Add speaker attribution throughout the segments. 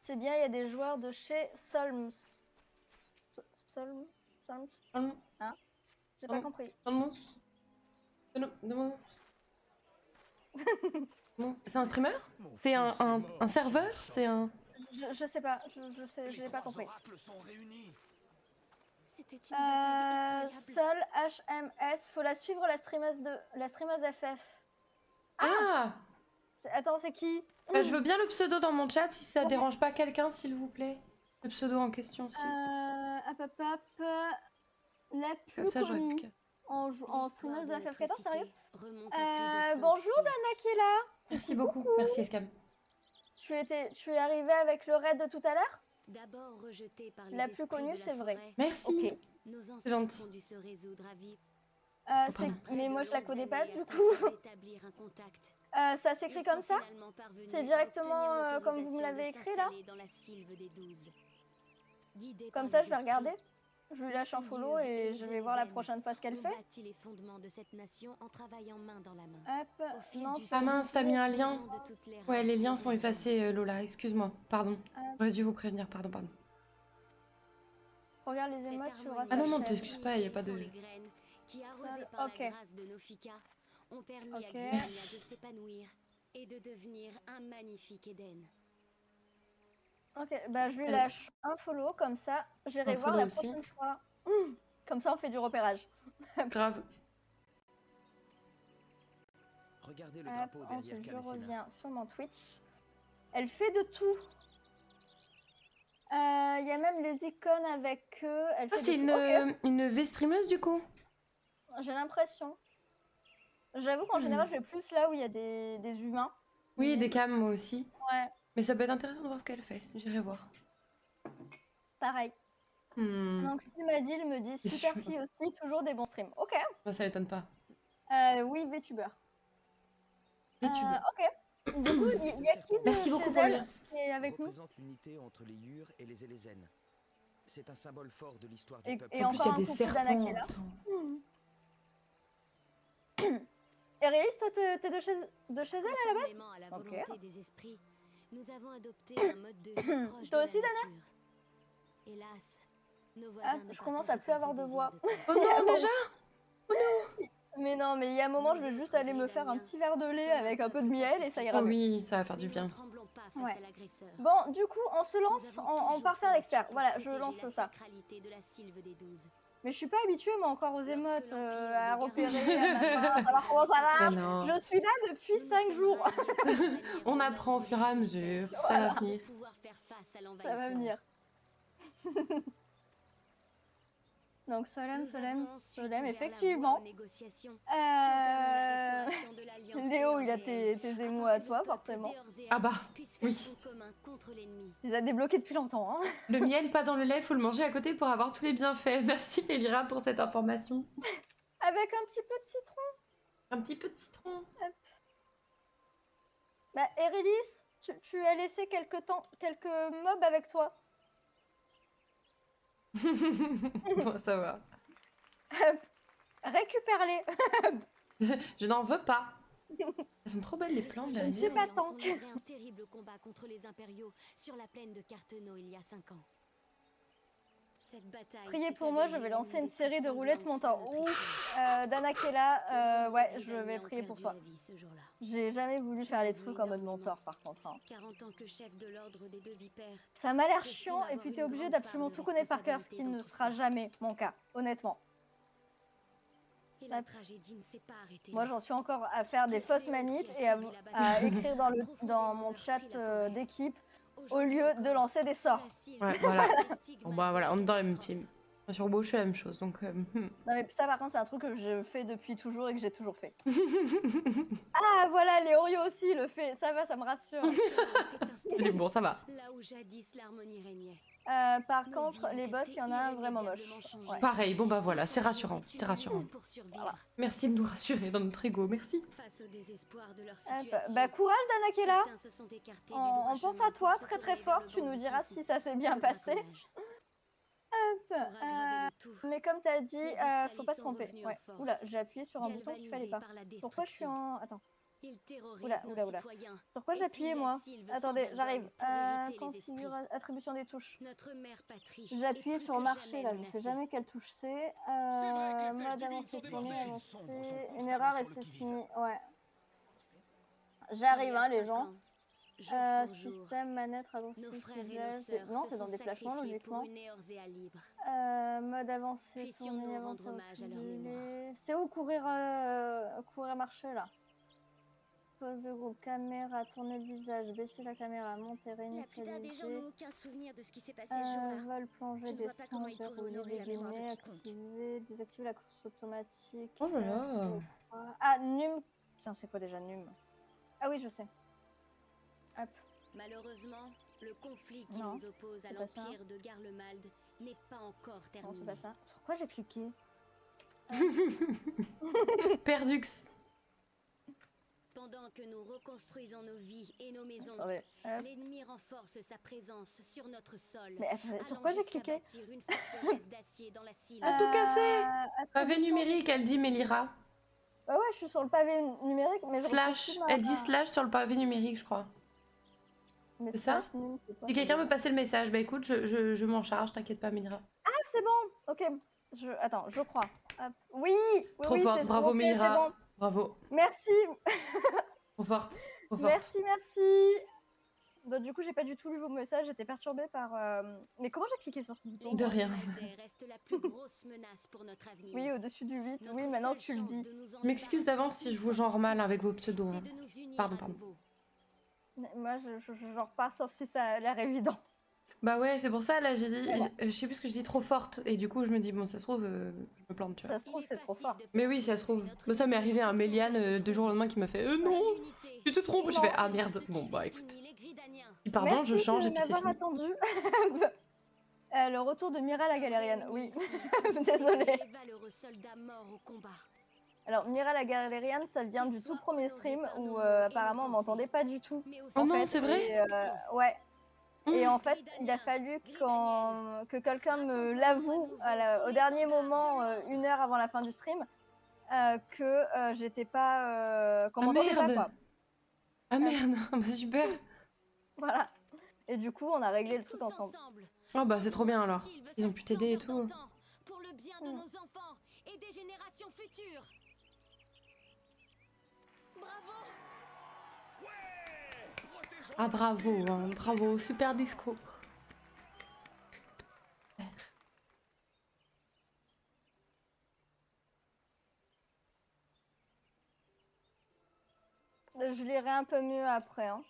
Speaker 1: C'est bien, il y a des joueurs de chez Solms. Solms. Hein? J'ai pas compris.
Speaker 2: C'est un streamer? C'est un serveur? C'est un...
Speaker 1: Je sais pas, je l'ai pas compris.
Speaker 3: C'était une bataille incroyable.
Speaker 1: Sol HMS, faut la suivre la streameuse FF.
Speaker 2: Ah!
Speaker 1: Attends, c'est qui?
Speaker 2: Bah, je veux bien le pseudo dans mon chat si ça dérange pas quelqu'un, s'il vous plaît. Le pseudo en question, si.
Speaker 1: Hop. La
Speaker 2: Comme
Speaker 1: plus
Speaker 2: ça, j'aurais plus
Speaker 1: connue
Speaker 2: qu'à...
Speaker 1: en streameuse de FF14, sérieux?
Speaker 3: Remonte à plus de
Speaker 1: Bonjour
Speaker 3: 5
Speaker 1: Dana qui est là.
Speaker 2: Merci beaucoup. Merci, Escam.
Speaker 1: Tu es arrivée avec le raid de tout à l'heure?
Speaker 3: D'abord rejeté par les
Speaker 1: La plus connue, c'est vrai.
Speaker 2: Merci.
Speaker 1: Ok.
Speaker 3: Nos
Speaker 2: C'est gentil.
Speaker 3: ont dû se résoudre à vivre.
Speaker 1: Mais moi je la connais pas du coup. Ça s'écrit comme ça? C'est directement comme vous me l'avez écrit là? Comme ça je vais regarder. Je lui lâche un follow et je vais voir la prochaine fois ce qu'elle fait.
Speaker 3: Les fondements de cette nation en travaillant main dans la main.
Speaker 1: Hop. Non,
Speaker 2: Ah mince, t'as mis un lien. Ouais, les liens sont effacés, Lola. Excuse-moi. Pardon. J'aurais dû vous prévenir. Pardon.
Speaker 1: Regarde les émotes, tu vois.
Speaker 2: Ah non, t'excuses pas, il n'y a pas de...
Speaker 3: Qui, arrosés par la grâce de Nofika, ont permis à Gwylia de s'épanouir et de devenir un magnifique Éden.
Speaker 1: Ok, bah je lui lâche un follow, comme ça j'irai voir la prochaine fois. Comme ça on fait du repérage.
Speaker 2: Grave.
Speaker 4: Regardez le drapeau derrière
Speaker 1: ensuite je
Speaker 4: Kalesena.
Speaker 1: reviens sur mon Twitch. Elle fait de tout. Il y a même les icônes avec eux.
Speaker 2: Ah, c'est une V-streameuse du coup?
Speaker 1: J'ai l'impression. J'avoue qu'en général, je vais plus là où il y a des humains.
Speaker 2: Oui, des cams, moi aussi.
Speaker 1: Ouais.
Speaker 2: Mais ça peut être intéressant de voir ce qu'elle fait. J'irai voir.
Speaker 1: Pareil. Donc, ce qu'il m'a dit, il me dit super fille aussi, toujours des bons streams. Ok.
Speaker 2: Bah, ça m'étonne pas.
Speaker 1: Oui, VTuber.
Speaker 2: VTuber.
Speaker 1: Ok. Du coup, il y a qui de
Speaker 2: Merci beaucoup pour le lien.
Speaker 1: qui est avec nous?
Speaker 4: Représente l'unité entre les Yur et les Elezen. C'est un symbole fort de l'histoire du peuple.
Speaker 1: Et
Speaker 2: en plus, il y a des serpents.
Speaker 1: Erélis, toi, t'es de chez elle à la base?
Speaker 3: À la volonté des esprits, nous avons adopté un mode de vie proche
Speaker 1: toi
Speaker 3: de
Speaker 1: aussi,
Speaker 3: la
Speaker 1: Dana?
Speaker 3: nature. Hélas, nos voisins ne
Speaker 1: je commence à plus avoir de voix.
Speaker 2: Oh non, déjà?
Speaker 1: Oh non. Mais non, mais il y a un moment, je vais juste aller me faire un petit verre de lait avec un peu de miel et ça ira mieux.
Speaker 2: Oui, ça va faire du bien.
Speaker 1: Ouais. Bon, du coup, on se lance, on part faire l'expert. Voilà, je lance ça. Mais je suis pas habituée, moi, encore aux émotes, à repérer, à savoir comment ça marche. Je suis là depuis 5 jours.
Speaker 2: On apprend au fur et à mesure. Ça va venir.
Speaker 1: Ça va venir. Donc Solem, effectivement. Léo, il a tes émous à toi, forcément.
Speaker 2: Ah bah, oui.
Speaker 1: Il les a débloqués depuis longtemps. Hein.
Speaker 2: Le miel, pas dans le lait, faut le manger à côté pour avoir tous les bienfaits. Merci Elira pour cette information.
Speaker 1: Avec un petit peu de citron.
Speaker 2: Un petit peu de citron.
Speaker 1: Hop. Bah, Erélis, tu as laissé quelques mobs avec toi.
Speaker 2: Bon, ça va.
Speaker 1: Récupère-les.
Speaker 2: Je n'en veux pas. Elles sont trop belles les plantes.
Speaker 1: Je ne suis pas tank.
Speaker 3: un terrible combat contre les impériaux sur la plaine de Carteneau il y a 5 ans. Cette bataille.
Speaker 1: Priez pour moi, je vais lancer une série de roulettes montant. Ouf, Dana qui est là, ouais, je vais prier pour toi. J'ai jamais voulu faire les trucs en mode mentor par contre. Hein.
Speaker 3: 40 ans que chef de l'ordre des deux vipères.
Speaker 1: Ça m'a l'air chiant et puis t'es obligé d'absolument tout connaître par cœur, ce qui ne sera jamais mon cas, honnêtement.
Speaker 3: Et la tragédie ne s'est pas arrêtée.
Speaker 1: Moi j'en suis encore à faire des fausses manips et à écrire dans mon chat d'équipe au lieu de lancer des sorts.
Speaker 2: Ouais, voilà. Bon bah voilà, on est dans la même team. Sur Beau, je fais la même chose, donc...
Speaker 1: Non mais ça par contre c'est un truc que je fais depuis toujours et que j'ai toujours fait. Ah voilà, Léorio aussi le fait, ça va, ça me rassure.
Speaker 2: C'est bon, ça va.
Speaker 3: Là où jadis l'harmonie régnait.
Speaker 1: Par contre, les boss, il y en a un vraiment moche.
Speaker 2: Ouais. Pareil, bon bah voilà, c'est rassurant, c'est rassurant.
Speaker 1: Voilà.
Speaker 2: Merci de nous rassurer dans notre ego, merci.
Speaker 3: Face au désespoir de leur situation,
Speaker 1: bah courage Dana qui est là. On pense à toi très très fort, tu nous diras si ça s'est bien passé. Hop, mais comme t'as dit, faut pas se tromper. Ouais. Oula, j'ai appuyé sur un bouton qu'il fallait pas. Pourquoi je suis en... Attends.
Speaker 3: Ils terrorisent
Speaker 1: Oula,
Speaker 3: nos
Speaker 1: oula, oula.
Speaker 3: citoyens.
Speaker 1: Sur quoi j'ai
Speaker 3: Et
Speaker 1: appuyé,
Speaker 3: puis
Speaker 1: moi?
Speaker 3: Lassie veut
Speaker 1: Attendez,
Speaker 3: s'en
Speaker 1: j'arrive.
Speaker 3: pour irriter les esprits.
Speaker 1: Attribution des touches.
Speaker 3: Notre mère patrie.
Speaker 1: J'ai appuyé
Speaker 3: est plus
Speaker 1: sur
Speaker 3: que
Speaker 1: marcher,
Speaker 3: jamais
Speaker 1: là. Je sais
Speaker 3: menacée.
Speaker 1: jamais quelle touche c'est.
Speaker 5: C'est vrai que les flèches
Speaker 1: Mode
Speaker 5: divines
Speaker 1: avancé,
Speaker 5: sont
Speaker 1: tourner,
Speaker 5: débordées.
Speaker 1: avancer. Une erreur et c'est fini. Ouais. J'arrive,
Speaker 3: Il y a
Speaker 1: hein, les
Speaker 3: 5
Speaker 1: gens.
Speaker 3: ans, jour pour jour,
Speaker 1: Système, manette, raccourci,
Speaker 3: nos frères et nos
Speaker 1: ciblage.
Speaker 3: sœurs
Speaker 1: Non,
Speaker 3: se
Speaker 1: c'est dans
Speaker 3: sont
Speaker 1: déplacement,
Speaker 3: sacrifiés pour
Speaker 1: logiquement.
Speaker 3: une Eorzea libre.
Speaker 1: Mode avancé,
Speaker 3: Puissions-nous
Speaker 1: tourner,
Speaker 3: rendre
Speaker 1: avancer,
Speaker 3: hommage à leur
Speaker 1: reculer.
Speaker 3: mémoire.
Speaker 1: C'est où courir, courir marcher là? Pose de groupe, caméra, tourner le visage, baisser la caméra, monter,
Speaker 6: La plupart des gens
Speaker 1: réinitialiser.
Speaker 6: n'ont aucun souvenir de ce qui s'est passé ce jour-là.
Speaker 1: Vol, plonger,
Speaker 6: Je ne vois pas comment
Speaker 1: descendre,
Speaker 6: ils pourraient
Speaker 1: verrouiller,
Speaker 6: honorer la mémoire de
Speaker 1: dégainer,
Speaker 6: quiconque.
Speaker 1: activer, désactiver la course automatique.
Speaker 2: Oh là là.
Speaker 1: sur le frein. Ah, Num. Putain, c'est quoi déjà Num? Ah oui, je sais. Hop.
Speaker 3: Malheureusement, le conflit qui
Speaker 1: Non,
Speaker 3: nous oppose à
Speaker 1: c'est pas ça.
Speaker 3: l'Empire de Garlemald n'est pas encore
Speaker 1: Non, c'est
Speaker 3: terminé.
Speaker 1: pas ça. Sur quoi j'ai cliqué?
Speaker 2: Perdux.
Speaker 3: Pendant que nous reconstruisons nos vies et nos maisons,
Speaker 1: Attendez. Hop.
Speaker 3: l'ennemi renforce sa présence sur notre sol.
Speaker 1: Mais attendez, sur
Speaker 3: allant
Speaker 1: quoi j'ai
Speaker 3: jusqu'à
Speaker 1: cliqué?
Speaker 3: bâtir une forteresse d'acier dans la Sylve.
Speaker 2: Ah, tout cassé. Pavé
Speaker 1: attribution.
Speaker 2: numérique, elle dit Mélira.
Speaker 1: Bah ouais, je suis sur le pavé numérique, mais je
Speaker 2: Slash.
Speaker 1: retrouve plus
Speaker 2: Elle dit slash sur le pavé numérique, je crois.
Speaker 1: Mais
Speaker 2: c'est ça?
Speaker 1: slash Num, c'est quoi,
Speaker 2: Si
Speaker 1: ça
Speaker 2: quelqu'un
Speaker 1: veut
Speaker 2: veut
Speaker 1: dire?
Speaker 2: passer le message, bah écoute, je m'en charge, t'inquiète pas, Mélira.
Speaker 1: Ah, c'est bon. Ok. Attends, je crois. Hop. Oui, oui,
Speaker 2: Trop
Speaker 1: oui,
Speaker 2: forte,
Speaker 1: c'est
Speaker 2: bravo
Speaker 1: ok, c'est
Speaker 2: Mélira.
Speaker 1: bon.
Speaker 2: Bravo.
Speaker 1: Merci,
Speaker 2: Trop forte. Trop forte.
Speaker 1: merci. Bah, du coup, j'ai pas du tout lu vos messages, j'étais perturbée par. Mais comment j'ai cliqué sur ce bouton?
Speaker 2: De rien.
Speaker 3: Garlemald reste la plus grosse menace pour notre avenir.
Speaker 1: Oui, au-dessus du 8.
Speaker 3: Notre
Speaker 1: Oui, maintenant
Speaker 3: seule
Speaker 1: que tu le
Speaker 3: chance
Speaker 1: dis.
Speaker 3: de nous en
Speaker 2: Je m'excuse d'avance si je vous genre mal avec vos pseudos.
Speaker 3: c'est
Speaker 2: hein.
Speaker 3: de nous unir
Speaker 2: Pardon,
Speaker 3: à
Speaker 2: pardon.
Speaker 3: nouveau.
Speaker 1: Moi, je repars, sauf si ça a l'air évident.
Speaker 2: Bah ouais, c'est pour ça, là, j'ai dit,
Speaker 1: Voilà.
Speaker 2: je sais plus ce que je dis, trop forte. Et du coup, je me dis, bon, ça se trouve, je me plante, tu vois.
Speaker 1: Ça se trouve, c'est trop fort.
Speaker 2: Mais oui, ça se trouve. Bah, ça m'est arrivé à un Méliane 2 jours au lendemain qui m'a fait, non, tu te trompes. Je fais, ah merde, bon, bah écoute. Si pardon,
Speaker 1: Merci
Speaker 2: je change
Speaker 1: de
Speaker 2: et puis c'est
Speaker 1: m'avoir
Speaker 2: fini.
Speaker 1: attendu. Le retour de Mira la galérienne, oui. Désolée. Alors, Mira la galérienne, ça vient du tout premier stream où apparemment on m'entendait pas du tout.
Speaker 2: Oh
Speaker 1: en
Speaker 2: non,
Speaker 1: fait,
Speaker 2: c'est vrai?
Speaker 1: et, ouais. Et
Speaker 2: Mmh.
Speaker 1: en fait, il a fallu que quelqu'un me l'avoue au dernier moment, 1 heure avant la fin du stream, que j'étais pas. Qu'on
Speaker 2: Ah
Speaker 1: m'entendait pas,
Speaker 2: merde.
Speaker 1: quoi.
Speaker 2: Ah merde, bah super.
Speaker 1: Voilà. Et du coup, on a réglé le truc ensemble.
Speaker 2: Oh bah c'est trop bien alors. Ils ont pu t'aider et tout.
Speaker 3: Pour le bien de nos enfants et des générations futures. Bravo.
Speaker 2: Ah bravo, hein, bravo, super discours.
Speaker 1: Je lirai un peu mieux après. Hein.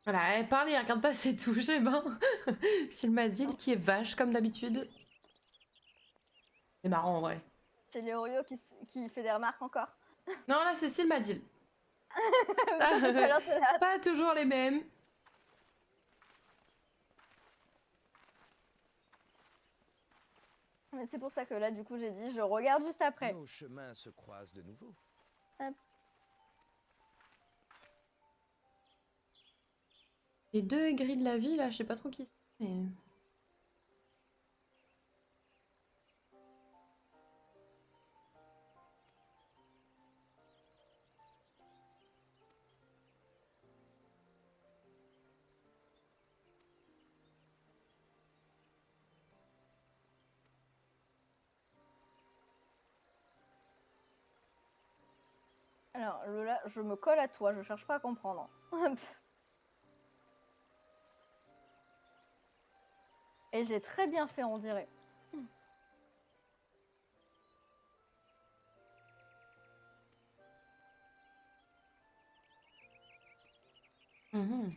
Speaker 2: Voilà, elle parle et elle regarde pas ses touches, et ben. Sylmadil qui est vache comme d'habitude. C'est marrant en vrai.
Speaker 1: C'est Léorio qui fait des remarques encore.
Speaker 2: Non, là c'est Sylmadil.
Speaker 1: Alors, c'est là.
Speaker 2: Pas toujours les mêmes.
Speaker 1: Mais c'est pour ça que là, du coup, j'ai dit, je regarde juste après.
Speaker 4: Nos chemins se croisent de nouveau.
Speaker 2: Les 2 grilles de la vie là, je sais pas trop qui c'est. Mais...
Speaker 1: Alors, Lola, je me colle à toi, je cherche pas à comprendre. Et j'ai très bien fait, on dirait.
Speaker 2: Mhm.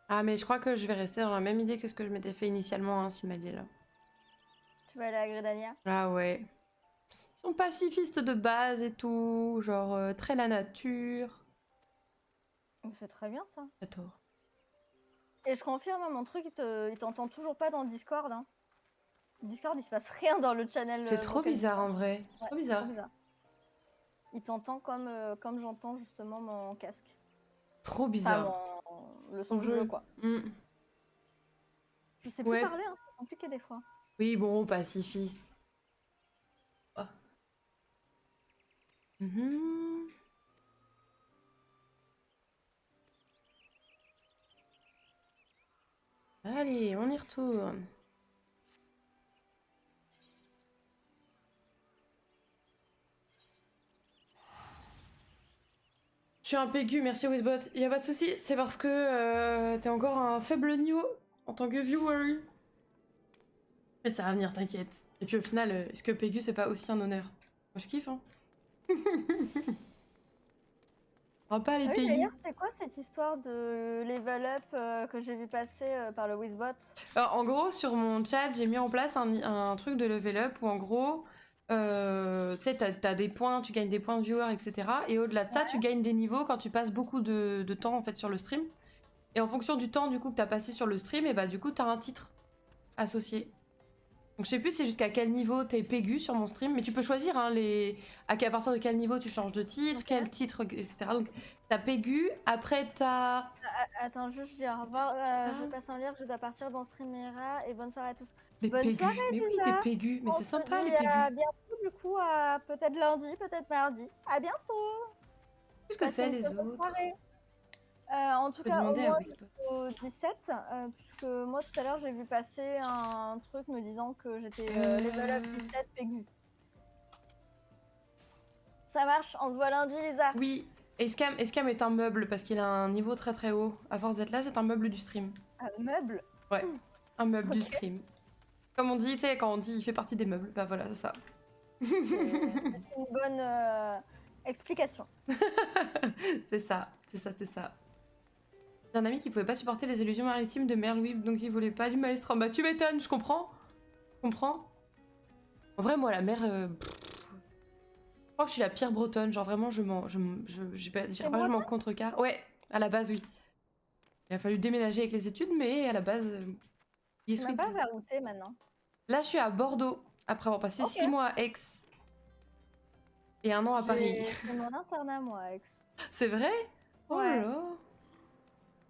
Speaker 2: Ah mais je crois que je vais rester dans la même idée que ce que je m'étais fait initialement, hein, Sylmadil.
Speaker 1: Tu vas aller à Gridania?
Speaker 2: Ah ouais. Ils sont pacifistes de base et tout, genre très la nature.
Speaker 1: C'est très bien ça.
Speaker 2: T'as tort.
Speaker 1: Et je confirme, mon truc, il t'entend toujours pas dans le Discord. Hein. Discord, il se passe rien dans le channel.
Speaker 2: C'est trop
Speaker 1: vocal
Speaker 2: bizarre
Speaker 1: Discord.
Speaker 2: en vrai. C'est
Speaker 1: Ouais,
Speaker 2: trop bizarre.
Speaker 1: Il t'entend comme j'entends justement mon casque.
Speaker 2: Trop bizarre.
Speaker 1: Enfin, le son du
Speaker 2: Ton jeu.
Speaker 1: jeu, quoi.
Speaker 2: Mm.
Speaker 1: Je sais plus
Speaker 2: Ouais.
Speaker 1: parler, hein, compliqué des fois.
Speaker 2: Oui, bon, pacifiste. Oh. Mhm. Allez, on y retourne. Je suis un PQ, merci Wizbot. Y a pas de souci, c'est parce que t'es encore à un faible niveau en tant que viewer. Mais ça va venir, t'inquiète. Et puis au final, est-ce que PQ c'est pas aussi un honneur? Moi je kiffe, hein. On va pas les
Speaker 1: Ah oui,
Speaker 2: PQ.
Speaker 1: d'ailleurs, c'est quoi cette histoire de level up que j'ai vu passer par le Wizbot?
Speaker 2: Alors, en gros, sur mon chat, j'ai mis en place un truc de level up où en gros, tu sais, t'as des points, tu gagnes des points de viewer, etc. Et au-delà de ça, tu gagnes des niveaux quand tu passes beaucoup de temps en fait sur le stream. Et en fonction du temps du coup que t'as passé sur le stream, et bah du coup t'as un titre associé. Donc je sais plus c'est jusqu'à quel niveau t'es pégu sur mon stream, mais tu peux choisir hein, à partir de quel niveau tu changes de titre, quel titre, etc. Donc t'as pégu, après t'as...
Speaker 1: Attends, juste je dis au revoir. Je passe en lire, je dois partir, bon stream Mira, et bonne soirée à tous.
Speaker 2: Des
Speaker 1: Bonne
Speaker 2: pégus.
Speaker 1: soirée,
Speaker 2: Mais oui,
Speaker 1: Lisa.
Speaker 2: des pégus, mais
Speaker 1: On
Speaker 2: c'est
Speaker 1: se
Speaker 2: sympa
Speaker 1: dit
Speaker 2: les pégus.
Speaker 1: à bientôt du coup, peut-être lundi, peut-être mardi. À bientôt.
Speaker 2: Qu'est-ce que c'est les autres?
Speaker 1: Soirée. En tout
Speaker 2: Je peux
Speaker 1: cas, au
Speaker 2: demander à
Speaker 1: moins
Speaker 2: Whisper.
Speaker 1: au 17, puisque moi tout à l'heure j'ai vu passer un truc me disant que j'étais level up 17 Pégu. Ça marche, on se voit lundi, Lisa.
Speaker 2: Oui, Escam est un meuble parce qu'il a un niveau très très haut. À force d'être là, c'est un meuble du stream.
Speaker 1: Un meuble.
Speaker 2: Ouais, un meuble du
Speaker 1: Ok.
Speaker 2: stream. Comme on dit, tu sais, quand on dit il fait partie des meubles, bah voilà, c'est ça.
Speaker 1: C'est une bonne explication.
Speaker 2: C'est ça, c'est ça, c'est ça. J'ai un ami qui pouvait pas supporter les illusions maritimes de Merlwib, donc il voulait pas du maestro. Bah tu m'étonnes, je comprends. Je comprends. En vrai, moi, la mer... Je crois que je suis la pire bretonne, genre vraiment, j'irai pas vraiment contrecarre. Ouais, à la base, oui. Il a fallu déménager avec les études, mais à la base, il est
Speaker 1: Je sais même
Speaker 2: sweet.
Speaker 1: pas vers où t'es maintenant.
Speaker 2: Là, je suis à Bordeaux, après avoir passé 6 mois à Aix et 1 an à Paris.
Speaker 1: J'ai fait mon internat, moi, à Aix.
Speaker 2: C'est vrai? Oh
Speaker 1: Ouais.
Speaker 2: là là.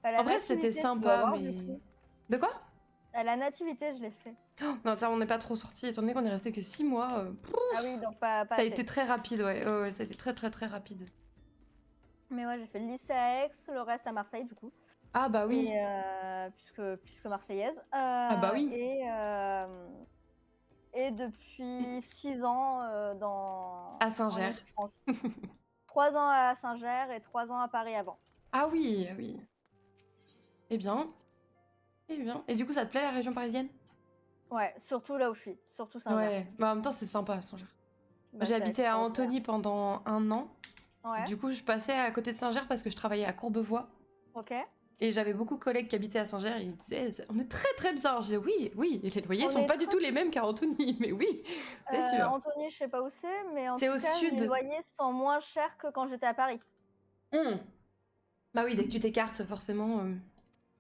Speaker 1: À la
Speaker 2: En vrai, c'était
Speaker 1: nativité, tu dois
Speaker 2: sympa,
Speaker 1: voir,
Speaker 2: mais...
Speaker 1: du coup.
Speaker 2: De quoi?
Speaker 1: À la nativité, je l'ai fait.
Speaker 2: Oh, non, ça, on n'est pas trop sortis, étant donné qu'on est resté que 6 mois.
Speaker 1: Ah oui, donc pas
Speaker 2: Ça a
Speaker 1: assez.
Speaker 2: été très rapide, ouais. Ouais, ça a été très très très rapide.
Speaker 1: Mais ouais, j'ai fait le lycée à Aix, le reste à Marseille, du coup.
Speaker 2: Ah bah oui.
Speaker 1: Et, puisque marseillaise.
Speaker 2: Ah bah oui.
Speaker 1: Et depuis 6 ans dans...
Speaker 2: À Saint-Ger.
Speaker 1: en Ile-de-France. 3 ans à Saint-Ger et 3 ans à Paris avant.
Speaker 2: Ah oui, ah oui. Eh bien. Eh bien. Et du coup, ça te plaît la région parisienne?
Speaker 1: Ouais, surtout là où je suis, surtout Saint-Ger.
Speaker 2: Ouais, bah en même temps, c'est sympa, Saint-Ger.
Speaker 1: Bah,
Speaker 2: J'ai
Speaker 1: c'est
Speaker 2: habité à
Speaker 1: super.
Speaker 2: Antony pendant 1 an.
Speaker 1: Ouais,
Speaker 2: Du coup, je passais à côté de Saint-Ger parce que je travaillais à Courbevoie.
Speaker 1: ok.
Speaker 2: Et j'avais beaucoup de collègues qui habitaient à Saint-Ger et ils me disaient on est très très bien. Je disais oui, oui, et les loyers
Speaker 1: On
Speaker 2: sont
Speaker 1: est
Speaker 2: pas du
Speaker 1: très-
Speaker 2: tout les mêmes qu'à Antony, mais oui, c'est sûr.
Speaker 1: Antony, je sais pas où c'est, mais en
Speaker 2: C'est
Speaker 1: tout
Speaker 2: au
Speaker 1: cas,
Speaker 2: sud.
Speaker 1: les loyers sont moins chers que quand j'étais à Paris.
Speaker 2: Bah oui, dès que tu t'écartes, forcément.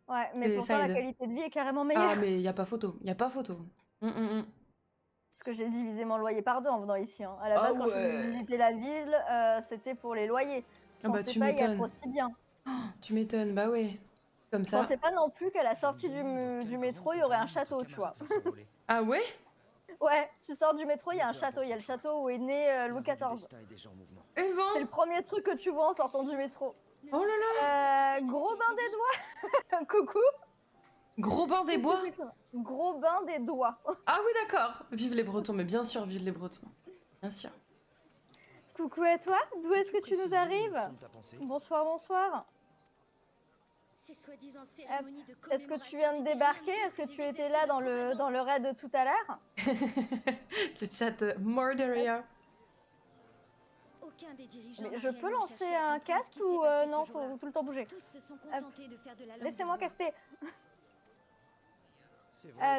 Speaker 1: Ouais, mais
Speaker 2: Et
Speaker 1: pourtant
Speaker 2: ça
Speaker 1: la
Speaker 2: aide.
Speaker 1: qualité de vie est carrément meilleure.
Speaker 2: Ah, mais y a pas photo, y a pas photo.
Speaker 1: Parce que j'ai divisé mon loyer par deux en venant ici. Hein. À la
Speaker 2: Ah
Speaker 1: base, quand je
Speaker 2: ouais.
Speaker 1: visitais la ville, c'était pour les loyers. Je
Speaker 2: Ah bah
Speaker 1: pensais
Speaker 2: tu
Speaker 1: pas y être
Speaker 2: m'étonnes.
Speaker 1: aussi bien.
Speaker 2: Tu m'étonnes, bah ouais. Comme
Speaker 1: Je
Speaker 2: ça.
Speaker 1: pensais pas non plus qu'à la sortie du métro, il y aurait un château, tu vois.
Speaker 2: Ah ouais?
Speaker 1: Ouais, tu sors du métro, il y a un château. Il y a le château où est né Louis XIV.
Speaker 2: Eh ben.
Speaker 1: C'est le premier truc que tu vois en sortant du métro.
Speaker 2: Oh là là.
Speaker 1: Gros bain des doigts. Coucou.
Speaker 2: Gros bain des bois.
Speaker 1: Gros bain des doigts.
Speaker 2: Ah oui, d'accord. Vive les Bretons, mais bien sûr, vive les Bretons. Bien sûr.
Speaker 1: Coucou à toi. D'où est-ce que tu nous arrives? Bonsoir, bonsoir.
Speaker 6: Ces soi-disant cérémonies de
Speaker 1: Est-ce que tu viens de débarquer? Est-ce que tu étais là dans le raid de tout à l'heure?
Speaker 2: Le chat Murderia.
Speaker 6: Aucun des dirigeants
Speaker 1: Mais
Speaker 6: n'a
Speaker 1: je peux
Speaker 6: réellement
Speaker 1: lancer
Speaker 6: cherché à
Speaker 1: un
Speaker 6: comprendre ce
Speaker 1: casque
Speaker 6: qui s'est
Speaker 1: ou
Speaker 6: passé ce
Speaker 1: non,
Speaker 6: jour-là.
Speaker 1: faut tout le temps bouger?
Speaker 6: Tous se sont contentés de faire de la langue
Speaker 1: Laissez-moi
Speaker 6: de bois.
Speaker 1: caster.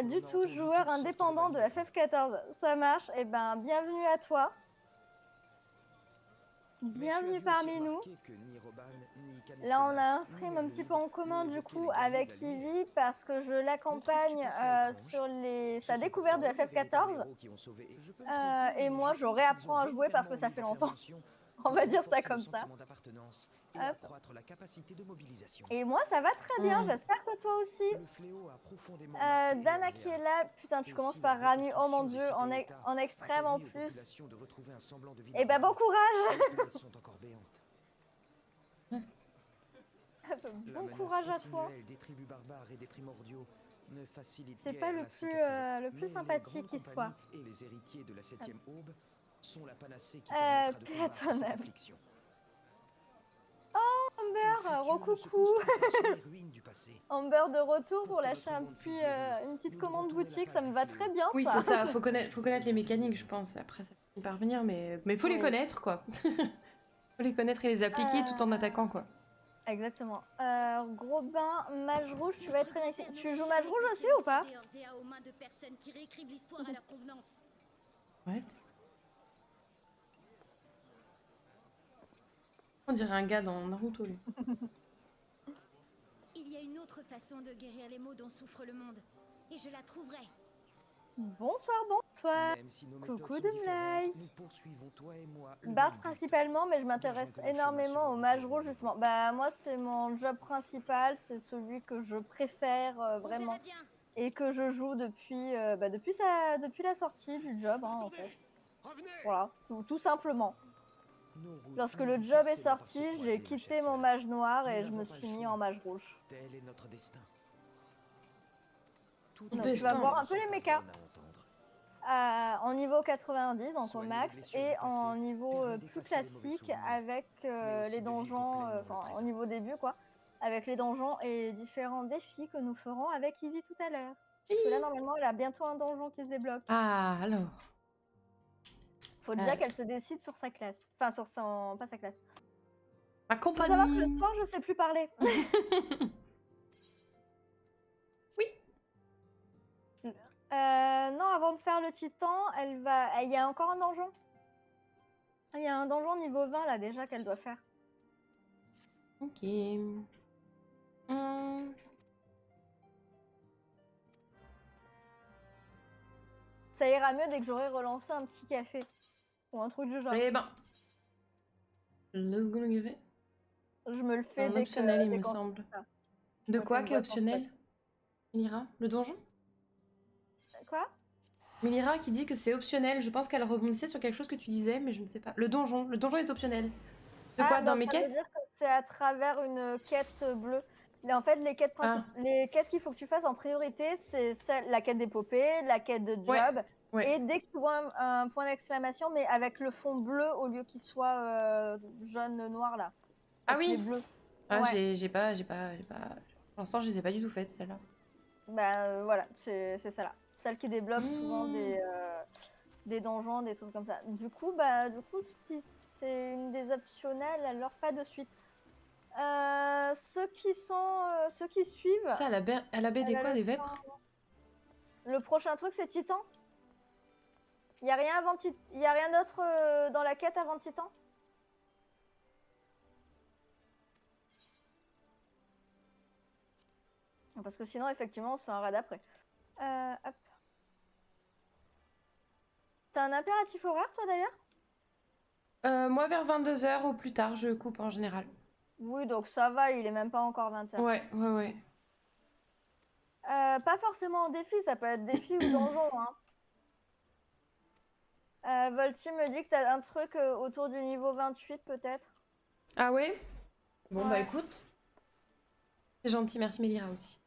Speaker 1: Du tout, joueur indépendant de FF14. Ça marche. Eh ben, bienvenue à toi. Bienvenue parmi nous. Là, on a un stream un petit peu en commun du coup avec Ivy parce que je l'accompagne sur sa découverte de FF14. Et moi, je réapprends à jouer parce que ça fait longtemps. On va dire ça
Speaker 4: renforcer
Speaker 1: comme
Speaker 4: le
Speaker 1: ça.
Speaker 4: sentiment d'appartenance et
Speaker 1: Hop.
Speaker 4: accroître la capacité de mobilisation.
Speaker 1: Et moi, ça va très bien.
Speaker 2: Mm.
Speaker 1: J'espère que toi aussi.
Speaker 4: Le fléau a profondément marqué
Speaker 1: Dana
Speaker 4: Erzea.
Speaker 1: qui est là. Putain, tu
Speaker 4: Et
Speaker 1: commences
Speaker 4: si la
Speaker 1: par Ramu. Oh mon
Speaker 4: reconstruction des
Speaker 1: dieu,
Speaker 4: cités-États
Speaker 1: en
Speaker 4: a
Speaker 1: extrême en
Speaker 4: permis aux
Speaker 1: plus.
Speaker 4: populations de retrouver un semblant de vie
Speaker 1: Eh ben, bon
Speaker 4: normale,
Speaker 1: courage.
Speaker 4: elles sont encore béantes. La
Speaker 1: Bon
Speaker 4: menace
Speaker 1: courage à toi.
Speaker 4: continuelle des tribus barbares et des primordiaux ne facilite
Speaker 1: C'est
Speaker 4: guère
Speaker 1: pas le
Speaker 4: la
Speaker 1: plus,
Speaker 4: cicatrisation.
Speaker 1: le plus
Speaker 4: Mais les
Speaker 1: sympathique
Speaker 4: grandes
Speaker 1: qui soit.
Speaker 4: compagnies et les héritiers de la 7e aube sont la panacée qui permettra de
Speaker 1: paix à
Speaker 4: combattre
Speaker 1: ton
Speaker 4: cette
Speaker 1: âme.
Speaker 4: affliction.
Speaker 1: Amber,
Speaker 4: Le futur ne se
Speaker 1: recoucou.
Speaker 4: construit pas sur les ruines du passé.
Speaker 1: Amber de retour pour
Speaker 4: Pour que
Speaker 1: lâcher
Speaker 4: notre
Speaker 1: un
Speaker 4: monde
Speaker 1: petit,
Speaker 4: puisse guérir,
Speaker 1: une petite
Speaker 4: nous
Speaker 1: commande
Speaker 4: devons tourner la
Speaker 1: boutique, ça
Speaker 4: page
Speaker 1: me
Speaker 4: du
Speaker 1: va
Speaker 4: fléau.
Speaker 1: très bien
Speaker 2: Oui,
Speaker 1: ça.
Speaker 2: c'est ça, faut connaître les mécaniques, je pense. Après, ça finit par venir, mais faut les
Speaker 1: Oui.
Speaker 2: connaître, quoi. Faut les connaître et les appliquer tout en attaquant, quoi.
Speaker 1: Exactement. Gros bain, mage rouge, tu vas être ici. Tu joues mage rouge aussi ou pas?
Speaker 6: aux mains de personnes qui réécrivent l'histoire à leur convenance.
Speaker 2: Ouais. On dirait un gars dans Naruto, lui.
Speaker 6: Il y a une autre façon de guérir les maux dont souffre le monde. Et je la trouverai.
Speaker 1: Bonsoir, bonsoir.
Speaker 4: Même si nos méthodes
Speaker 1: Coucou
Speaker 4: sont
Speaker 1: de
Speaker 4: différentes,
Speaker 1: Mike.
Speaker 4: nous poursuivons, toi et moi, le
Speaker 1: Bard
Speaker 4: même but.
Speaker 1: principalement, mais je m'intéresse
Speaker 4: Dans un
Speaker 1: énormément au
Speaker 4: chemin
Speaker 1: mage
Speaker 4: sur
Speaker 1: rouge justement. Bah moi c'est mon job principal, c'est celui que je préfère vraiment
Speaker 6: On verra bien.
Speaker 1: et que je joue depuis depuis la sortie du job en fait. Voilà, tout simplement.
Speaker 4: Nos routes
Speaker 1: Lorsque
Speaker 4: finiront
Speaker 1: le job est
Speaker 4: forcément par se
Speaker 1: sorti,
Speaker 4: croiser,
Speaker 1: j'ai
Speaker 4: ma
Speaker 1: quitté
Speaker 4: chère
Speaker 1: mon
Speaker 4: sœur.
Speaker 1: mage noir et
Speaker 4: Nous
Speaker 1: je me
Speaker 4: n'avons pas
Speaker 1: suis
Speaker 4: le
Speaker 1: mis
Speaker 4: choix.
Speaker 1: en mage rouge.
Speaker 4: Tel est notre destin. Tout
Speaker 1: Donc,
Speaker 4: est
Speaker 1: tu vas
Speaker 2: Destin.
Speaker 1: voir un peu les
Speaker 4: sont pas
Speaker 1: mechas.
Speaker 4: bonnes à entendre.
Speaker 1: En niveau 90, donc au
Speaker 4: Soigner les
Speaker 1: max,
Speaker 4: blessures
Speaker 1: et
Speaker 4: du passé
Speaker 1: en niveau
Speaker 4: permet
Speaker 1: plus
Speaker 4: d'effacer les mauvais
Speaker 1: classique
Speaker 4: souvenirs,
Speaker 1: avec
Speaker 4: mais aussi
Speaker 1: les
Speaker 4: de vivre
Speaker 1: donjons,
Speaker 4: pleinement le
Speaker 1: enfin au
Speaker 4: présent.
Speaker 1: niveau début quoi, avec les donjons et différents défis que nous ferons avec Ivy tout à l'heure. Parce que là normalement elle a bientôt un donjon qui se débloque.
Speaker 2: Ah, alors.
Speaker 1: Faut déjà qu'elle se décide sur sa classe, enfin sur son, pas sa classe.
Speaker 2: Ma
Speaker 1: Faut savoir que le
Speaker 2: compagnie.
Speaker 1: soir je sais plus parler.
Speaker 2: Oui.
Speaker 1: Non, avant de faire le titan, il y a encore un donjon. Il y a un donjon niveau 20 là déjà qu'elle doit faire.
Speaker 2: Ok. Hmm.
Speaker 1: Ça ira mieux dès que j'aurai relancé un petit café ou un truc du genre.
Speaker 2: Eh ben. Let's go, le café.
Speaker 1: Je me le
Speaker 2: C'est
Speaker 1: fais
Speaker 2: en
Speaker 1: dès
Speaker 2: optionnel, il
Speaker 1: dès
Speaker 2: me
Speaker 1: qu'on
Speaker 2: semble.
Speaker 1: fait ça.
Speaker 2: De
Speaker 1: me fais
Speaker 2: quoi
Speaker 1: une
Speaker 2: qui est
Speaker 1: boîte en
Speaker 2: optionnel? Milira? Le donjon?
Speaker 1: Quoi?
Speaker 2: Milira qui dit que c'est optionnel. Je pense qu'elle rebondissait sur quelque chose que tu disais, mais je ne sais pas. Le donjon est optionnel. De quoi? Dans mes
Speaker 1: Ça veut
Speaker 2: quêtes?
Speaker 1: dire que c'est à travers une quête bleue. Mais en fait, les quêtes les quêtes qu'il faut que tu fasses en priorité, c'est la quête d'épopée, la quête de
Speaker 2: Ouais,
Speaker 1: job.
Speaker 2: ouais.
Speaker 1: Et dès que tu vois un point d'exclamation, mais avec le fond bleu au lieu qu'il soit jaune noir là.
Speaker 2: Ah
Speaker 1: Avec les
Speaker 2: oui.
Speaker 1: bleus.
Speaker 2: Ah,
Speaker 1: Ouais.
Speaker 2: j'ai pas. Pour l'instant, je les ai pas du tout faites, celles-là.
Speaker 1: Bah voilà, c'est ça là. Celle qui débloque souvent
Speaker 2: Mmh.
Speaker 1: des donjons, des trucs comme ça. Du coup, si c'est une des optionnelles, alors pas de suite. Ceux qui suivent,
Speaker 2: Ça, elle a BD
Speaker 1: elle a
Speaker 2: quoi,
Speaker 1: le
Speaker 2: des vêpres?
Speaker 1: le prochain truc c'est Titan. Il y a rien y a rien d'autre dans la quête avant Titan? Parce que sinon, effectivement, on se fait un raid après. Hop. T'as un impératif horaire, toi, d'ailleurs?
Speaker 2: Moi, vers 22h ou plus tard, je coupe en général.
Speaker 1: Oui, donc ça va, il est même pas encore 20h.
Speaker 2: Ouais.
Speaker 1: Pas forcément en défi, ça peut être défi ou donjon. Hein. Volty me dit que t'as un truc autour du niveau 28, peut-être.
Speaker 2: Ah ouais? Bon, bah
Speaker 1: Ouais.
Speaker 2: écoute. C'est gentil, merci Mélira aussi.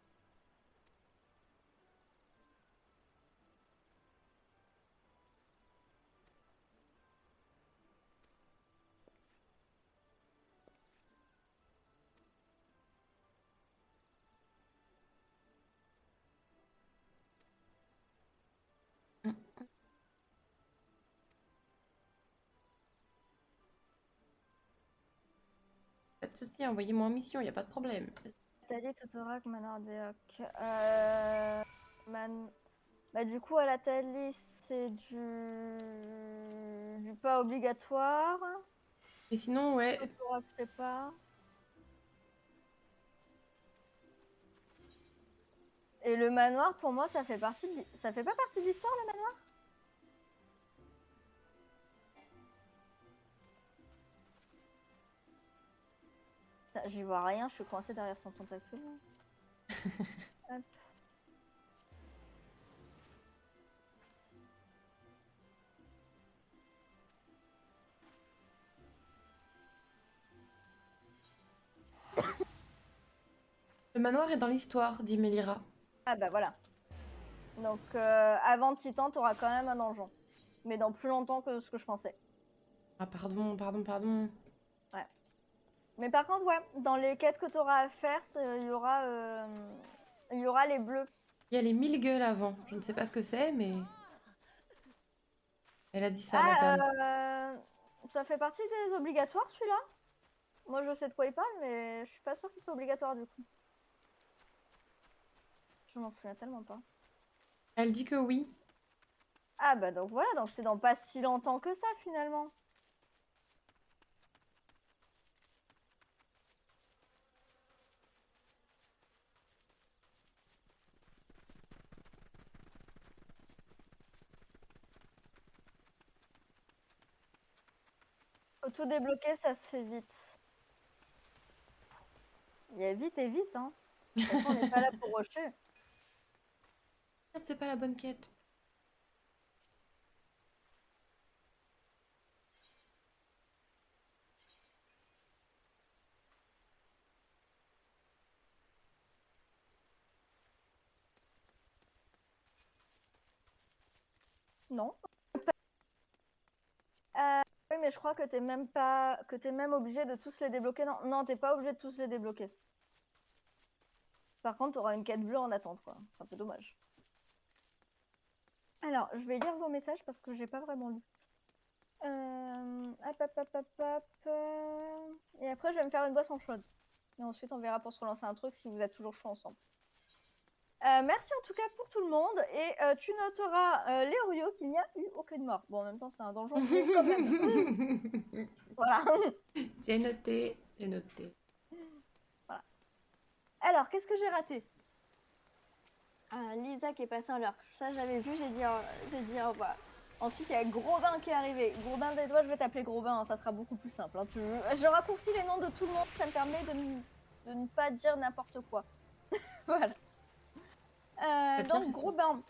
Speaker 2: Pas de soucis, envoyez-moi en mission, y a pas de problème.
Speaker 1: Nathalie, Totorak, Manardéoc. Du coup, à la Thalie, c'est du pas obligatoire.
Speaker 2: Et sinon, ouais.
Speaker 1: Totorak, je sais pas. Et le manoir, pour moi, ça fait partie ça fait pas partie de l'histoire, le manoir? J'y vois rien, je suis coincée derrière son tentacule. Hop.
Speaker 2: Le manoir est dans l'histoire, dit Mélira.
Speaker 1: Ah bah voilà. Donc avant Titan, t'auras quand même un donjon. Mais dans plus longtemps que ce que je pensais.
Speaker 2: Ah, pardon.
Speaker 1: Ouais. Mais par contre, ouais, dans les quêtes que t'auras à faire, il y aura les bleus.
Speaker 2: Il y a les 1000 gueules avant. Je ne sais pas ce que c'est, mais... Elle a dit ça, la dame.
Speaker 1: Ça fait partie des obligatoires, celui-là. Moi, je sais de quoi il parle, mais je suis pas sûre qu'il soit obligatoire, du coup. Je m'en souviens tellement pas.
Speaker 2: Elle dit que oui.
Speaker 1: Ah bah donc voilà, donc c'est dans pas si longtemps que ça, finalement. Faut tout débloquer, ça se fait vite. Il y a vite et vite, hein. De toute façon, on n'est pas là pour rusher.
Speaker 2: Merde, c'est pas la bonne quête.
Speaker 1: Non. Oui, mais je crois que t'es même obligé de tous les débloquer. Non, non, t'es pas obligé de tous les débloquer. Par contre, t'auras une quête bleue en attente, quoi. C'est un peu dommage. Alors, je vais lire vos messages parce que j'ai pas vraiment lu. Hop. Et après, je vais me faire une boisson chaude. Et ensuite, on verra pour se relancer un truc si vous êtes toujours chaud ensemble. Merci en tout cas pour tout le monde. Et tu noteras, Léorio, qu'il n'y a eu aucune mort. Bon, en même temps, c'est un donjon qui est quand même. Voilà.
Speaker 2: J'ai noté.
Speaker 1: Voilà. Alors, qu'est-ce que j'ai raté? Lisa qui est passée en l'heure. Ça, j'avais vu, j'ai dit au revoir. Ensuite, il y a Grobin qui est arrivé. Grobin des doigts, je vais t'appeler Grobin, hein, ça sera beaucoup plus simple. Hein. Je raccourcis les noms de tout le monde, ça me permet de ne pas dire n'importe quoi. Voilà. Donc, Grobin.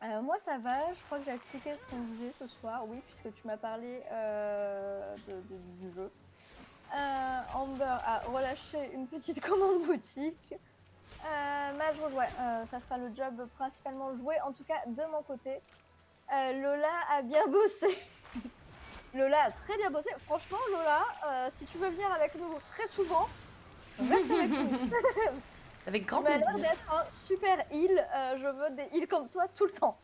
Speaker 1: Moi, ça va. Je crois que j'ai expliqué ce qu'on faisait ce soir. Oui, puisque tu m'as parlé du jeu. Amber a relâché une petite commande boutique. Mage Rouge, ouais, ça sera le job principalement joué, en tout cas de mon côté. Lola a bien bossé. Lola a très bien bossé. Franchement, Lola, si tu veux venir avec nous très souvent, reste avec nous.
Speaker 2: Avec grand plaisir.
Speaker 1: Tu m'as l'air d'être un super heal. Je veux des heals comme toi tout le temps.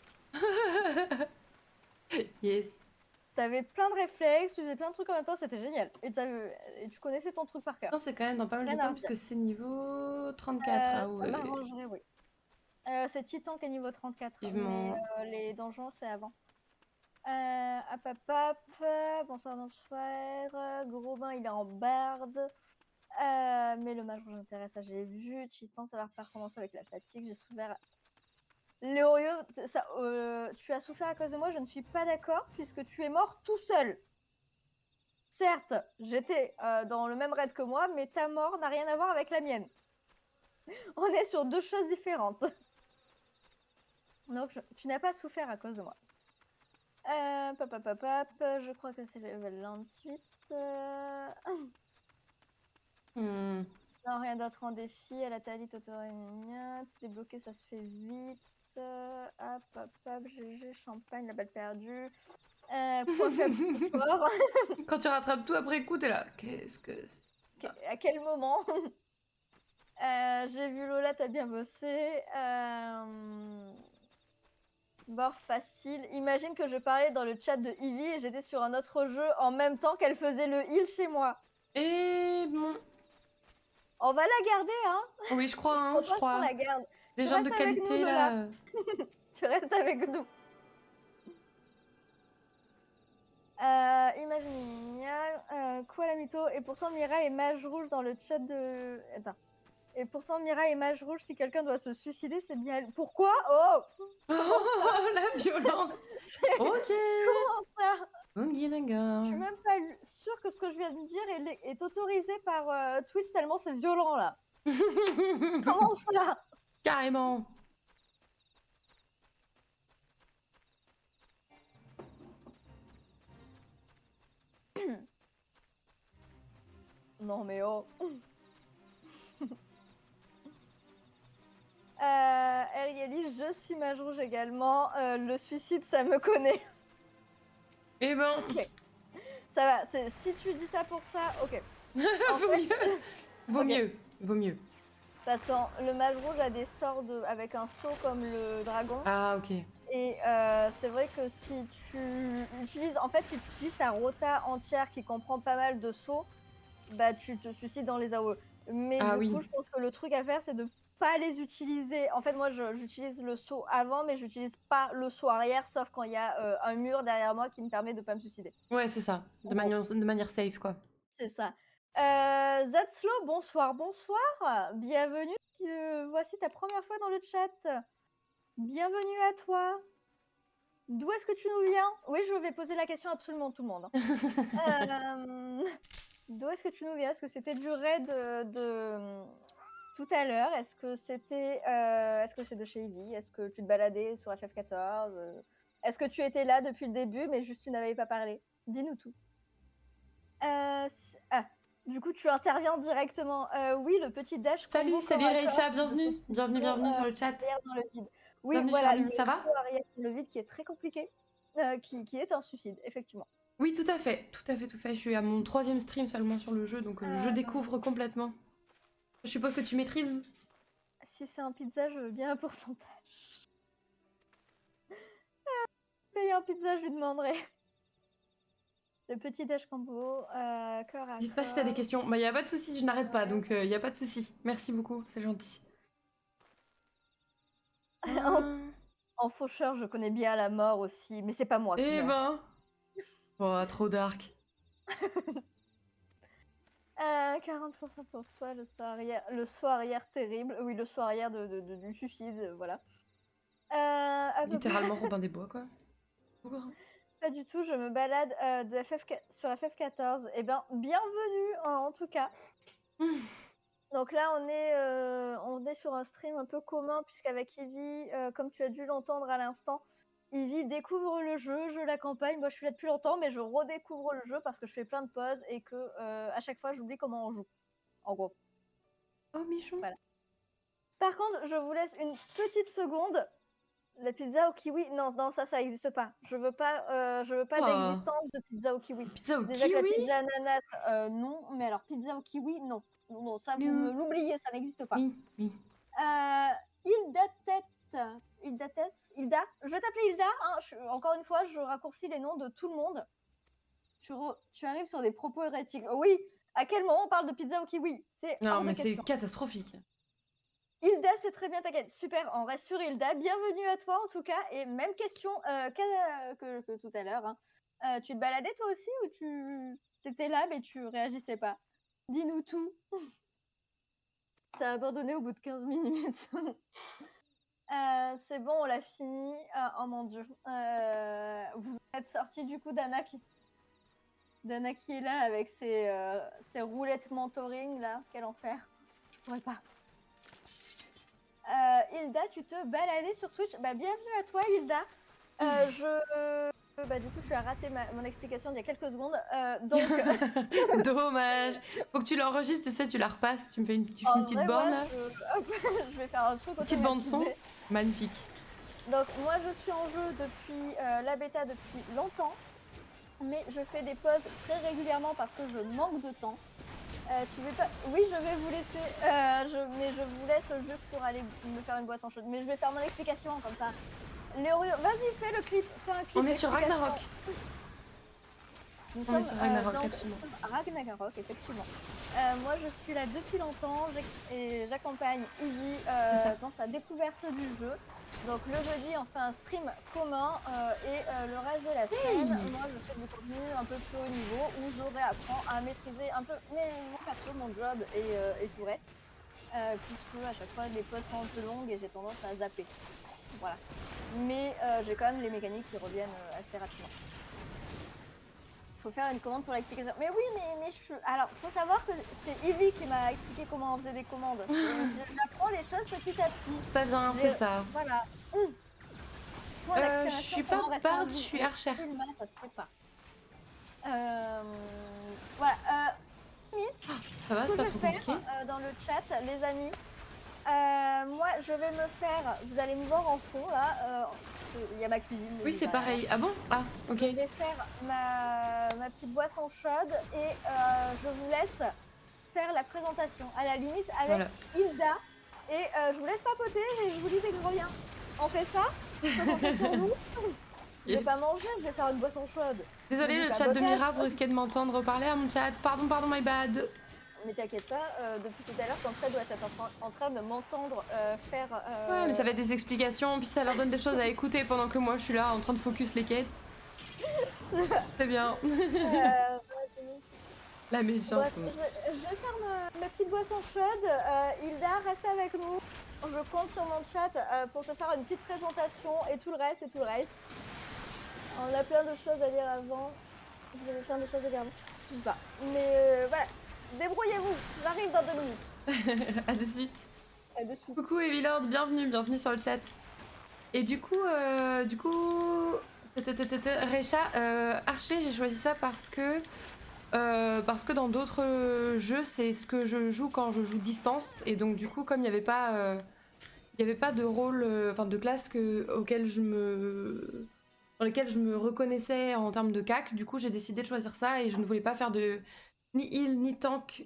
Speaker 2: Yes.
Speaker 1: T'avais plein de réflexes, tu faisais plein de trucs en même temps, c'était génial. Et tu connaissais ton truc par cœur.
Speaker 2: Non, c'est quand même dans pas mal de temps, puisque c'est niveau 34. Ah ouais.
Speaker 1: Ça m'arrangerait, oui. C'est Titan qui est niveau 34. Mais les donjons, c'est avant. Bonsoir mon frère. Grobin, il est en barde. Mais le mage rouge m'intéresse, ça j'ai vu. Titan, ça va performance avec la fatigue. J'ai souffert. Léorio, tu as souffert à cause de moi, je ne suis pas d'accord puisque tu es mort tout seul. Certes, j'étais dans le même raid que moi, mais ta mort n'a rien à voir avec la mienne. On est sur deux choses différentes. Donc, tu n'as pas souffert à cause de moi. Je crois que c'est level 28. Non, rien d'autre en défi. À la Thalite, Autorémia. Tout débloqué, ça se fait vite. GG, champagne, la balle perdue. Point faible fort.
Speaker 2: Quand tu rattrapes tout après coup, t'es là. Qu'est-ce que c'est?
Speaker 1: À quel moment? J'ai vu Lola, t'as bien bossé. Bord facile. Imagine que je parlais dans le chat de Ivy et j'étais sur un autre jeu en même temps qu'elle faisait le heal chez moi.
Speaker 2: Et bon.
Speaker 1: On va la garder, hein?
Speaker 2: Oui, je crois, hein, je crois.
Speaker 1: La garde.
Speaker 2: Des gens de qualité,
Speaker 1: nous,
Speaker 2: là.
Speaker 1: Tu restes avec nous. Imagine, quoi la mytho? Et pourtant Mira est mage rouge dans le chat de... Attends. Et pourtant Mira est mage rouge, si quelqu'un doit se suicider, c'est bien elle. Pourquoi? Oh,
Speaker 2: la violence. Ok.
Speaker 1: Comment ça?
Speaker 2: Ok. Ok,
Speaker 1: Je
Speaker 2: d'accord.
Speaker 1: suis même pas sûre que ce que je viens de dire est autorisé par Twitch tellement c'est violent là. Comment ça?
Speaker 2: Carrément.
Speaker 1: Non mais oh. Arieli, je suis mage rouge également. Le suicide, ça me connaît.
Speaker 2: Eh ben,
Speaker 1: Ok. Ça va. Si tu dis ça pour ça, ok. En
Speaker 2: vaut
Speaker 1: fait,
Speaker 2: mieux. Vaut
Speaker 1: ok.
Speaker 2: mieux. Vaut mieux.
Speaker 1: Parce que le mage rouge a des sorts avec un saut comme le dragon.
Speaker 2: Ah, ok.
Speaker 1: Et c'est vrai que si tu utilises, en fait, si tu utilises ta rota entière qui comprend pas mal de sauts, bah tu te suicides dans les AOE. Mais
Speaker 2: Ah
Speaker 1: du
Speaker 2: oui.
Speaker 1: coup, je pense que le truc à faire, c'est de pas les utiliser. En fait, moi, j'utilise le saut avant, mais j'utilise pas le saut arrière, sauf quand il y a un mur derrière moi qui me permet de pas me suicider.
Speaker 2: Ouais, c'est ça.
Speaker 1: En gros,
Speaker 2: De manière safe, quoi.
Speaker 1: c'est ça. Zatslo, bonsoir, bonsoir. Bienvenue. Voici ta première fois dans le chat. Bienvenue à toi. D'où est-ce que tu nous viens? Oui, je vais poser la question à absolument tout le monde. D'où est-ce que tu nous viens? Est-ce que c'était du raid de tout à l'heure? Est-ce que c'était, est-ce que c'est de chez Ivy? Est-ce que tu te baladais sur FF14? Est-ce que tu étais là depuis le début, mais juste tu n'avais pas parlé? Dis-nous tout. Du coup, tu interviens directement. Oui, le petit dash combo
Speaker 2: Salut
Speaker 1: corps à
Speaker 2: Reisha,
Speaker 1: corps de
Speaker 2: bienvenue. Bienvenue, bienvenue sur le chat.
Speaker 1: arrière dans le vide. Oui,
Speaker 2: Bienvenue
Speaker 1: voilà,
Speaker 2: Charlie,
Speaker 1: le
Speaker 2: ça va?
Speaker 1: saut arrière dans le vide qui est très compliqué, qui est un suicide, effectivement.
Speaker 2: Oui, tout à fait, tout à fait, tout à fait. Je suis à mon 3e stream seulement sur le jeu, donc je découvre complètement. Je suppose que tu maîtrises?
Speaker 1: Si c'est un pizza, je veux bien un pourcentage. Payer un pizza, je lui demanderai. Le petit dash combo, cœur à
Speaker 2: N'hésite pas si t'as des
Speaker 1: corps.
Speaker 2: questions. Bah, y a pas de souci, je n'arrête pas,
Speaker 1: Ouais.
Speaker 2: donc y a pas de souci. Merci beaucoup, c'est gentil.
Speaker 1: En faucheur, je connais bien la mort aussi, mais c'est pas moi qui
Speaker 2: Eh
Speaker 1: meurs.
Speaker 2: ben. Oh, trop dark.
Speaker 1: 40% pour toi, le saut arrière terrible. Oui, le saut arrière du suicide, voilà. À peu près-
Speaker 2: Littéralement Robin des Bois, quoi.
Speaker 1: Pas du tout, je me balade sur FF14. Eh bien, bienvenue en tout cas. Donc là, on est sur un stream un peu commun, puisqu'avec Ivy, comme tu as dû l'entendre à l'instant, Ivy découvre le jeu, je l'accompagne. Moi, je suis là depuis longtemps, mais je redécouvre le jeu parce que je fais plein de pauses et que à chaque fois, j'oublie comment on joue. En gros.
Speaker 2: Oh, Michon.
Speaker 1: Voilà. Par contre, je vous laisse une petite seconde. La pizza au kiwi, non, ça n'existe pas. Je veux pas d'existence de pizza au kiwi.
Speaker 2: Pizza au
Speaker 1: Déjà
Speaker 2: kiwi?
Speaker 1: que la pizza ananas, non, mais alors pizza au kiwi, non. Non, ça, vous me l'oubliez, ça n'existe pas.
Speaker 2: Oui, oui.
Speaker 1: Hilda, je vais t'appeler Hilda. Hein, encore une fois, je raccourcis les noms de tout le monde. Tu arrives sur des propos hérétiques. Oui, à quel moment on parle de pizza au kiwi? C'est
Speaker 2: Non,
Speaker 1: hors de
Speaker 2: mais c'est
Speaker 1: question.
Speaker 2: catastrophique.
Speaker 1: Hilda, c'est très bien, t'inquiète. Super, on reste sur Hilda. Bienvenue à toi en tout cas. Et même question que tout à l'heure. Hein. Tu te baladais toi aussi ou tu étais là mais tu réagissais pas? Dis-nous tout. Ça a abandonné au bout de 15 minutes. C'est bon, on l'a fini. Oh mon dieu. Vous êtes sorti du coup Dana qui est là avec ses roulettes mentoring là. Quel enfer. Je pourrais pas. Hilda, tu te baladais sur Twitch. Bah, bienvenue à toi, Hilda. Du coup, tu as raté mon explication d'il y a quelques secondes.
Speaker 2: Dommage. Faut que tu l'enregistres, tu sais, tu la repasses. Tu fais une petite
Speaker 1: vrai,
Speaker 2: bande
Speaker 1: moi,
Speaker 2: là.
Speaker 1: je vais faire un truc
Speaker 2: Petite bande son.
Speaker 1: automatisé.
Speaker 2: Magnifique.
Speaker 1: Donc, moi, je suis en jeu depuis la bêta depuis longtemps. Mais je fais des pauses très régulièrement parce que je manque de temps. Tu veux pas... Oui, je vais vous laisser, mais je vous laisse juste pour aller me faire une boisson chaude. Mais je vais faire mon explication comme ça. Léorio, vas-y, fais le clip. Fais un clip.
Speaker 2: On est sur Ragnarok.
Speaker 1: On est sur Ragnarok,
Speaker 2: absolument.
Speaker 1: Ragnarok, effectivement. Moi, je suis là depuis longtemps et j'accompagne Ivy dans sa découverte du jeu. Donc le jeudi, on fait un stream commun et le reste de la semaine, moi, je fais du contenu un peu plus haut niveau où je réapprends à maîtriser un peu mon perso, mon job et tout le reste. Puisque à chaque fois, les pauses sont un peu longues et j'ai tendance à zapper. Voilà. Mais j'ai quand même les mécaniques qui reviennent assez rapidement. faut faire une commande pour l'explication. Mais oui, mais alors, faut savoir que c'est Evie qui m'a expliqué comment on faisait des commandes. J'apprends les choses petit à petit.
Speaker 2: Ça vient, c'est ça.
Speaker 1: Voilà. Point
Speaker 2: Je
Speaker 1: d'exclamation,
Speaker 2: suis pas
Speaker 1: comment rester
Speaker 2: barde,
Speaker 1: un
Speaker 2: je suis
Speaker 1: bout.
Speaker 2: archère.
Speaker 1: Ça se fait pas. Voilà.
Speaker 2: Ça va,
Speaker 1: Ce
Speaker 2: c'est
Speaker 1: que
Speaker 2: pas
Speaker 1: je
Speaker 2: trop
Speaker 1: vais faire
Speaker 2: compliqué.
Speaker 1: dans le chat, les amis, moi je vais me faire, vous allez me voir en fond là, il y a ma cuisine.
Speaker 2: Oui, c'est pareil. Ah bon? Ah, ok.
Speaker 1: Je vais faire ma petite boisson chaude et je vous laisse faire la présentation, à la limite avec
Speaker 2: Voilà.
Speaker 1: Hilda, et je vous laisse papoter et je vous dis dès que je reviens. On fait ça? Comptez sur nous. Je vais
Speaker 2: Yes.
Speaker 1: pas manger, je vais faire une boisson chaude.
Speaker 2: Désolée, le chat de Mira, vous risquez de m'entendre parler à mon chat. Pardon, my bad.
Speaker 1: Mais t'inquiète pas, depuis tout à l'heure, ton chat doit être en train de m'entendre faire...
Speaker 2: Ouais, mais ça va être des explications, puis ça leur donne des choses à écouter pendant que moi je suis là en train de focus les quêtes. C'est bien. La méchante.
Speaker 1: Bref, je vais faire ma petite boisson chaude. Hilda, reste avec nous. Je compte sur mon chat pour te faire une petite présentation et tout le reste. On a plein de choses à dire avant. Vous avez plein de choses à dire avant. Je sais pas. Mais voilà, débrouillez-vous. J'arrive dans 2 minutes.
Speaker 2: À de suite.
Speaker 1: À de suite.
Speaker 2: Coucou Evilord, bienvenue sur le chat. Et du coup, Recha, Archer, j'ai choisi ça parce que dans d'autres jeux, c'est ce que je joue quand je joue distance. Et donc du coup, comme il n'y avait pas de rôle, enfin de classe dans lesquelles je me reconnaissais en termes de CAC, du coup j'ai décidé de choisir ça et je ne voulais pas faire de ni heal ni tank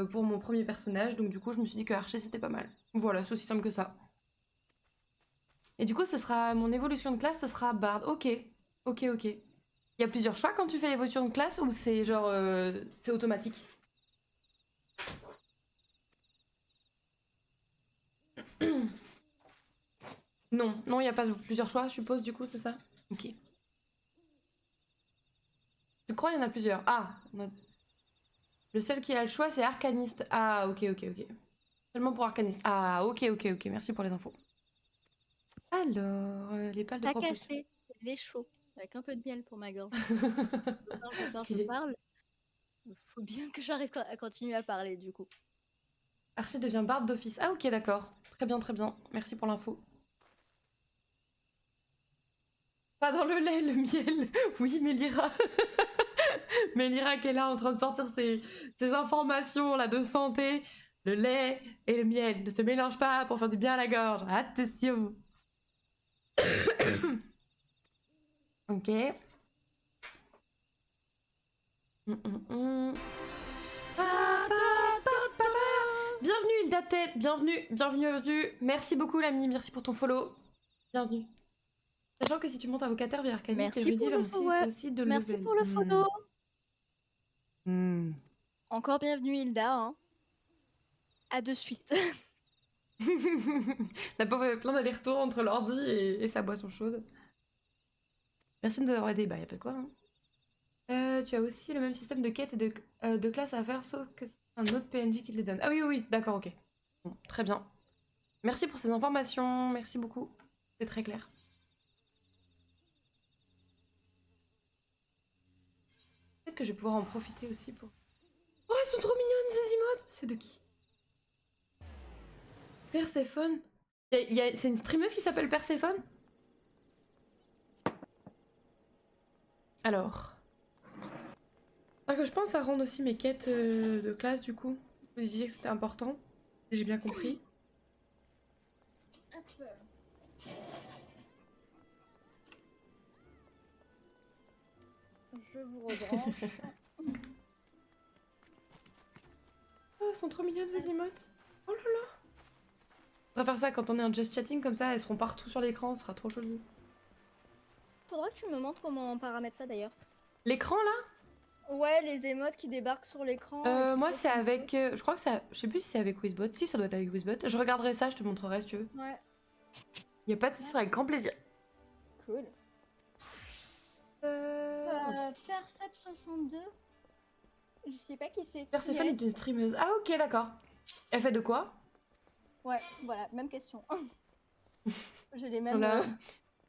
Speaker 2: pour mon premier personnage, donc du coup je me suis dit que Archer c'était pas mal. Voilà, c'est aussi simple que ça. Et du coup ce sera mon évolution de classe, ce sera Bard. Ok. Il y a plusieurs choix quand tu fais l'évolution de classe ou c'est genre c'est automatique? Non, il n'y a pas plusieurs choix, je suppose, du coup, c'est ça? Ok. Je crois qu'il y en a plusieurs. Ah, le seul qui a le choix, c'est Arcaniste. Ah, ok. Seulement pour Arcaniste. Ah, ok, merci pour les infos. Alors, les pales de
Speaker 5: Pas
Speaker 2: proposition.
Speaker 5: café, lait chaud, avec un peu de miel pour ma gorge.
Speaker 2: Ok.
Speaker 5: Je parle. Faut bien que j'arrive à continuer à parler, du coup.
Speaker 2: Archer devient barde d'office. Ah, ok, d'accord. Très bien. Merci pour l'info. Pas dans le lait, le miel. Oui, Mélira. Mélira qui est là en train de sortir ses informations là de santé. Le lait et le miel ne se mélangent pas pour faire du bien à la gorge. Attention. Ok. Bienvenue Hilda Tête, bienvenue. Merci beaucoup l'ami, merci pour ton follow. Bienvenue. Sachant que si tu montes avocateur via Arcaniste,
Speaker 5: Merci pour le follow.
Speaker 2: aussi de
Speaker 5: Merci
Speaker 2: level.
Speaker 5: pour le follow. Encore bienvenue Hilda. Hein. À de suite.
Speaker 2: La pauvre avait plein d'allers-retours entre l'ordi et sa boisson chaude. Merci de nous avoir aidé. Bah, y'a pas de quoi. Hein. Tu as aussi le même système de quête et de classe à faire, sauf que c'est un autre PNJ qui te les donne. Ah oui, d'accord, ok. Bon, très bien. Merci pour ces informations, merci beaucoup. C'est très clair. Peut-être que je vais pouvoir en profiter aussi pour... Oh, elles sont trop mignonnes, ces emotes! C'est de qui? Perséphone? C'est une streameuse qui s'appelle Perséphone? Alors... que je pense à rendre aussi mes quêtes de classe, du coup. Vous disiez que c'était important, si j'ai bien compris.
Speaker 1: Je vous rebranche.
Speaker 2: Oh, elles sont trop mignonnes, vos emotes. Oh là là. On va faire ça quand on est en just chatting, comme ça elles seront partout sur l'écran, ce sera trop joli.
Speaker 1: Faudra que tu me montres comment on paramètre ça d'ailleurs.
Speaker 2: L'écran là?
Speaker 1: Ouais, les émotes qui débarquent sur l'écran.
Speaker 2: Moi c'est avec... je crois que ça... Je sais plus si c'est avec Wizbot. Si, ça doit être avec Wizbot. Je regarderai ça, je te montrerai si tu veux.
Speaker 1: Ouais.
Speaker 2: Y a pas de soucis, ce sera avec grand plaisir.
Speaker 1: Cool. Percep 62. Je sais pas qui c'est.
Speaker 2: Perséphone est une streameuse. Ah ok, d'accord. Elle fait de quoi?
Speaker 1: Ouais, voilà, même question. J'ai les mêmes.
Speaker 2: Voilà.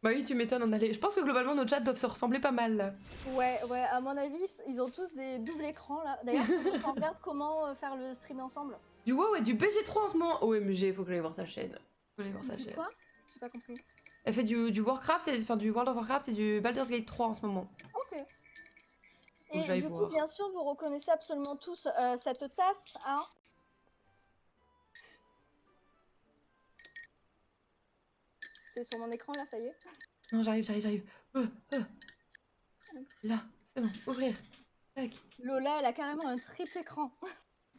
Speaker 2: Bah oui, tu m'étonnes, on allait. Je pense que globalement nos chats doivent se ressembler pas mal là.
Speaker 1: Ouais, à mon avis, ils ont tous des doubles écrans là. D'ailleurs, faut qu'on regarde comment faire le stream ensemble.
Speaker 2: Du WoW et du BG3 en ce moment. OMG, faut que j'aille voir sa chaîne. Faut que j'aille voir sa
Speaker 1: Du
Speaker 2: chaîne.
Speaker 1: quoi? J'ai pas compris.
Speaker 2: Elle fait du Warcraft, enfin du World of Warcraft et du Baldur's Gate 3 en ce moment.
Speaker 1: Ok.
Speaker 2: que
Speaker 1: Et
Speaker 2: j'aille
Speaker 1: du coup,
Speaker 2: voir.
Speaker 1: bien sûr, vous reconnaissez absolument tous cette tasse, hein. C'est sur mon écran là, ça y est.
Speaker 2: Non, j'arrive. Là, c'est bon, ouvrir. Tac.
Speaker 1: Lola, elle a carrément un triple écran.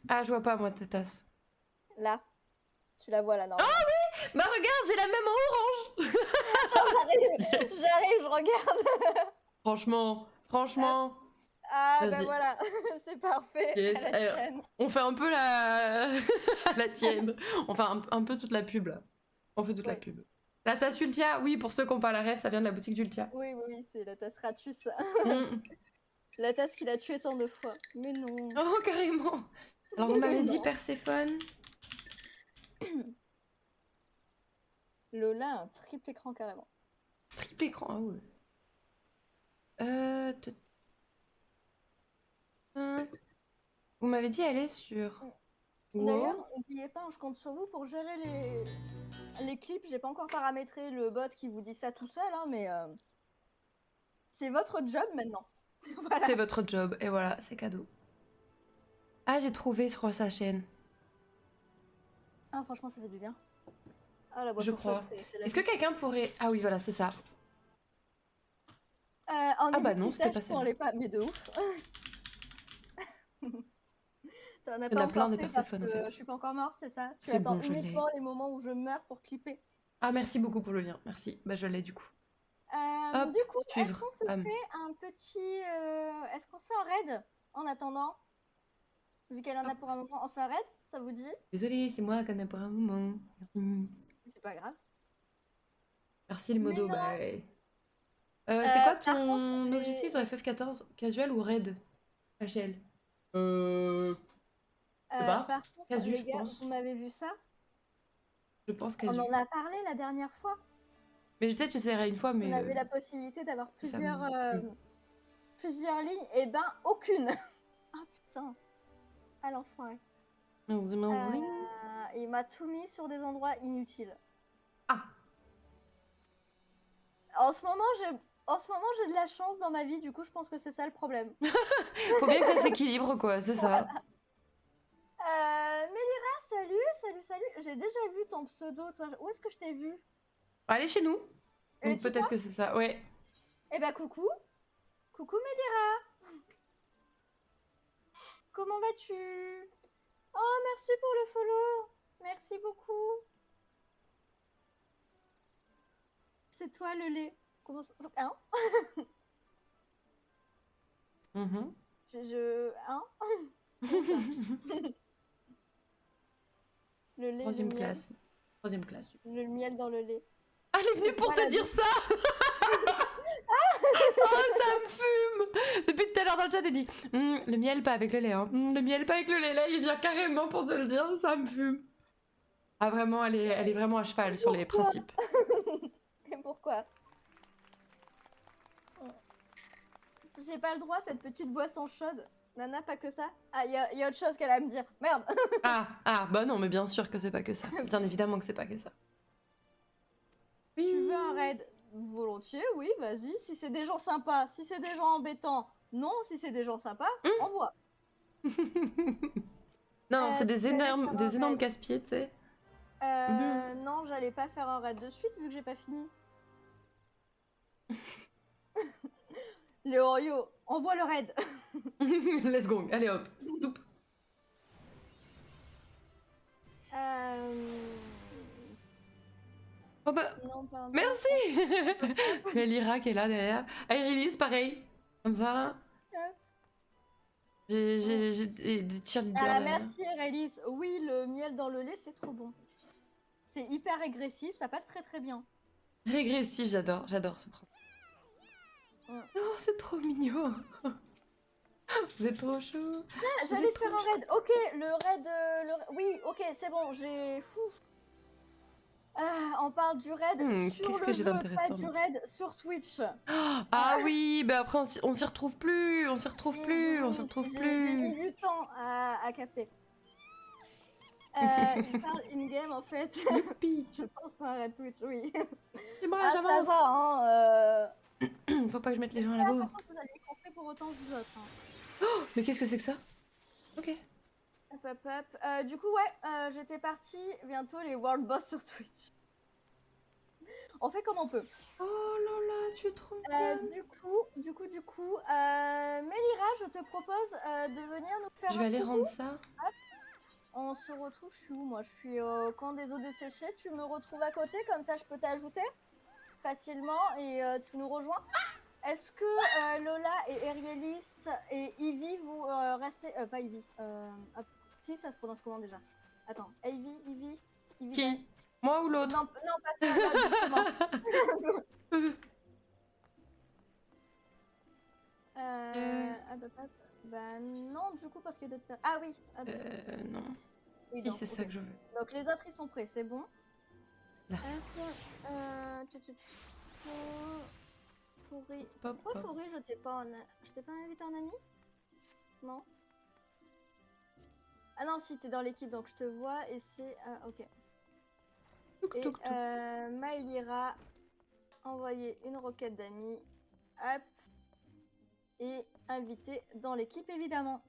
Speaker 2: Ah, je vois pas moi ta tasse.
Speaker 1: Là. Tu la vois là, normalement.
Speaker 2: Bah regarde, j'ai la même en orange.
Speaker 1: J'arrive, je regarde.
Speaker 2: Franchement.
Speaker 1: Ah, bah
Speaker 2: Vas-y.
Speaker 1: voilà, c'est parfait.
Speaker 2: Yes,
Speaker 1: à la
Speaker 2: alors.
Speaker 1: tienne.
Speaker 2: On fait un peu la la tienne. On fait un peu toute la pub là. On fait toute la
Speaker 1: Ouais.
Speaker 2: pub. La tasse Ultia, oui, pour ceux qui n'ont pas la rêve, ça vient de la boutique d'Ultia.
Speaker 1: Oui, c'est la tasse Ratus.
Speaker 2: Mm.
Speaker 1: La tasse qu'il a tué tant de fois. Mais non.
Speaker 2: Oh, carrément. Alors, vous m'avez dit
Speaker 1: Non.
Speaker 2: Perséphone.
Speaker 1: Lola a un triple écran carrément.
Speaker 2: Triple écran, ah ouais. T- Vous m'avez dit elle est sur...
Speaker 1: D'ailleurs,
Speaker 2: Wow.
Speaker 1: n'oubliez pas, je compte sur vous pour gérer les clips. J'ai pas encore paramétré le bot qui vous dit ça tout seul, hein, mais c'est votre job maintenant. Voilà.
Speaker 2: C'est votre job, et voilà, c'est cadeau. Ah, j'ai trouvé sur sa chaîne.
Speaker 1: Ah, franchement, ça fait du bien. Ah, la
Speaker 2: Je
Speaker 1: boisson
Speaker 2: crois.
Speaker 1: chaude, c'est la
Speaker 2: Est-ce que
Speaker 1: vie.
Speaker 2: quelqu'un pourrait... Ah oui, voilà, c'est ça.
Speaker 1: En
Speaker 2: Ah bah non, c'était
Speaker 1: électricité,
Speaker 2: pas
Speaker 1: je pourrais pas, mais de ouf. T'en as
Speaker 2: Il y en
Speaker 1: pas
Speaker 2: a plein
Speaker 1: encore
Speaker 2: des
Speaker 1: fait parce
Speaker 2: Perséphones, en
Speaker 1: que
Speaker 2: fait.
Speaker 1: je suis pas encore morte, c'est ça? Tu
Speaker 2: C'est
Speaker 1: attends
Speaker 2: bon, je l'ai.
Speaker 1: uniquement les moments où je meurs pour clipper.
Speaker 2: Ah, merci beaucoup pour le lien. Merci. Bah, je l'ai du coup. Hop,
Speaker 1: Du coup, est-ce
Speaker 2: suivre.
Speaker 1: qu'on se
Speaker 2: Bam.
Speaker 1: fait un petit... Est-ce qu'on se fait un raid en attendant? Vu qu'elle en a pour un moment, on se fait un raid? Ça vous dit?
Speaker 2: Désolée, c'est moi qui en ai pour un moment. Merci.
Speaker 1: C'est pas grave.
Speaker 2: Merci le
Speaker 1: Mais
Speaker 2: modo.
Speaker 1: non.
Speaker 2: Bah, c'est quoi
Speaker 1: par contre,
Speaker 2: ton
Speaker 1: les-
Speaker 2: objectif dans FF14? Casual ou raid? HL? sais pas.
Speaker 1: Par contre,
Speaker 2: Casu,
Speaker 1: les
Speaker 2: je
Speaker 1: gars,
Speaker 2: pense.
Speaker 1: vous m'avez vu ça?
Speaker 2: Je pense
Speaker 1: On
Speaker 2: casu.
Speaker 1: en a parlé la dernière fois.
Speaker 2: Mais peut-être j'essaierai une fois, mais...
Speaker 1: On avait la possibilité d'avoir
Speaker 2: ça
Speaker 1: plusieurs lignes. Et ben, aucune. Ah putain. Ah l'enfoiré.
Speaker 2: Merci, merci.
Speaker 1: Il m'a tout mis sur des endroits inutiles.
Speaker 2: Ah.
Speaker 1: En ce moment, j'ai de la chance dans ma vie, du coup, je pense que c'est ça le problème.
Speaker 2: Faut bien que ça s'équilibre, quoi, c'est ça.
Speaker 1: Mélira, salut. J'ai déjà vu ton pseudo, toi. Où est-ce que je t'ai vu?
Speaker 2: Allez chez nous.
Speaker 1: Elle est
Speaker 2: Donc
Speaker 1: chez
Speaker 2: peut-être que c'est ça, ouais.
Speaker 1: Eh ben, coucou. Coucou, Mélira. Comment vas-tu? Oh, merci pour le follow. Merci beaucoup. C'est toi le lait. Comment ça... Hein?
Speaker 2: Mhm.
Speaker 1: Hein? Le lait,
Speaker 2: Troisième
Speaker 1: le miel.
Speaker 2: classe. Troisième classe.
Speaker 1: Le miel dans le lait.
Speaker 2: Ah, elle est venue pour
Speaker 1: Voilà,
Speaker 2: te dire ça. Oh, ça me fume. Depuis tout à l'heure dans le chat, elle dit le miel pas avec le lait, hein. Le miel pas avec le lait. Là, il vient carrément pour te le dire, ça me fume. Ah, vraiment, elle est vraiment à cheval sur les
Speaker 1: Pourquoi
Speaker 2: principes.
Speaker 1: Et pourquoi? J'ai pas le droit à cette petite boisson chaude. Nana, pas que ça. Ah, il y a autre chose qu'elle a à me dire. Merde.
Speaker 2: Bah non, mais bien sûr que c'est pas que ça. Bien évidemment que c'est pas que ça. Oui.
Speaker 1: Tu veux un raid? Volontiers, oui, vas-y. Si c'est des gens sympas, si c'est des gens embêtants, non. Si c'est des gens sympas, envoie.
Speaker 2: Non, c'est
Speaker 1: tu
Speaker 2: des
Speaker 1: allais faire
Speaker 2: énormes,
Speaker 1: un
Speaker 2: des énormes
Speaker 1: raid.
Speaker 2: casse-pieds, tu sais.
Speaker 1: Non, j'allais pas faire un raid de suite vu que j'ai pas fini. Léorio, envoie le raid.
Speaker 2: Let's go, allez hop. Toup. Oh bah,
Speaker 1: Non, pardon.
Speaker 2: merci. Mais Lyra qui est là derrière. Iris, pareil. Comme ça, là. J'ai des cheerleaders
Speaker 1: Ah,
Speaker 2: derrière.
Speaker 1: merci Rélis. Oui, le miel dans le lait, c'est trop bon. C'est hyper régressif, ça passe très très bien.
Speaker 2: Régressif, j'adore ce principe. Oh, c'est trop mignon. Vous êtes trop chaud.
Speaker 1: Ah, j'allais faire un raid. Ok, le raid. Oui, ok, c'est bon, j'ai. Fou. On parle du raid sur
Speaker 2: qu'est-ce
Speaker 1: le
Speaker 2: que j'ai
Speaker 1: jeu,
Speaker 2: d'intéressant,
Speaker 1: pas du
Speaker 2: moi.
Speaker 1: raid sur Twitch.
Speaker 2: Ah oui, bah après on s'y retrouve plus, on s'y retrouve
Speaker 1: Oui,
Speaker 2: plus,
Speaker 1: oui,
Speaker 2: on s'y retrouve
Speaker 1: j'ai mis
Speaker 2: plus.
Speaker 1: du temps à capter. Il parle in-game en fait.
Speaker 2: Youpi.
Speaker 1: Je pense pas à raid Twitch, oui.
Speaker 2: J'aimerais,
Speaker 1: Ah, ça
Speaker 2: j'avance.
Speaker 1: va, hein.
Speaker 2: Faut pas que je mette les gens
Speaker 1: J'ai
Speaker 2: là-bas.
Speaker 1: l'impression que vous aviez compris pour autant que vous autres. Hein.
Speaker 2: Mais qu'est-ce que c'est que ça? Ok.
Speaker 1: Hop, hop, hop. Du coup, ouais, j'étais partie bientôt les World Boss sur Twitch. On fait comme on peut.
Speaker 2: Oh là là, tu es trop bien.
Speaker 1: Du coup, Mélira, je te propose de venir nous faire
Speaker 2: Je vais
Speaker 1: un
Speaker 2: aller
Speaker 1: coucou.
Speaker 2: rendre ça.
Speaker 1: On se retrouve, je suis où moi? Je suis au camp des eaux desséchées. Tu me retrouves à côté, comme ça je peux t'ajouter facilement et tu nous rejoins. Est-ce que Lola et Erielis et Ivy, vous restez... pas Ivy. Hop. Si, ça se prononce comment déjà? Attends, Ivy
Speaker 2: Qui?
Speaker 1: Ben.
Speaker 2: Moi ou l'autre?
Speaker 1: Non, non, pas toi, là, justement. Hop, hop, hop. Bah non, du coup, parce qu'il y a d'autres... Ah oui. Hop.
Speaker 2: Non.
Speaker 1: Oui,
Speaker 2: Si,
Speaker 1: donc,
Speaker 2: c'est ça
Speaker 1: ok.
Speaker 2: que je veux.
Speaker 1: Donc les autres, ils sont prêts, c'est bon.
Speaker 2: Là.
Speaker 1: Foury.
Speaker 2: Hop,
Speaker 1: Pourquoi
Speaker 2: hop.
Speaker 1: Foury, je t'ai pas invité en ami? Non. Ah non, si, t'es dans l'équipe, donc je te vois et c'est... ok.
Speaker 2: Touk,
Speaker 1: Et
Speaker 2: touk, touk.
Speaker 1: Maïlira, envoyer une requête d'amis. Hop. Et invité dans l'équipe, évidemment.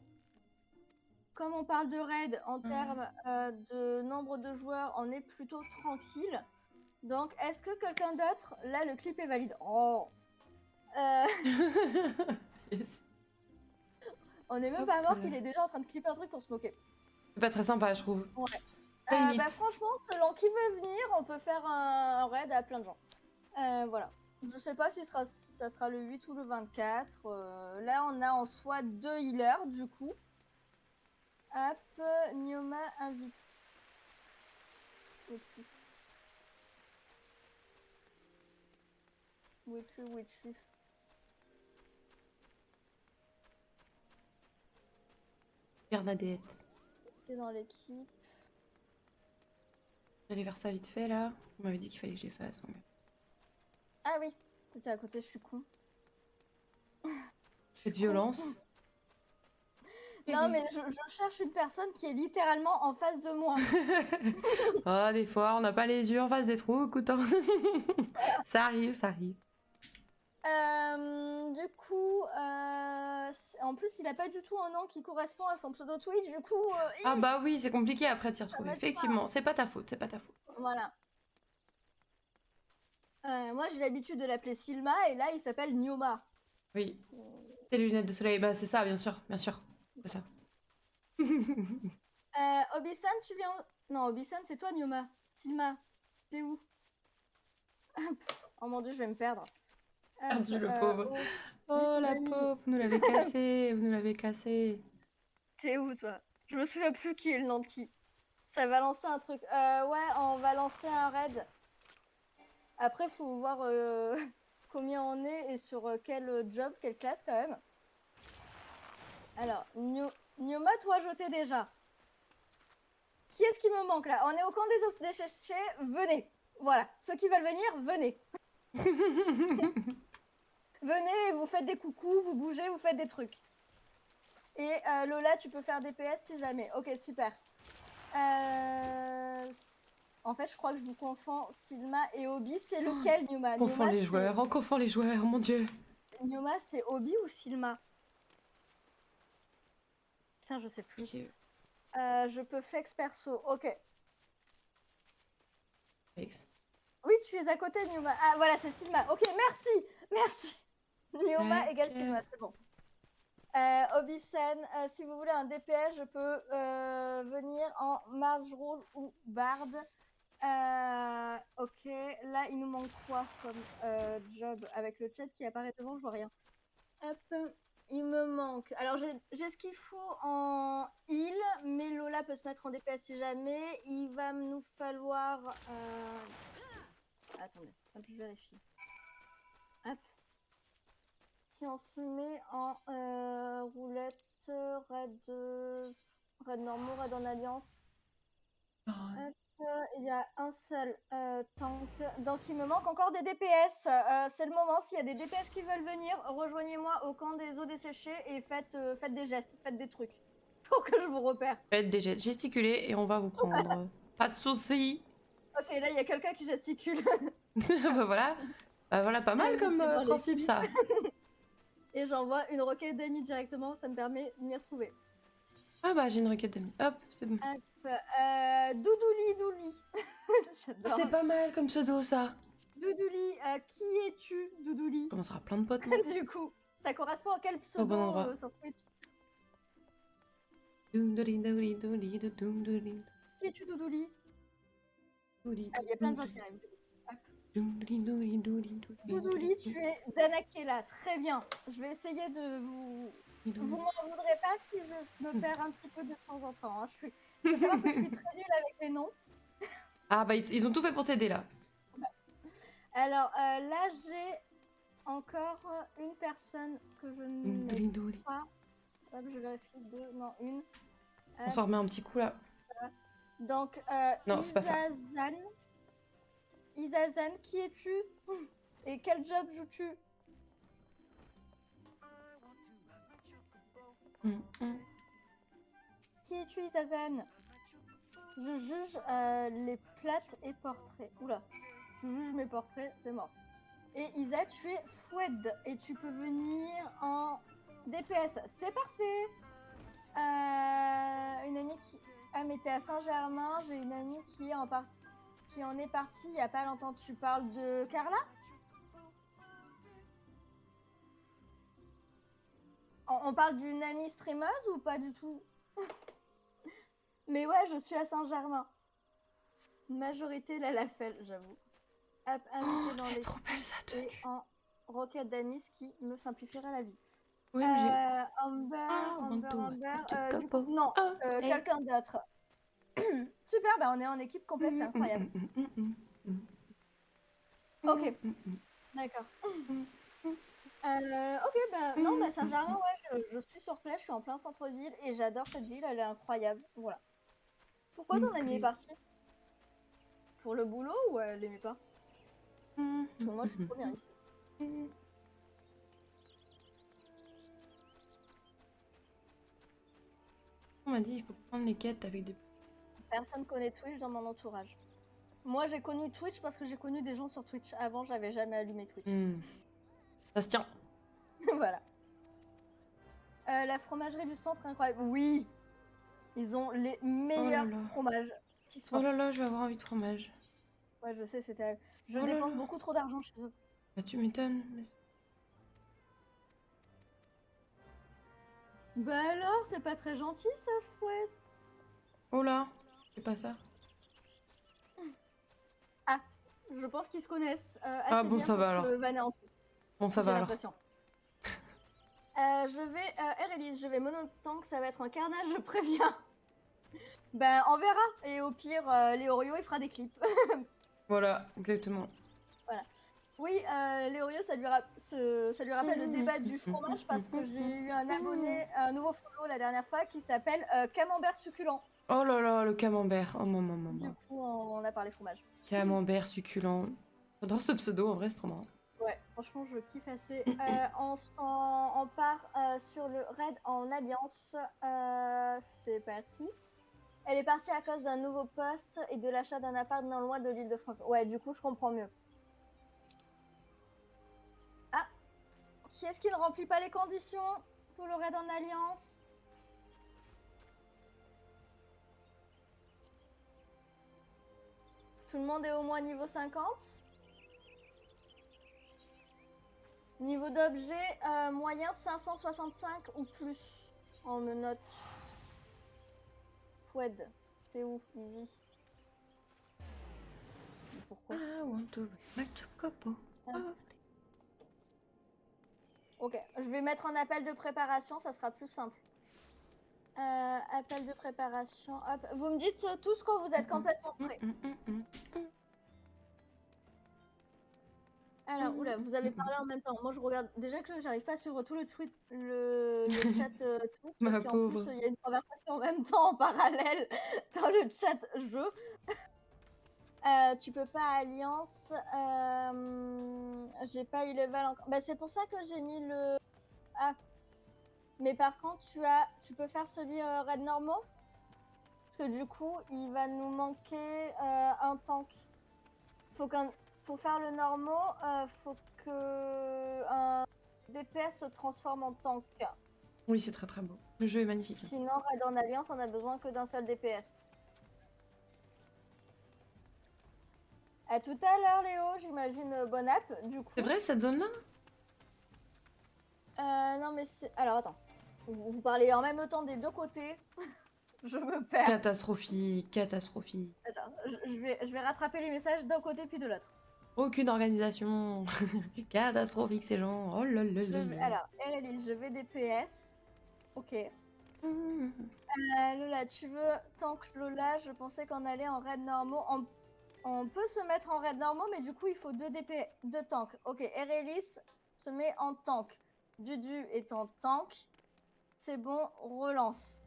Speaker 1: Comme on parle de raid en termes de nombre de joueurs, on est plutôt tranquille. Donc, est-ce que quelqu'un d'autre... Là, le clip est valide. Oh
Speaker 2: Yes.
Speaker 1: On n'est même
Speaker 2: Hop
Speaker 1: pas mort
Speaker 2: là.
Speaker 1: qu'il est déjà en train de clipper un truc pour se moquer.
Speaker 2: C'est pas très sympa, je trouve.
Speaker 1: Ouais.
Speaker 2: Pas limite.
Speaker 1: Bah, franchement, selon qui veut venir, on peut faire un raid à plein de gens. Voilà. Je sais pas si ça sera le 8 ou le 24. Là, on a en soi 2 healers, du coup. Hop, Nioma invite. Où es-tu?
Speaker 2: Bernadette.
Speaker 1: T'es dans l'équipe.
Speaker 2: J'allais faire ça vite fait là. On m'avait dit qu'il fallait que je les fasse. Donc...
Speaker 1: Ah oui, t'étais à côté, je suis con.
Speaker 2: Cette violence.
Speaker 1: Non, mais je cherche une personne qui est littéralement en face de moi.
Speaker 2: Oh, des fois, on n'a pas les yeux en face des trous, écoute. Hein. Ça arrive, ça arrive.
Speaker 1: Du coup, en plus, il a pas du tout un nom qui correspond à son pseudo Twitch, du coup...
Speaker 2: Ah bah oui, c'est compliqué après de s'y retrouver.
Speaker 1: va être
Speaker 2: Effectivement, c'est pas ta faute, c'est pas ta faute.
Speaker 1: Voilà. Moi, j'ai l'habitude de l'appeler Silma, et là, il s'appelle Nioma.
Speaker 2: Oui. C'est les lunettes de soleil, bah c'est ça, bien sûr, bien sûr. C'est ça.
Speaker 1: Obi-san, tu viens où? Non, Obi-san, c'est toi, Nioma. Silma, t'es où? Oh mon dieu, je vais me perdre.
Speaker 2: Perdu le pauvre. Oh la pauvre, vous nous l'avez cassé, vous nous l'avez cassé.
Speaker 1: T'es où, toi? Je me souviens plus qui est le nom de qui. Ça va lancer un truc. Ouais, on va lancer un raid. Après, faut voir combien on est et sur quel job, quelle classe quand même. Alors, Nioma, toi, je t'ai déjà. Qui est-ce qui me manque là? On est au camp des os déchets, venez. Voilà, ceux qui veulent venir, venez. Venez, vous faites des coucous, vous bougez, vous faites des trucs. Et Lola, tu peux faire des PS si jamais. Ok, super. En fait, je crois que je vous confonds Silma et Obi. C'est lequel, Nioma?
Speaker 2: On confond les joueurs, on confond les joueurs, mon dieu.
Speaker 1: Nioma, c'est Obi ou Silma? Putain, je sais plus.
Speaker 2: Okay.
Speaker 1: Je peux flex perso. Ok.
Speaker 2: Flex.
Speaker 1: Oui, tu es à côté, Nioma. Ah, voilà, c'est Silma. Ok, merci. Merci. Nioma égale Silma, c'est bon. Obi-san, si vous voulez un DPS, je peux venir en marge rouge ou barde. Ok, là il nous manque quoi comme job avec le chat qui apparaît devant, je vois rien. Hop, il me manque. Alors j'ai ce qu'il faut en heal, mais Lola peut se mettre en DPS si jamais. Il va nous falloir. Attendez, hop, je vérifie. Hop. Si on se met en roulette, raid normaux, raid en alliance.
Speaker 2: Oh,
Speaker 1: Il y a un seul tank. Donc il me manque encore des DPS. C'est le moment. S'il y a des DPS qui veulent venir, rejoignez-moi au camp des eaux desséchées et faites des gestes, faites des trucs pour que je vous repère.
Speaker 2: Faites des gestes, gesticulez et on va vous prendre. Pas de soucis.
Speaker 1: Ok, là il y a quelqu'un qui gesticule.
Speaker 2: Bah voilà. Bah voilà, pas mal comme
Speaker 1: Dans les
Speaker 2: principe
Speaker 1: clips.
Speaker 2: ça.
Speaker 1: Et j'envoie une requête d'amis directement. Ça me permet de m'y retrouver.
Speaker 2: Ah bah j'ai une requête d'amis. Hop, c'est bon.
Speaker 1: Doudouli Douli.
Speaker 2: Ah,
Speaker 1: J'adore.
Speaker 2: c'est pas mal comme pseudo ça.
Speaker 1: Doudouli, qui es-tu, Doudouli?
Speaker 2: On commencera plein de potes. Moi.
Speaker 1: Du coup, ça correspond à quel pseudo
Speaker 2: bon endroit.
Speaker 1: sur Twitch?
Speaker 2: Doudouli.
Speaker 1: Qui es-tu, Doudouli? Ah, il y a plein de gens qui arrivent. Doudouli, tu es Danakela. Très bien. Je vais essayer de vous... Vous m'en voudrez pas si je me perds un petit peu de temps en temps. Hein. Il faut savoir que je suis très nulle avec les noms.
Speaker 2: Ah bah ils ont tout fait pour t'aider là.
Speaker 1: Alors là, j'ai encore une personne que je n'ai pas. Hop, je vérifie deux. Non, une.
Speaker 2: On s'en remet un petit coup là.
Speaker 1: Donc,
Speaker 2: Non, c'est pas ça.
Speaker 1: Isazan, qui es-tu? Et quel job joues-tu? Qui es-tu, Isazan? Je juge les plates et portraits. Oula, tu juges mes portraits, c'est mort. Et Isa, tu es Foued et tu peux venir en DPS. C'est parfait. Une amie qui... Ah, mais t'es à Saint-Germain. J'ai une amie qui en est partie il y a pas longtemps. Tu parles de Carla? On parle d'une amie streameuse ou pas du tout? Mais ouais, je suis à Saint-Germain. Majorité Lalafell, j'avoue. Hop, invité dans les
Speaker 2: trop belle sa tenue.
Speaker 1: et en roquette d'amis, ce qui me simplifiera la vie.
Speaker 2: Oui,
Speaker 1: Amber, du
Speaker 2: coup,
Speaker 1: coup, non, quelqu'un d'autre. Super, bah on est en équipe complète, c'est incroyable. Ok, d'accord. Ok, bah non, bah Saint-Germain, ouais, je suis sur place, je suis en plein centre-ville et j'adore cette ville, elle est incroyable. Voilà. Pourquoi ton amie est partie? Pour le boulot ou elle l'aimait pas? Parce que moi, je suis trop bien ici.
Speaker 2: On m'a dit il faut prendre les quêtes avec des...
Speaker 1: Personne connaît Twitch dans mon entourage. Moi, j'ai connu Twitch parce que j'ai connu des gens sur Twitch. Avant, j'avais jamais allumé Twitch.
Speaker 2: Ça se tient.
Speaker 1: Voilà. La fromagerie du centre, incroyable. Oui, ils ont les meilleurs fromages qui soient.
Speaker 2: Oh là là, je vais avoir envie de fromage.
Speaker 1: Ouais, je sais, c'est terrible. Je dépense beaucoup trop d'argent chez eux.
Speaker 2: Bah tu m'étonnes. Mais...
Speaker 1: Bah alors, c'est pas très gentil, ça, Fouette.
Speaker 2: Oh là, c'est pas ça.
Speaker 1: Ah, je pense qu'ils se connaissent assez
Speaker 2: Ah bon,
Speaker 1: bien
Speaker 2: ça
Speaker 1: pour
Speaker 2: va alors.
Speaker 1: se vanner en...
Speaker 2: Bon, ça va alors.
Speaker 1: Je vais... Elise, je vais monotank, ça va être un carnage, je préviens. Ben, on verra. Et au pire, Léorio, il fera des clips.
Speaker 2: Voilà, exactement.
Speaker 1: Voilà. Oui, Léorio, ça lui rappelle le débat du fromage parce que j'ai eu un abonné, un nouveau follow la dernière fois qui s'appelle Camembert succulent.
Speaker 2: Oh là là, le camembert. Oh maman.
Speaker 1: Du coup, on a parlé fromage.
Speaker 2: Camembert succulent. J'adore ce pseudo, en vrai, c'est trop marrant.
Speaker 1: Ouais, franchement, je kiffe assez. On part sur le raid en alliance. C'est parti. Elle est partie à cause d'un nouveau poste et de l'achat d'un appart non loin de l'Île-de-France. Ouais, du coup, je comprends mieux. Ah, qui est-ce qui ne remplit pas les conditions pour le raid en alliance? Tout le monde est au moins niveau 50. Niveau d'objet, moyen 565 ou plus. On me note. Foued, t'es où, Easy? Pourquoi?
Speaker 2: I want to make chocobo.
Speaker 1: Ok, je vais mettre un appel de préparation, ça sera plus simple. Appel de préparation, hop. Vous me dites tous quand vous êtes complètement prêts. Alors, oula, vous avez parlé en même temps. Moi, je regarde. Déjà que j'arrive pas à suivre tout le tweet, le chat Twitch.
Speaker 2: Ma
Speaker 1: Si en plus,
Speaker 2: pauvre.
Speaker 1: il y a une conversation en même temps en parallèle dans le chat jeu. Tu peux pas Alliance. J'ai pas eu level encore. Bah, c'est pour ça que j'ai mis le. Ah. Mais par contre, tu peux faire celui raid normaux. Parce que du coup, il va nous manquer un tank. Pour faire le normaux, faut que un DPS se transforme en tank.
Speaker 2: Oui, c'est très très beau. Le jeu est magnifique.
Speaker 1: Sinon, raid en Alliance, on a besoin que d'un seul DPS. À tout à l'heure, Léo, j'imagine bonne app, du coup.
Speaker 2: C'est vrai, cette zone-là?
Speaker 1: Non, mais c'est. Alors, attends. Vous parlez en même temps des deux côtés. Je me perds.
Speaker 2: Catastrophique, catastrophique.
Speaker 1: Attends, je vais rattraper les messages d'un côté puis de l'autre.
Speaker 2: Aucune organisation. Catastrophique, ces gens. Oh là là là là.
Speaker 1: Alors, RLI, je vais DPS. Ok. Lola, tu veux tank Lola? Je pensais qu'on allait en raid normaux. On peut se mettre en raid normaux, mais du coup, il faut 2 tanks. Ok, Erelis se met en tank. Dudu est en tank. C'est bon, relance.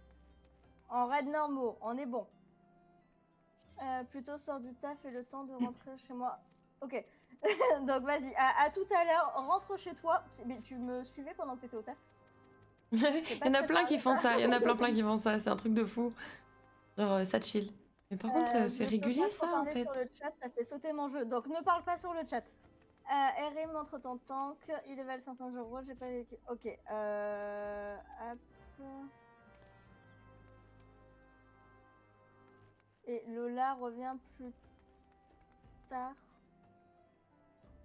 Speaker 1: En raid normaux, on est bon. Plutôt sors du taf et le temps de rentrer chez moi. Ok. Donc vas-y, à tout à l'heure, rentre chez toi. Mais tu me suivais pendant que t'étais au taf?
Speaker 2: Il y en a plein qui font ça, il y en a plein qui font ça, c'est un truc de fou. Genre ça chill. Mais par contre, c'est régulier ça en fait.
Speaker 1: Sur le chat, ça fait sauter mon jeu. Donc ne parle pas sur le chat. RM montre ton tank, il level 500 euros, j'ai pas vécu. Ok. Hop. Et Lola revient plus tard.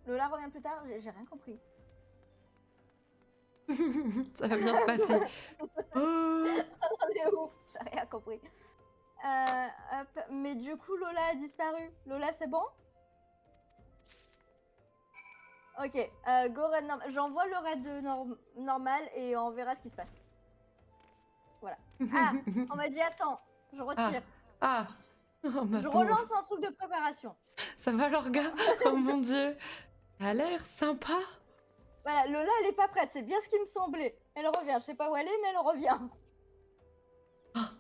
Speaker 1: Lola revient plus tard, j'ai rien compris.
Speaker 2: Ça va bien se passer. Oh.
Speaker 1: On est où? J'ai rien compris. Hop. Mais du coup, Lola a disparu. Lola, c'est bon? Ok. Go raid normal. J'envoie le raid normal et on verra ce qui se passe. Voilà. Ah, on m'a dit attends, je retire.
Speaker 2: Ah. Oh, ma
Speaker 1: je
Speaker 2: pauvre.
Speaker 1: relance un truc de préparation.
Speaker 2: Ça va l'orga? Oh mon dieu. Ça a l'air sympa.
Speaker 1: Voilà, Lola, elle est pas prête, c'est bien ce qui me semblait. Elle revient, je sais pas où elle est, mais elle revient.
Speaker 2: Ah.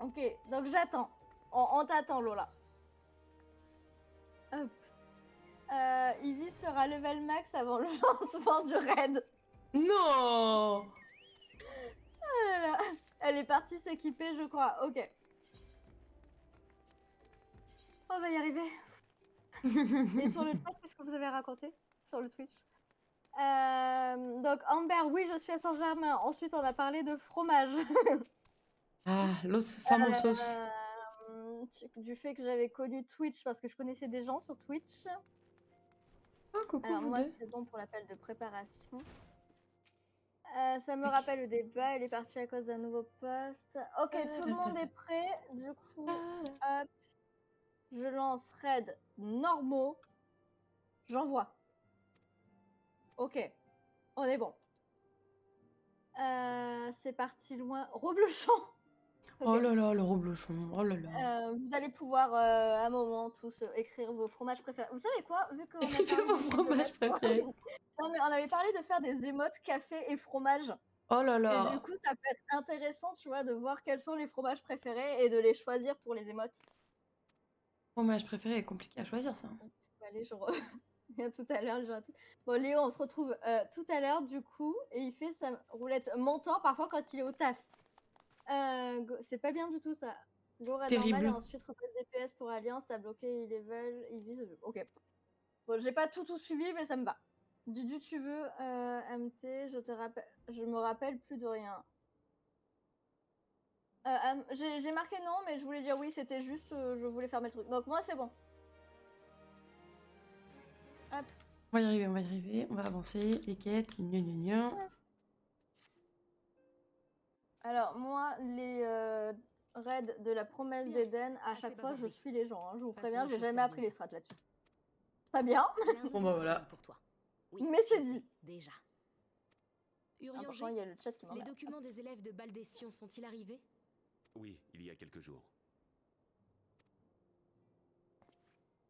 Speaker 1: Ok, donc j'attends. On t'attend, Lola. Hop. Ivy sera level max avant le lancement du raid.
Speaker 2: Non.
Speaker 1: Voilà. Elle est partie s'équiper, je crois. Ok. On va y arriver. Et sur le chat, qu'est-ce que vous avez raconté sur le Twitch? Donc Amber, oui, je suis à Saint-Germain. Ensuite, on a parlé de fromage.
Speaker 2: Ah, los famosos.
Speaker 1: Du fait que j'avais connu Twitch parce que je connaissais des gens sur Twitch.
Speaker 2: Ah, coucou.
Speaker 1: Alors
Speaker 2: vous
Speaker 1: moi,
Speaker 2: deux.
Speaker 1: c'est bon pour l'appel de préparation. Ça me rappelle le débat. Elle est partie à cause d'un nouveau poste. Ok, tout le monde est prêt. Du coup, hop. Je lance raid normaux. J'envoie. Ok. On est bon. C'est parti loin. Reblochon. Okay.
Speaker 2: Oh là là, le reblochon. Oh là là.
Speaker 1: Vous allez pouvoir à un moment tous écrire vos fromages préférés. Vous savez quoi? Vu qu'on
Speaker 2: Écrivez vos fromages préférés.
Speaker 1: Non mais on avait parlé de faire des émotes café et fromage.
Speaker 2: Oh là là.
Speaker 1: Et du coup, ça peut être intéressant, tu vois, de voir quels sont les fromages préférés et de les choisir pour les émotes.
Speaker 2: Fromage préféré est compliqué à choisir, ça.
Speaker 1: Allez, je reviens tout à l'heure. Bon, Léo, on se retrouve tout à l'heure, du coup, et il fait sa roulette montant parfois quand il est au taf. C'est pas bien du tout, ça. Go raid normal et ensuite repasse DPS pour Alliance, t'as bloqué level, il vise. Ok. Bon, j'ai pas tout suivi, mais ça me va. Dudu, tu veux MT, je me rappelle plus de rien. J'ai marqué non, mais je voulais dire oui, c'était juste, je voulais fermer le truc. Donc moi, c'est bon. Hop.
Speaker 2: On va y arriver, on va avancer. Les quêtes, gna gna gna.
Speaker 1: Alors moi, les raids de la promesse d'Eden, à chaque fois, je suis les gens. Hein. Je vous préviens, j'ai jamais appris les strats là-dessus. Très bien.
Speaker 2: Bon bah voilà.
Speaker 3: Pour toi. Oui,
Speaker 1: mais c'est dit.
Speaker 3: Déjà.
Speaker 1: Pourtant, il y a le chat qui m'emmerde.
Speaker 3: Les documents des élèves de Baldession sont-ils arrivés?
Speaker 4: Oui, il y a quelques jours.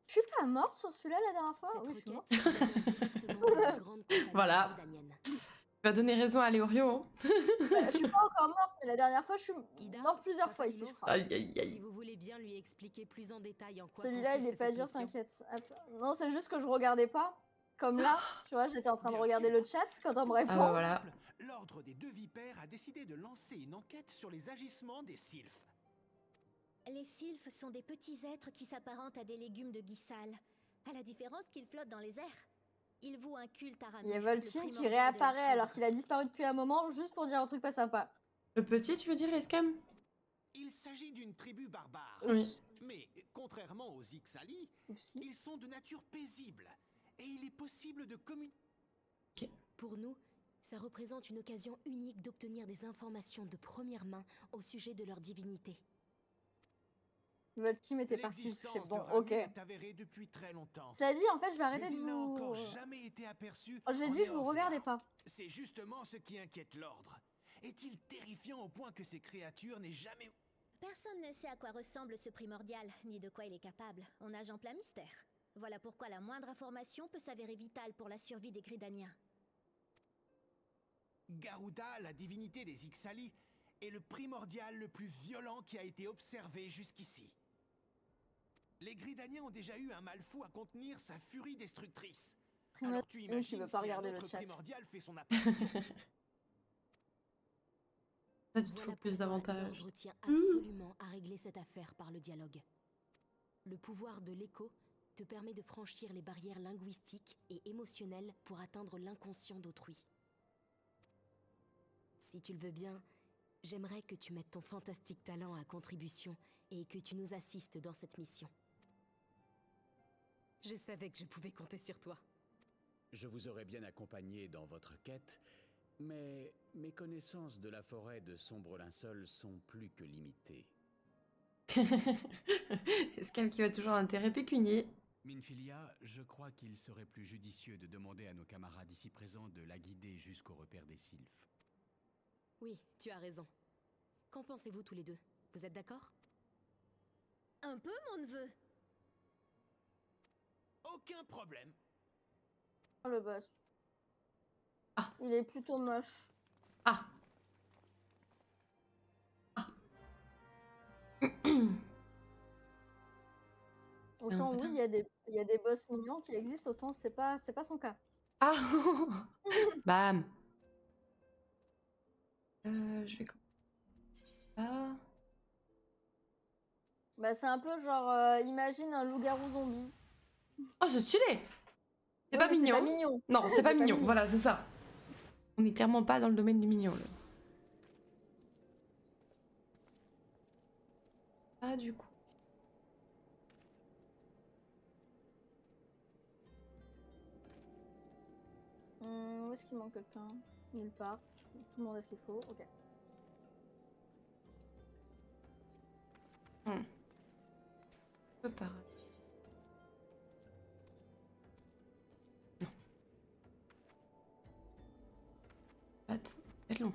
Speaker 1: Je suis pas morte sur celui-là la dernière fois? Oui, je suis morte.
Speaker 2: Voilà. Tu vas donner raison à Léorio. Hein.
Speaker 1: Je suis pas encore morte, mais la dernière fois, je suis morte plusieurs fois ici, je crois.
Speaker 2: Aïe, aïe, aïe.
Speaker 3: Si vous voulez pouvez bien lui expliquer plus en détail en quoi
Speaker 1: Celui-là, il est
Speaker 3: consiste
Speaker 1: pas
Speaker 3: cette
Speaker 1: dur,
Speaker 3: mission.
Speaker 1: t'inquiète. Non, c'est juste que je regardais pas. Comme là, tu vois, j'étais en train de
Speaker 7: Bien
Speaker 1: regarder
Speaker 7: sûr.
Speaker 1: le chat quand on me
Speaker 2: Ah
Speaker 1: répond.
Speaker 2: bah voilà.
Speaker 7: L'ordre des deux vipères a décidé de lancer une enquête sur les agissements des sylphes.
Speaker 6: Les sylphes sont des petits êtres qui s'apparentent à des légumes de Ghyssal, à la différence qu'ils flottent dans les airs. Ils vouent un culte à
Speaker 1: Il y a
Speaker 6: Ramuh, le
Speaker 1: Voltine qui
Speaker 6: primordial de la
Speaker 1: réapparaît
Speaker 6: foudre.
Speaker 1: alors qu'il a disparu depuis un moment juste pour dire un truc pas sympa.
Speaker 2: Le petit, tu veux dire, Escam?
Speaker 7: Il s'agit d'une tribu barbare.
Speaker 2: Oui.
Speaker 7: Mais contrairement aux Ixali,
Speaker 1: Oupsie.
Speaker 7: ils sont de nature paisible. Et il est possible de communiquer.
Speaker 3: Pour nous, ça représente une occasion unique d'obtenir des informations de première main au sujet de leur divinité.
Speaker 1: Votre team était parti.
Speaker 7: L'existence
Speaker 1: Bon,
Speaker 7: de Ramuh
Speaker 1: ok.
Speaker 7: est avérée depuis très longtemps.
Speaker 1: Cela dit, en fait, je vais
Speaker 7: Mais
Speaker 1: arrêter de
Speaker 7: il n'a
Speaker 1: vous.
Speaker 7: encore jamais été aperçu.
Speaker 1: J'ai
Speaker 7: en
Speaker 1: dit, je vous
Speaker 7: Eorzea.
Speaker 1: regardais pas.
Speaker 7: C'est justement ce qui inquiète l'ordre. Est-il terrifiant au point que ces créatures n'aient jamais...
Speaker 6: Personne ne sait à quoi ressemble ce primordial, ni de quoi il est capable. On nage en plein mystère. Voilà pourquoi la moindre information peut s'avérer vitale pour la survie des Gridaniens.
Speaker 7: Garuda, la divinité des Ixali, est le primordial le plus violent qui a été observé jusqu'ici. Les Gridaniens ont déjà eu un mal fou à contenir sa furie destructrice. Alors tu
Speaker 1: Tu
Speaker 7: imagines
Speaker 1: veux
Speaker 7: si
Speaker 1: pas
Speaker 7: un
Speaker 1: regarder le
Speaker 7: autre
Speaker 1: chat.
Speaker 7: primordial fait son apparition.
Speaker 2: Ça, tu te
Speaker 3: Voilà
Speaker 2: faut plus
Speaker 3: pourquoi
Speaker 2: d'avantages.
Speaker 3: l'ordre tient absolument à régler cette affaire par le dialogue. Le pouvoir de l'écho te permet de franchir les barrières linguistiques et émotionnelles pour atteindre l'inconscient d'autrui. Si tu le veux bien, j'aimerais que tu mettes ton fantastique talent à contribution et que tu nous assistes dans cette mission. Je savais que je pouvais compter sur toi.
Speaker 8: Je vous aurais bien accompagné dans votre quête, mais mes connaissances de la forêt de Sombre Linceul sont plus que limitées.
Speaker 2: Escam qui va toujours à l'intérêt pécunier.
Speaker 9: Minfilia, je crois qu'il serait plus judicieux de demander à nos camarades ici présents de la guider jusqu'au repère des sylphes.
Speaker 3: Oui, tu as raison. Qu'en pensez-vous tous les deux? Vous êtes d'accord?
Speaker 6: Un peu, mon neveu.
Speaker 7: Aucun problème.
Speaker 1: Le boss.
Speaker 2: Ah.
Speaker 1: Il est plutôt moche.
Speaker 2: Ah. Ah.
Speaker 1: Autant
Speaker 2: voilà.
Speaker 1: oui, il y a des boss mignons qui existent, autant c'est pas son cas.
Speaker 2: Ah. Bam. Je vais... Ah.
Speaker 1: Bah c'est un peu genre, imagine un loup-garou zombie.
Speaker 2: Oh, c'est stylé. C'est
Speaker 1: Oui,
Speaker 2: pas
Speaker 1: mais
Speaker 2: mignon.
Speaker 1: C'est pas mignon.
Speaker 2: Non, c'est pas
Speaker 1: pas
Speaker 2: mignon.
Speaker 1: mignon.
Speaker 2: Voilà, c'est ça. On est clairement pas dans le domaine du mignon, là. Ah, du coup.
Speaker 1: Où est-ce qu'il manque quelqu'un? Nulle part. Tout le monde a ce qu'il faut. Ok.
Speaker 2: Peu pareil. Non. Attends, c'est long.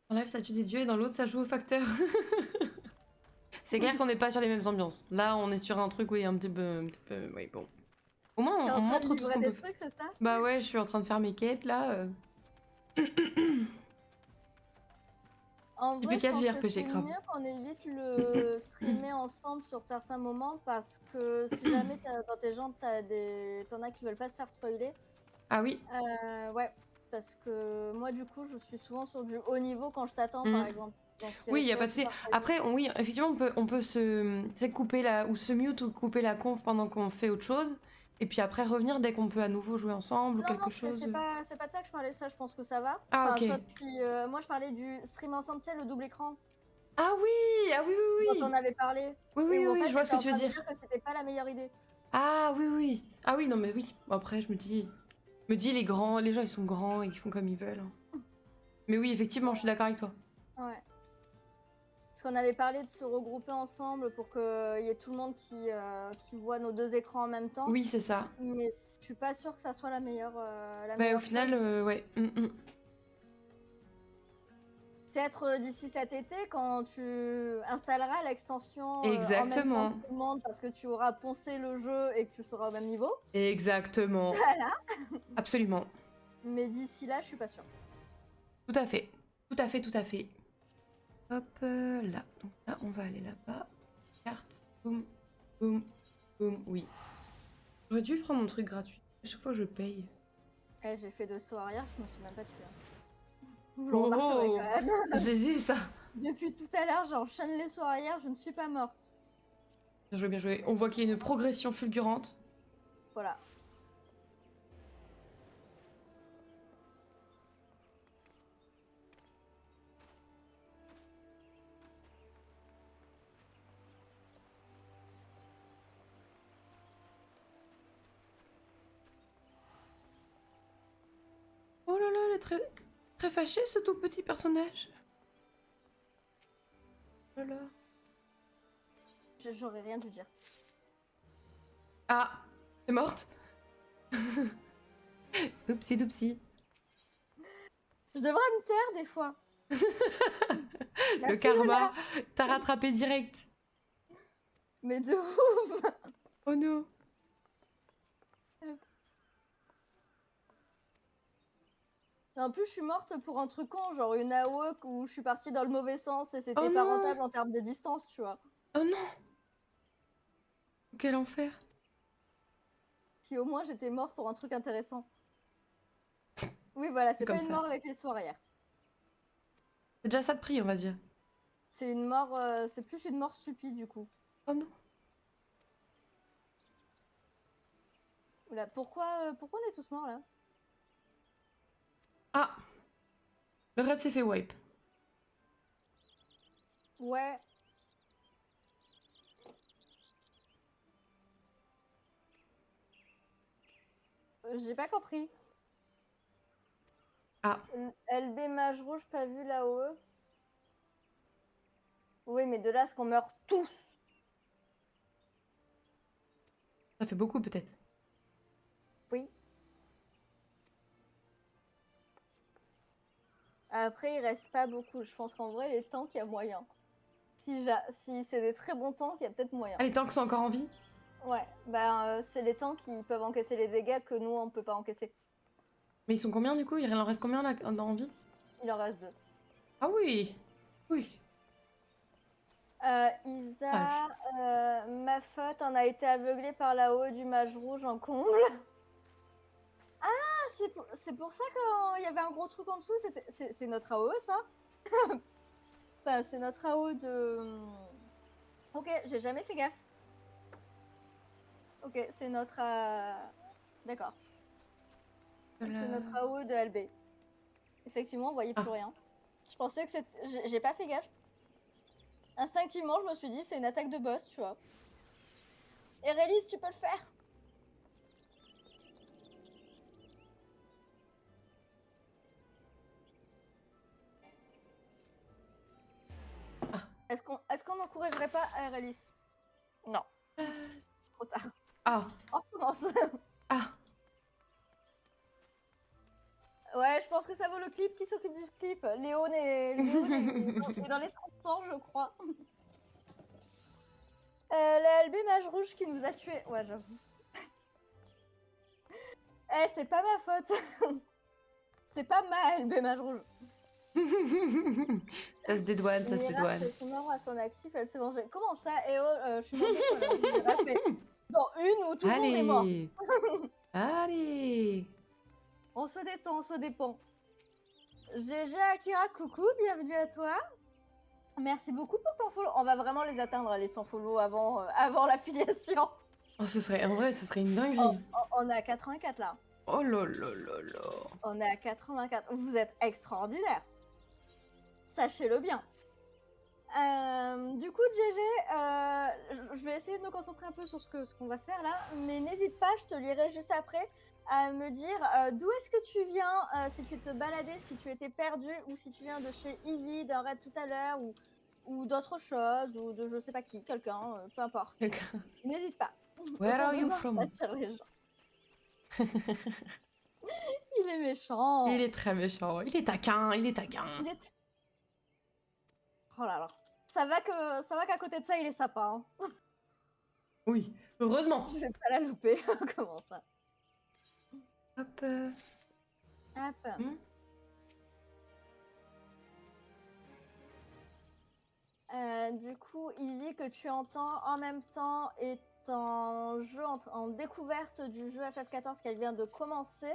Speaker 2: Dans l'un, ça tue des dieux et dans l'autre, ça joue au facteur. C'est clair qu'on n'est pas sur les mêmes ambiances. Là, on est sur un truc, oui, un petit peu, oui, bon. Au moins,
Speaker 1: T'es en
Speaker 2: on
Speaker 1: train de
Speaker 2: montre tout ce
Speaker 1: livrer
Speaker 2: qu'on
Speaker 1: des
Speaker 2: peut.
Speaker 1: trucs, c'est ça?
Speaker 2: Bah ouais, je suis en train de faire mes quêtes, là.
Speaker 1: En
Speaker 2: Tu
Speaker 1: vrai,
Speaker 2: peux
Speaker 1: je
Speaker 2: qu'à
Speaker 1: pense
Speaker 2: dire
Speaker 1: que
Speaker 2: que
Speaker 1: c'est
Speaker 2: j'ai grave.
Speaker 1: mieux qu'on évite le streamer ensemble sur certains moments parce que si jamais dans tes gens t'en as qui veulent pas se faire spoiler,
Speaker 2: Ah oui.
Speaker 1: ouais, parce que moi du coup je suis souvent sur du haut niveau quand je t'attends par exemple. Donc,
Speaker 2: Oui, il
Speaker 1: je
Speaker 2: y a
Speaker 1: peux
Speaker 2: pas de souci.
Speaker 1: partager.
Speaker 2: Après, oui, effectivement, on peut se couper ou se mute ou couper la conf pendant qu'on fait autre chose. Et puis après revenir dès qu'on peut à nouveau jouer ensemble ou
Speaker 1: Non,
Speaker 2: quelque
Speaker 1: non,
Speaker 2: chose.
Speaker 1: c'est pas de ça que je parlais, ça je pense que ça va.
Speaker 2: Ah,
Speaker 1: Enfin,
Speaker 2: ok.
Speaker 1: sauf si moi je parlais du stream ensemble, tu sais, le double écran
Speaker 2: Ah oui, oui.
Speaker 1: dont on avait parlé.
Speaker 2: Oui,
Speaker 1: Et
Speaker 2: oui,
Speaker 1: où, en
Speaker 2: oui,
Speaker 1: fait,
Speaker 2: je vois ce que
Speaker 1: j'étais
Speaker 2: tu
Speaker 1: en
Speaker 2: veux
Speaker 1: train de
Speaker 2: dire.
Speaker 1: que c'était pas la meilleure idée.
Speaker 2: Ah oui, oui. Ah oui, non, mais oui. Après, je me dis les grands, les gens ils sont grands et ils font comme ils veulent. Mais oui, effectivement, je suis d'accord avec toi.
Speaker 1: Ouais. Parce qu'on avait parlé de se regrouper ensemble pour qu'il y ait tout le monde qui voit nos 2 écrans en même temps.
Speaker 2: Oui, c'est ça.
Speaker 1: Mais je suis pas sûre que ça soit la meilleure,
Speaker 2: Au
Speaker 1: meilleure
Speaker 2: final,
Speaker 1: chose.
Speaker 2: ouais.
Speaker 1: Peut-être d'ici cet été, quand tu installeras l'extension en même temps
Speaker 2: Exactement.
Speaker 1: que tout le monde, parce que tu auras poncé le jeu et que tu seras au même niveau.
Speaker 2: Exactement.
Speaker 1: Voilà.
Speaker 2: Absolument.
Speaker 1: Mais d'ici là, je suis pas sûre.
Speaker 2: Tout à fait. Tout à fait, tout à fait. Hop, là. Donc là, on va aller là-bas. Carte. Boum, boum, boum. Oui. J'aurais dû prendre mon truc gratuit. À chaque fois, je paye.
Speaker 1: Eh, j'ai fait 2 sauts arrière, je me suis même pas tuée. Vous le
Speaker 2: Oh,
Speaker 1: remarquerez
Speaker 2: oh.
Speaker 1: quand même.
Speaker 2: GG, ça.
Speaker 1: Depuis tout à l'heure, j'enchaîne les sauts arrière, je ne suis pas morte.
Speaker 2: Bien joué, bien joué. On voit qu'il y a une progression fulgurante.
Speaker 1: Voilà.
Speaker 2: Oh là là, elle est très, très fâchée, ce tout petit personnage. Oh là là.
Speaker 1: J'aurais rien dû dire.
Speaker 2: Ah, t'es morte. Oupsie doupsie.
Speaker 1: Je devrais me taire des fois.
Speaker 2: Le
Speaker 1: Merci,
Speaker 2: karma,
Speaker 1: Lola.
Speaker 2: t'as rattrapé direct.
Speaker 1: Mais de ouf.
Speaker 2: Oh non.
Speaker 1: En plus, je suis morte pour un truc con, genre une AOE où je suis partie dans le mauvais sens et c'était
Speaker 2: Oh
Speaker 1: pas
Speaker 2: non.
Speaker 1: rentable en termes de distance, tu vois.
Speaker 2: Oh non. Quel enfer.
Speaker 1: Si au moins j'étais morte pour un truc intéressant. Oui, voilà, c'est
Speaker 2: comme
Speaker 1: pas une
Speaker 2: ça.
Speaker 1: mort avec les sauts arrière.
Speaker 2: C'est déjà ça de prix, on va dire.
Speaker 1: C'est une mort, c'est plus une mort stupide du coup.
Speaker 2: Oh non.
Speaker 1: Oula, pourquoi on est tous morts là?
Speaker 2: Ah. Le raid s'est fait wipe.
Speaker 1: Ouais. J'ai pas compris.
Speaker 2: Ah.
Speaker 1: LB mage rouge, pas vu là-haut. Oui, mais de là, ce qu'on meurt tous.
Speaker 2: Ça fait beaucoup peut-être.
Speaker 1: Oui. Après, il reste pas beaucoup. Je pense qu'en vrai, les tanks, il y a moyen. Si c'est des très bons tanks, il y a peut-être moyen.
Speaker 2: Ah, les tanks sont encore en vie?
Speaker 1: Ouais, bah c'est les tanks qui peuvent encaisser les dégâts que nous, on peut pas encaisser.
Speaker 2: Mais ils sont combien du coup? Il en reste combien là, en vie?
Speaker 1: Il en reste 2.
Speaker 2: Ah oui. Oui.
Speaker 1: Isa, ma faute, on a été aveuglé par la haut du mage rouge en comble. Ah, c'est pour ça qu'il y avait un gros truc en dessous. C'est notre AOE, ça? Enfin, c'est notre AOE de... Ok, j'ai jamais fait gaffe. Ok, c'est notre... D'accord.
Speaker 2: Voilà.
Speaker 1: C'est notre AOE de LB. Effectivement, on voyait plus rien. Je pensais que c'était... J'ai pas fait gaffe. Instinctivement, je me suis dit, c'est une attaque de boss, tu vois. Et Rélis, tu peux le faire. Est-ce qu'on n'encouragerait pas Rélis? Non. Trop tard.
Speaker 2: Ah.
Speaker 1: On recommence.
Speaker 2: Ah.
Speaker 1: Ouais, je pense que ça vaut le clip. Qui s'occupe du clip? Léon est dans les transports, je crois. La LB mage rouge qui nous a tués. Ouais, j'avoue. Eh, c'est pas ma faute. C'est pas ma LB mage rouge.
Speaker 2: Ça se dédouane, ça se dédouane.
Speaker 1: C'est son mort à son actif, elle s'est vengée. Comment ça? Eh oh, je suis mangée quoi là? J'ai rien fait. Dans une où tout le monde est mort.
Speaker 2: Allez.
Speaker 1: On se détend, on se dépend. GG Akira, coucou, bienvenue à toi. Merci beaucoup pour ton follow. On va vraiment les atteindre, les 100 follow avant l'affiliation.
Speaker 2: Oh, en vrai, ce serait une dinguerie.
Speaker 1: On est à 84 là.
Speaker 2: Oh là là là là.
Speaker 1: On est à 84. Vous êtes extraordinaire. Sachez-le bien. Du coup, GG, je vais essayer de me concentrer un peu sur ce qu'on va faire là, mais n'hésite pas, je te lirai juste après, à me dire d'où est-ce que tu viens, si tu te baladais, si tu étais perdu, ou si tu viens de chez Ivy, d'un raid tout à l'heure, ou d'autres choses, ou de je sais pas qui, quelqu'un, peu importe.
Speaker 2: Quelqu'un.
Speaker 1: N'hésite pas.
Speaker 2: Where
Speaker 1: Autour
Speaker 2: are
Speaker 1: de
Speaker 2: you
Speaker 1: moi,
Speaker 2: from?
Speaker 1: ça attire les gens. Il est méchant.
Speaker 2: Il est très méchant. Il est taquin. Il est taquin.
Speaker 1: Il est... Oh là là. Ça va qu'à côté de ça, il est sympa. Hein.
Speaker 2: Oui, heureusement.
Speaker 1: Je vais pas la louper. Comment ça?
Speaker 2: Hop.
Speaker 1: Hop.
Speaker 2: Hmm.
Speaker 1: Du coup, Ivy, que tu entends en même temps, est en jeu, en découverte du jeu FF14 qu'elle vient de commencer.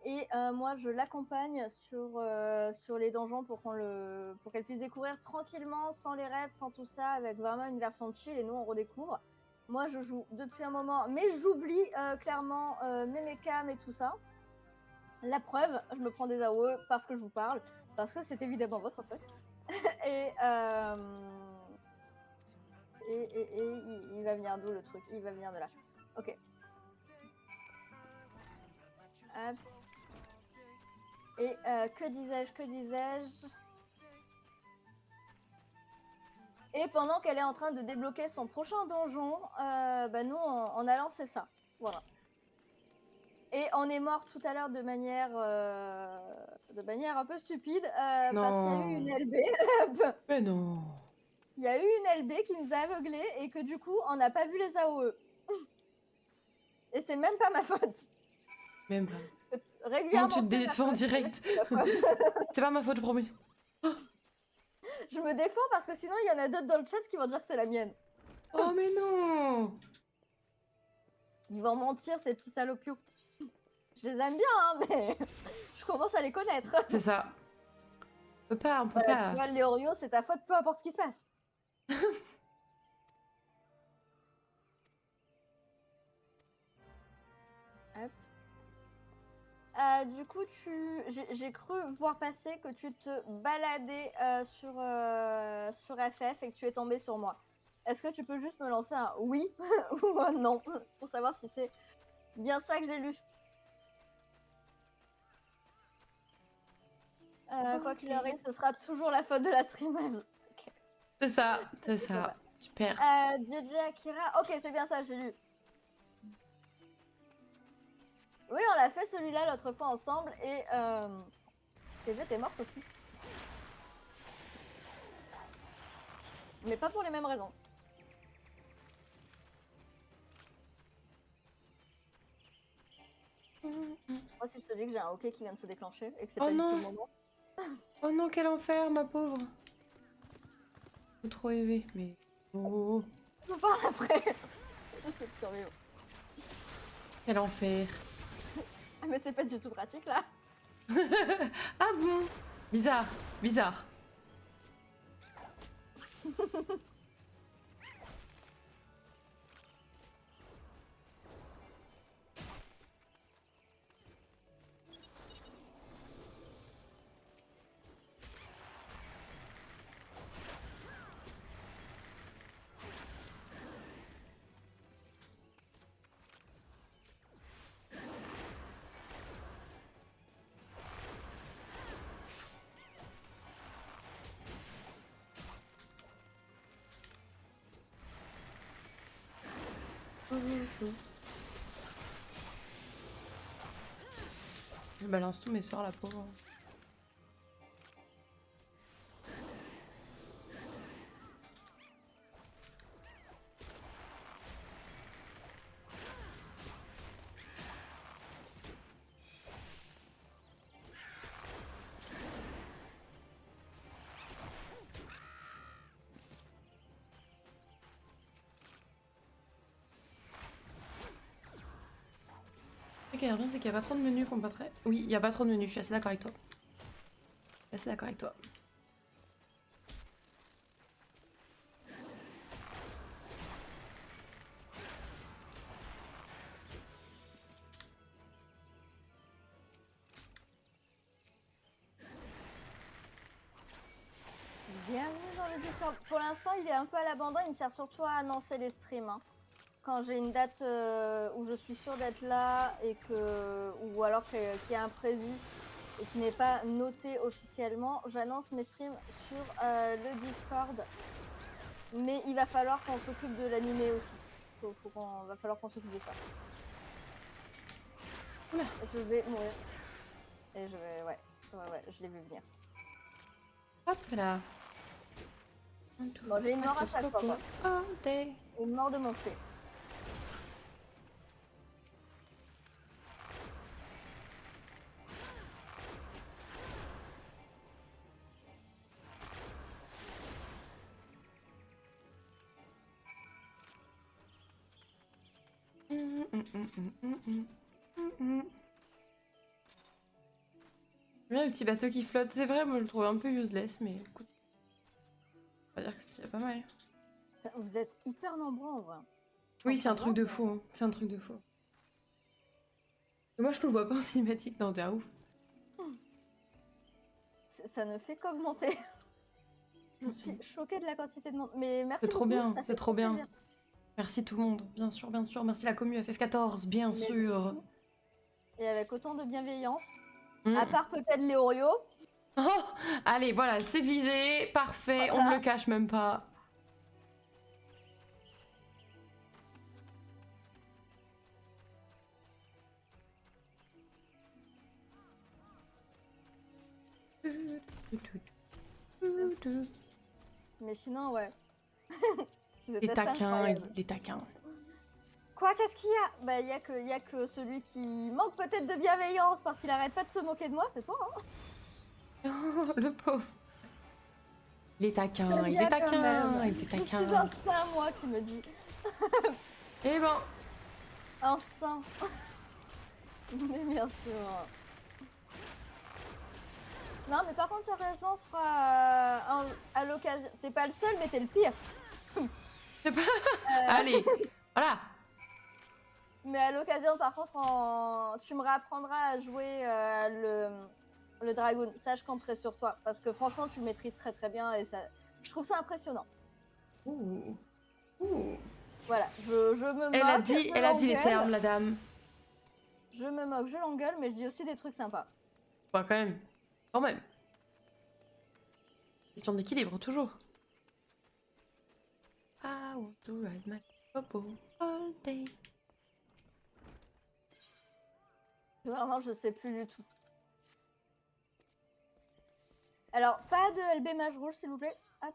Speaker 1: Et moi, je l'accompagne sur les donjons pour qu'elle puisse découvrir tranquillement, sans les raids, sans tout ça, avec vraiment une version chill. Et nous, on redécouvre. Moi, je joue depuis un moment, mais j'oublie clairement mes mechas et tout ça. La preuve, je me prends des AOE parce que je vous parle, parce que c'est évidemment votre faute. et il va venir d'où le truc? Il va venir de là. Ok. Hop. Et que disais-je? Et pendant qu'elle est en train de débloquer son prochain donjon, nous, on a lancé ça. Voilà. Et on est mort tout à l'heure de manière un peu stupide, parce qu'il y a eu une LB.
Speaker 2: Mais non.
Speaker 1: Il y a eu une LB qui nous a aveuglés et que du coup, on n'a pas vu les AOE. Et c'est même pas ma faute.
Speaker 2: Même pas.
Speaker 1: Régulièrement,
Speaker 2: Non, tu te
Speaker 1: c'est ma
Speaker 2: défends en
Speaker 1: faute,
Speaker 2: direct.
Speaker 1: c'est ma faute.
Speaker 2: C'est pas ma faute, je promis.
Speaker 1: Je me défends parce que sinon, il y en a d'autres dans le chat qui vont dire que c'est la mienne.
Speaker 2: Oh, mais non.
Speaker 1: Ils vont mentir, ces petits salopios. Je les aime bien, hein, mais je commence à les connaître.
Speaker 2: C'est ça. On peut pas, on peut
Speaker 1: Voilà,
Speaker 2: pas.
Speaker 1: tu vois, Léorio, c'est ta faute, peu importe ce qui se passe. Hop. Du coup, j'ai cru voir passer que tu te baladais sur FF et que tu es tombé sur moi. Est-ce que tu peux juste me lancer un oui ou un non pour savoir si c'est bien ça que j'ai lu? Quoi qu'il arrive, ce sera toujours la faute de la streameuse. Okay.
Speaker 2: C'est ça, c'est ça. Super.
Speaker 1: DJ Akira, ok, c'est bien ça, j'ai lu. Oui, on l'a fait celui-là l'autre fois ensemble et j'étais morte aussi. Mais pas pour les mêmes raisons. Moi, si je te dis que j'ai un hockey qui vient de se déclencher et que c'est
Speaker 2: Oh
Speaker 1: pas du
Speaker 2: non.
Speaker 1: tout le moment.
Speaker 2: Oh non, quel enfer, ma pauvre. Faut trop élevé, mais... Oh,
Speaker 1: Je vous parle après. J'essaie de survivre.
Speaker 2: quel enfer.
Speaker 1: Ah, mais c'est pas du tout pratique là.
Speaker 2: Ah bon? Bizarre, bizarre. Je balance tous mes sorts, la pauvre. Ok, rien, c'est qu'il n'y a pas trop de menus qu'on battrait. Oui, il n'y a pas trop de menus, je suis assez d'accord avec toi. Je suis assez d'accord avec toi.
Speaker 1: Bienvenue dans le Discord. Pour l'instant, il est un peu à l'abandon. Il me sert surtout à annoncer les streams. Hein. Quand j'ai une date où je suis sûre d'être là et que, ou alors qu'il y a un prévu et qui n'est pas noté officiellement, j'annonce mes streams sur le Discord. Mais il va falloir qu'on s'occupe de l'animé aussi. Va falloir qu'on s'occupe de ça.
Speaker 2: Oula.
Speaker 1: Je vais mourir. Et je vais... Ouais, je l'ai vu venir.
Speaker 2: Hop là.
Speaker 1: Bon, j'ai une mort à chaque fois, quoi.
Speaker 2: All day.
Speaker 1: Une mort de mon fait.
Speaker 2: Bien le petit bateau qui flotte, c'est vrai, moi je le trouve un peu useless, mais écoute. On va dire que c'est pas mal.
Speaker 1: Vous êtes hyper nombreux en vrai.
Speaker 2: Oui, c'est un truc de fou, hein. C'est un truc de fou. Moi je le vois pas en cinématique, non, t'es un ouf.
Speaker 1: Ça ne fait qu'augmenter. Je suis choquée de la quantité de monde. Mais merci
Speaker 2: C'est trop
Speaker 1: beaucoup,
Speaker 2: bien,
Speaker 1: ça
Speaker 2: c'est
Speaker 1: fait
Speaker 2: trop
Speaker 1: très
Speaker 2: bien.
Speaker 1: plaisir.
Speaker 2: Merci tout le monde, bien sûr, bien sûr. Merci la commu FF14, bien
Speaker 1: Mais
Speaker 2: sûr.
Speaker 1: Et avec autant de bienveillance.
Speaker 2: Mm.
Speaker 1: À part peut-être les Oreos.
Speaker 2: Oh, allez, voilà, c'est visé, parfait,
Speaker 1: Voilà.
Speaker 2: on ne le cache même pas.
Speaker 1: Mais sinon, ouais. Vous êtes
Speaker 2: Les
Speaker 1: assez
Speaker 2: taquins,
Speaker 1: incroyables.
Speaker 2: les taquins.
Speaker 1: Quoi, qu'est-ce qu'il y a? Bah, il y a que celui qui manque peut-être de bienveillance parce qu'il arrête pas de se moquer de moi, c'est toi, hein?
Speaker 2: Oh, le pauvre. Les taquins,
Speaker 1: J'aime
Speaker 2: les
Speaker 1: bien quand
Speaker 2: taquins,
Speaker 1: même.
Speaker 2: les
Speaker 1: Je suis
Speaker 2: taquins.
Speaker 1: un saint, moi, qui me dit.
Speaker 2: Eh ben,
Speaker 1: Un saint. Mais bien sûr. Non, mais par contre, sérieusement, on se fera à l'occasion. T'es pas le seul, mais t'es le pire.
Speaker 2: c'est pas... Allez, voilà.
Speaker 1: Mais à l'occasion, par contre, tu me réapprendras à jouer le Dragoon. Ça, je compterai sur toi. Parce que franchement, tu le maîtrises très très bien et ça... je trouve ça impressionnant.
Speaker 2: Ouh. Ouh.
Speaker 1: Voilà, je me moque.
Speaker 2: Elle a dit les
Speaker 1: l'engueule.
Speaker 2: termes, la dame.
Speaker 1: Je me moque, je l'engueule, mais je dis aussi des trucs sympas.
Speaker 2: Bah, quand même. Quand même. Question d'équilibre, toujours. I want to ride my bobo all day.
Speaker 1: Vraiment, je sais plus du tout. Alors, pas de LB mage rouge, s'il vous plaît. Hop.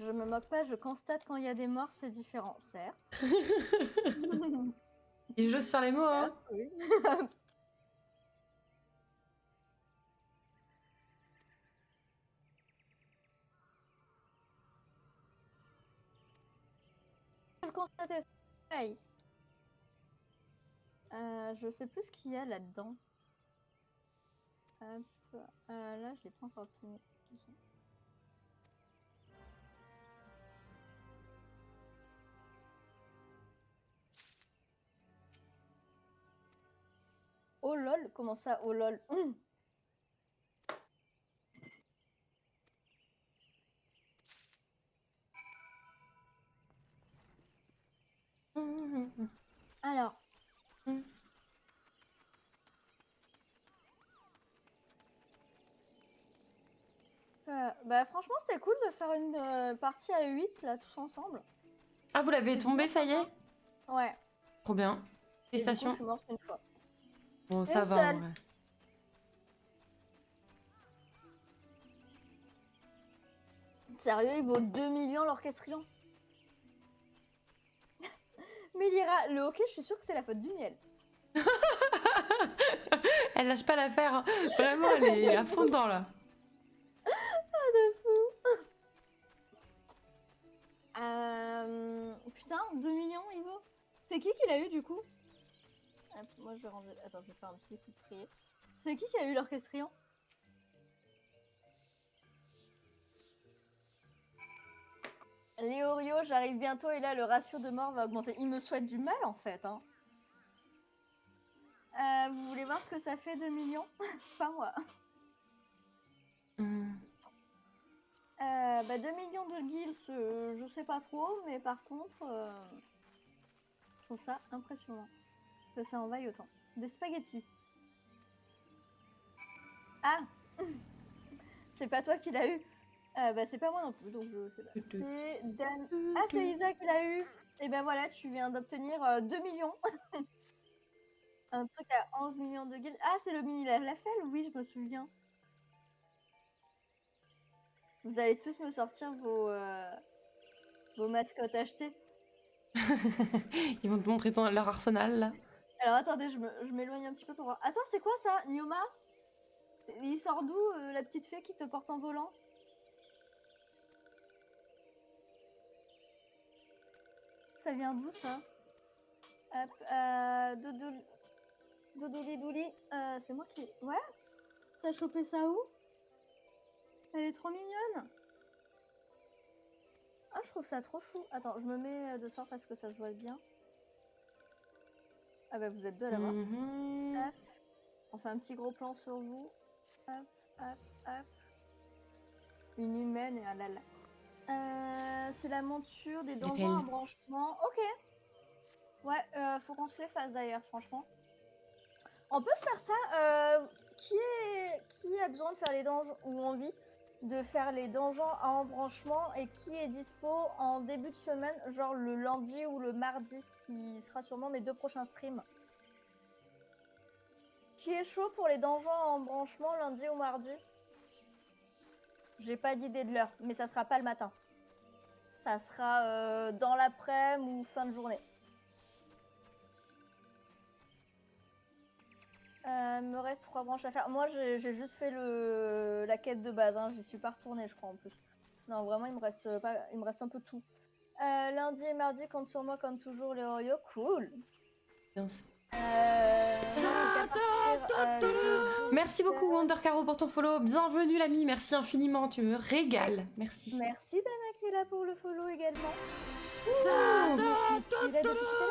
Speaker 1: Je me moque pas, je constate quand il y a des morts, c'est différent, certes.
Speaker 2: Il joue sur les mots, hein.
Speaker 1: Oui. Je le constatais, c'est pareil. Je sais plus ce qu'il y a là-dedans. Hop. Là, je l'ai pas encore obtenu. Oh lol, comment ça, oh lol? Alors. Bah franchement, c'était cool de faire une partie à 8, là, tous ensemble.
Speaker 2: Ah, vous l'avez tombé, ça y est?
Speaker 1: Ouais.
Speaker 2: Trop bien.
Speaker 1: Et du coup,
Speaker 2: Félicitations.
Speaker 1: je suis morte une fois.
Speaker 2: Bon, ça
Speaker 1: Une
Speaker 2: va,
Speaker 1: seule.
Speaker 2: en vrai.
Speaker 1: Sérieux, il vaut 2 millions l'orchestrion. Mais Lyra, le hockey, je suis sûre que c'est la faute du miel.
Speaker 2: Elle lâche pas l'affaire, hein. Vraiment, elle est à fond dedans, là.
Speaker 1: Ah, de fou. Putain, 2 millions, il vaut. C'est qui l'a eu, du coup? Moi, je vais rendre... Attends, je vais faire un petit coup de trier. C'est qui a eu l'orchestrion? Les Oreos, j'arrive bientôt et là, le ratio de mort va augmenter. Il me souhaite du mal, en fait. Hein. Vous voulez voir ce que ça fait 2 millions? Pas moi. 2 millions de guilds, je sais pas trop, mais par contre... trouve ça impressionnant que ça en vaille autant. Des spaghettis. Ah c'est pas toi qui l'as eu. Bah c'est pas moi non plus, donc je sais pas. C'est Dan. Ah c'est Isa qui l'a eu. Et ben voilà, tu viens d'obtenir 2 millions. Un truc à 11 millions de guildes. Ah c'est le mini Lafelle, oui je me souviens. Vous allez tous me sortir vos mascottes achetées.
Speaker 2: Ils vont te montrer leur arsenal là.
Speaker 1: Alors attendez, je m'éloigne un petit peu pour voir. Attends, c'est quoi ça, Nyoma? Il sort d'où la petite fée qui te porte en volant? Ça vient d'où ça? Hop, Doudouli Douli, c'est moi qui... Ouais? T'as chopé ça où? Elle est trop mignonne. Ah, je trouve ça trop chou. Attends, je me mets de sorte à ce que ça se voit bien. Ah bah vous êtes deux à l'avoir. Hop. On fait un petit gros plan sur vous. Hop, hop, hop. Une humaine et un lala. C'est la monture des donjons à branchement. Ok. Ouais, faut qu'on se les fasse d'ailleurs, franchement. On peut se faire ça. Qui a besoin de faire les donjons ou envie de faire les donjons à embranchement et qui est dispo en début de semaine, genre le lundi ou le mardi, ce qui sera sûrement mes 2 prochains streams. Qui est chaud pour les donjons à embranchement lundi ou mardi? J'ai pas d'idée de l'heure, mais ça sera pas le matin. Ça sera dans l'après-midi ou fin de journée. Me reste 3 branches à faire. Moi, j'ai juste fait la quête de base. Hein. J'y suis pas retournée, je crois, en plus. Non, vraiment, il me reste un peu de tout. Lundi et mardi, compte sur moi comme toujours, les Oreos. Cool.
Speaker 2: Merci beaucoup Wonder Caro pour ton follow. Bienvenue l'ami, merci infiniment, tu me régales. Merci.
Speaker 1: Merci Dana qui est là pour le follow également.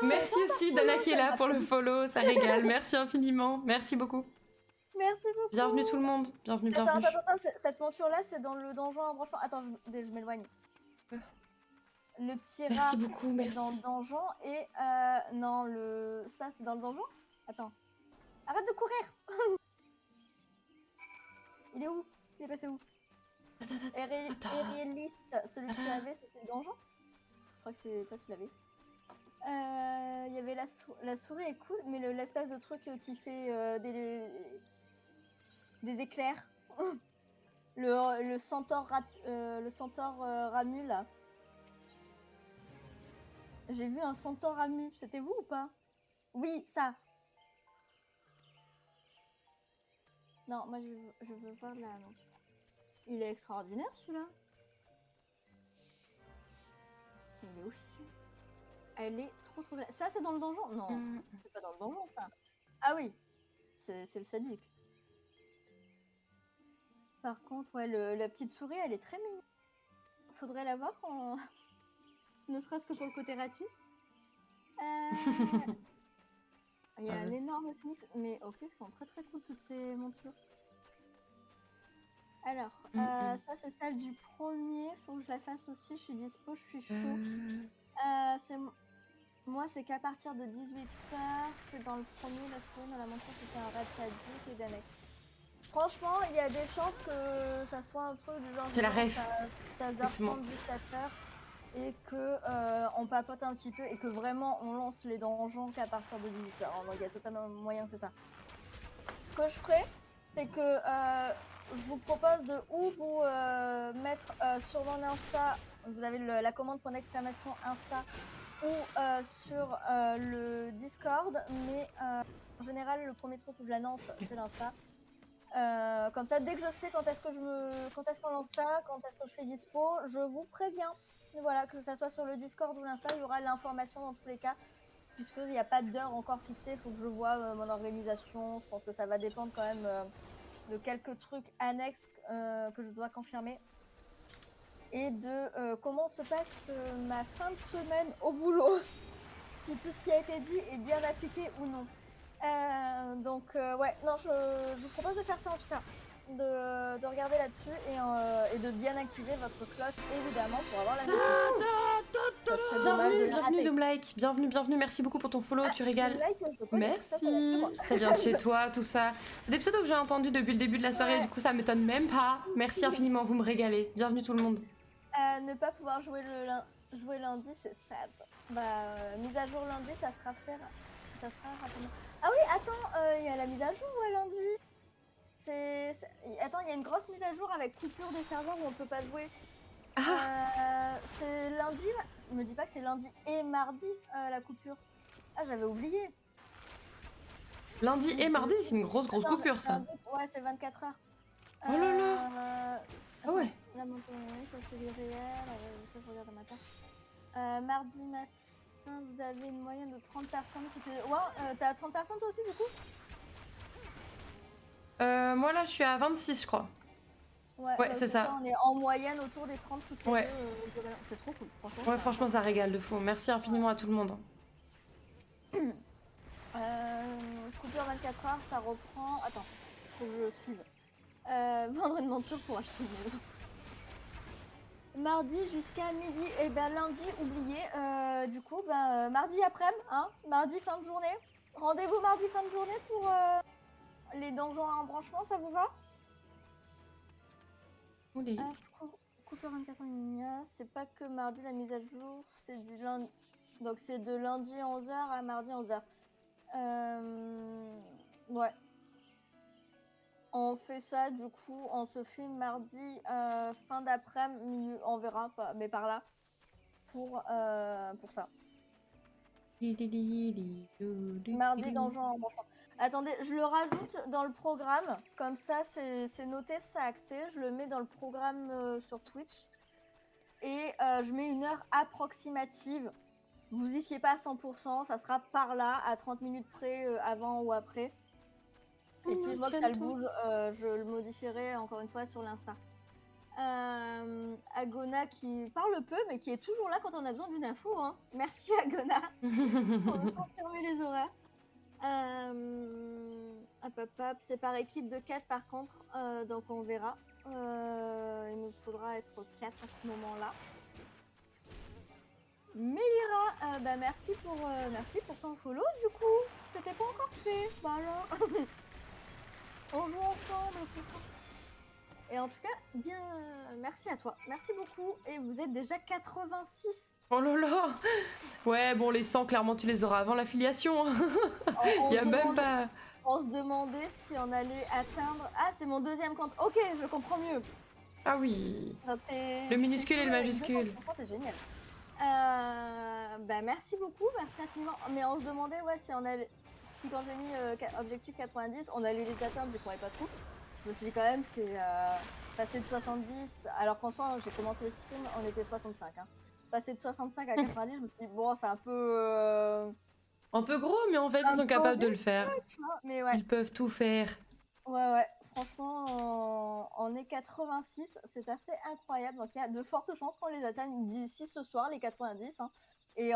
Speaker 2: Merci aussi Dana qui est là pour le follow, ça régale. Merci infiniment, merci beaucoup.
Speaker 1: Merci beaucoup.
Speaker 2: Bienvenue tout le monde, bienvenue.
Speaker 1: Attends, cette monture là c'est dans le donjon à branchement. Attends, je m'éloigne. Le petit rat
Speaker 2: beaucoup, merci.
Speaker 1: dans le donjon et non, ça c'est dans le donjon. Attends. Arrête de courir. Il est où? Il est passé où? Erielis, celui que tu avais, c'était le donjon? Je crois que c'est toi qui l'avais. Il y avait la souris est cool, mais l'espèce de truc qui fait des éclairs. le centaure Ramu là. J'ai vu un centaure Ramu, c'était vous ou pas? Oui, ça. Non, moi je veux voir la monture. Il est extraordinaire celui-là. Il est officieux. Elle est trop belle. Ça c'est dans le donjon? Non, c'est pas dans le donjon ça. Ah oui, c'est le sadique. Par contre, ouais, la petite souris, elle est très mignonne. Faudrait la voir quand... ne serait-ce que pour le côté ratus. Il y a un énorme phoenix, mais ok, elles sont très très cool toutes ces montures. Alors, ça c'est celle du premier, faut que je la fasse aussi, je suis dispo, je suis chaud. Moi c'est qu'à partir de 18h, c'est dans le premier, la souris dans la monture c'était un raid sadique et d'annexe. Franchement, il y a des chances que ça soit un truc du genre...
Speaker 2: C'est la ref.
Speaker 1: 16h30, 17h. Et que on papote un petit peu et que vraiment on lance les donjons qu'à partir de 18h. Donc il y a totalement moyen que c'est ça. Ce que je ferai, c'est que je vous propose de ou vous mettre sur mon Insta, vous avez la commande point d'exclamation Insta, ou sur le Discord, mais en général le premier truc où je l'annonce c'est l'Insta. Comme ça, dès que je sais quand est-ce qu'on lance ça, quand est-ce que je suis dispo, je vous préviens. Voilà, que ça soit sur le Discord ou l'Insta, il y aura l'information dans tous les cas, puisqu'il n'y a pas d'heure encore fixée, il faut que je vois mon organisation, je pense que ça va dépendre quand même de quelques trucs annexes que je dois confirmer, et de comment se passe ma fin de semaine au boulot, si tout ce qui a été dit est bien appliqué ou non. Donc ouais, non, je vous propose de faire ça en tout cas. De regarder là-dessus et de bien activer votre cloche évidemment pour avoir la notification. serait dommage de
Speaker 2: Bienvenue,
Speaker 1: la
Speaker 2: bienvenue
Speaker 1: rater.
Speaker 2: Doomlike, bienvenue, merci beaucoup pour ton follow, tu régales.
Speaker 1: Like, je le connais, ça vient de chez
Speaker 2: Merci,
Speaker 1: moi.
Speaker 2: ça vient de chez toi, tout ça. C'est des pseudos que j'ai entendus depuis le début de la soirée,
Speaker 1: Ouais.
Speaker 2: du coup ça m'étonne même pas. Merci infiniment, vous me régalez. Bienvenue tout le monde.
Speaker 1: Ne pas pouvoir jouer jouer lundi, c'est sad. Bah, mise à jour lundi, ça sera rapidement. Ah oui, attends, il y a la mise à jour, ouais, lundi. Attends, il y a une grosse mise à jour avec coupure des serveurs où on peut pas jouer. C'est lundi, me dis pas que c'est lundi et mardi la coupure. Ah, j'avais oublié.
Speaker 2: Lundi et mardi, c'est une grosse
Speaker 1: Attends,
Speaker 2: coupure
Speaker 1: j'ai
Speaker 2: ça.
Speaker 1: un doute. Ouais, c'est 24 heures.
Speaker 2: Oh là là. Ah ouais.
Speaker 1: La montagne, ça c'est du réel, ça je regarde le matin. Mardi matin, vous avez une moyenne de 30 personnes toutes les... Ouais, t'as 30 personnes toi aussi du coup?
Speaker 2: Moi là je suis à 26 je crois.
Speaker 1: Ouais,
Speaker 2: c'est ça.
Speaker 1: On est en moyenne autour des 30 toutes les
Speaker 2: Ouais.
Speaker 1: deux. C'est trop cool, franchement.
Speaker 2: Ouais, franchement ça régale de fou. Merci infiniment à tout le monde.
Speaker 1: Coupure 24 heures, ça reprend... Attends, faut que je suive. Vendre une monture pour acheter une maison. Mardi jusqu'à midi, et ben lundi, oublié. Du coup, mardi après-midi, hein, mardi fin de journée. Rendez-vous mardi fin de journée pour les donjons à embranchement, ça vous va?
Speaker 2: Oulé.
Speaker 1: Coupure 24 heures, c'est pas que mardi la mise à jour, c'est du lundi. Donc c'est de lundi 11h à mardi 11h. Ouais. On fait ça, du coup, on se filme mardi, fin d'après-midi, on verra, mais par là, pour ça. Mardi, donjon en embranchement. Attendez, je le rajoute dans le programme, comme ça, c'est noté, c'est acté. Je le mets dans le programme sur Twitch. Et je mets une heure approximative. Vous y fiez pas à 100%, ça sera par là, à 30 minutes près, avant ou après. Et si je vois que ça le bouge, je le modifierai encore une fois sur l'Insta. Agona qui parle peu, mais qui est toujours là quand on a besoin d'une info. Hein. Merci Agona pour me confirmer les horaires. C'est par équipe de 4 par contre, donc on verra. Il nous faudra être 4 à ce moment-là. Mélira, merci pour ton follow du coup. C'était pas encore fait. Bah alors. On joue ensemble. Et en tout cas, bien, merci à toi. Merci beaucoup. Et vous êtes déjà 86.
Speaker 2: Oh là là. Ouais, bon, les 100, clairement, tu les auras avant l'affiliation. Il y a même pas...
Speaker 1: On se demandait si on allait atteindre... Ah, c'est mon deuxième compte. Ok, je comprends mieux.
Speaker 2: Ah oui.
Speaker 1: Donc,
Speaker 2: le minuscule et le majuscule.
Speaker 1: C'est génial. Merci beaucoup, merci infiniment. Mais on se demandait, ouais, si quand j'ai mis objectif 90, on allait les atteindre, je croyais pas trop. Je me suis dit quand même, c'est passer de 70, alors qu'en soi, j'ai commencé le stream, on était 65. Hein. Passer de 65 à 90, je me suis dit, bon, c'est un peu...
Speaker 2: Un peu gros, mais en fait, ils sont capables de le faire.
Speaker 1: Mais ouais.
Speaker 2: Ils peuvent tout faire.
Speaker 1: Ouais, franchement, on est 86, c'est assez incroyable. Donc il y a de fortes chances qu'on les atteigne d'ici ce soir, les 90. Hein. Et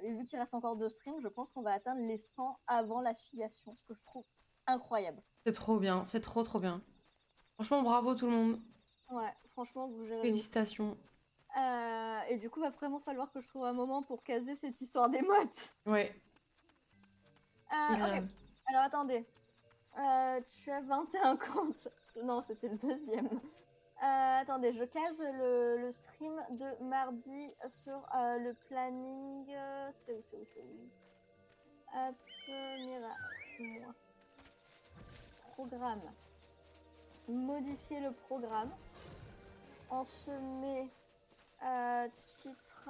Speaker 1: vu qu'il reste encore 2 streams, je pense qu'on va atteindre les 100 avant l'affiliation, ce que je trouve incroyable.
Speaker 2: C'est trop bien, c'est trop bien. Franchement, bravo tout le monde.
Speaker 1: Ouais, franchement, vous gérez.
Speaker 2: Félicitations.
Speaker 1: Et du coup, va vraiment falloir que je trouve un moment pour caser cette histoire d'émotes.
Speaker 2: Ouais.
Speaker 1: Ok, alors attendez. Tu as 21 comptes. Non, c'était le deuxième. Attendez, je case le stream de mardi sur le planning. C'est où Hop, Mira. Moi. Programme. Modifier le programme. On se met titre.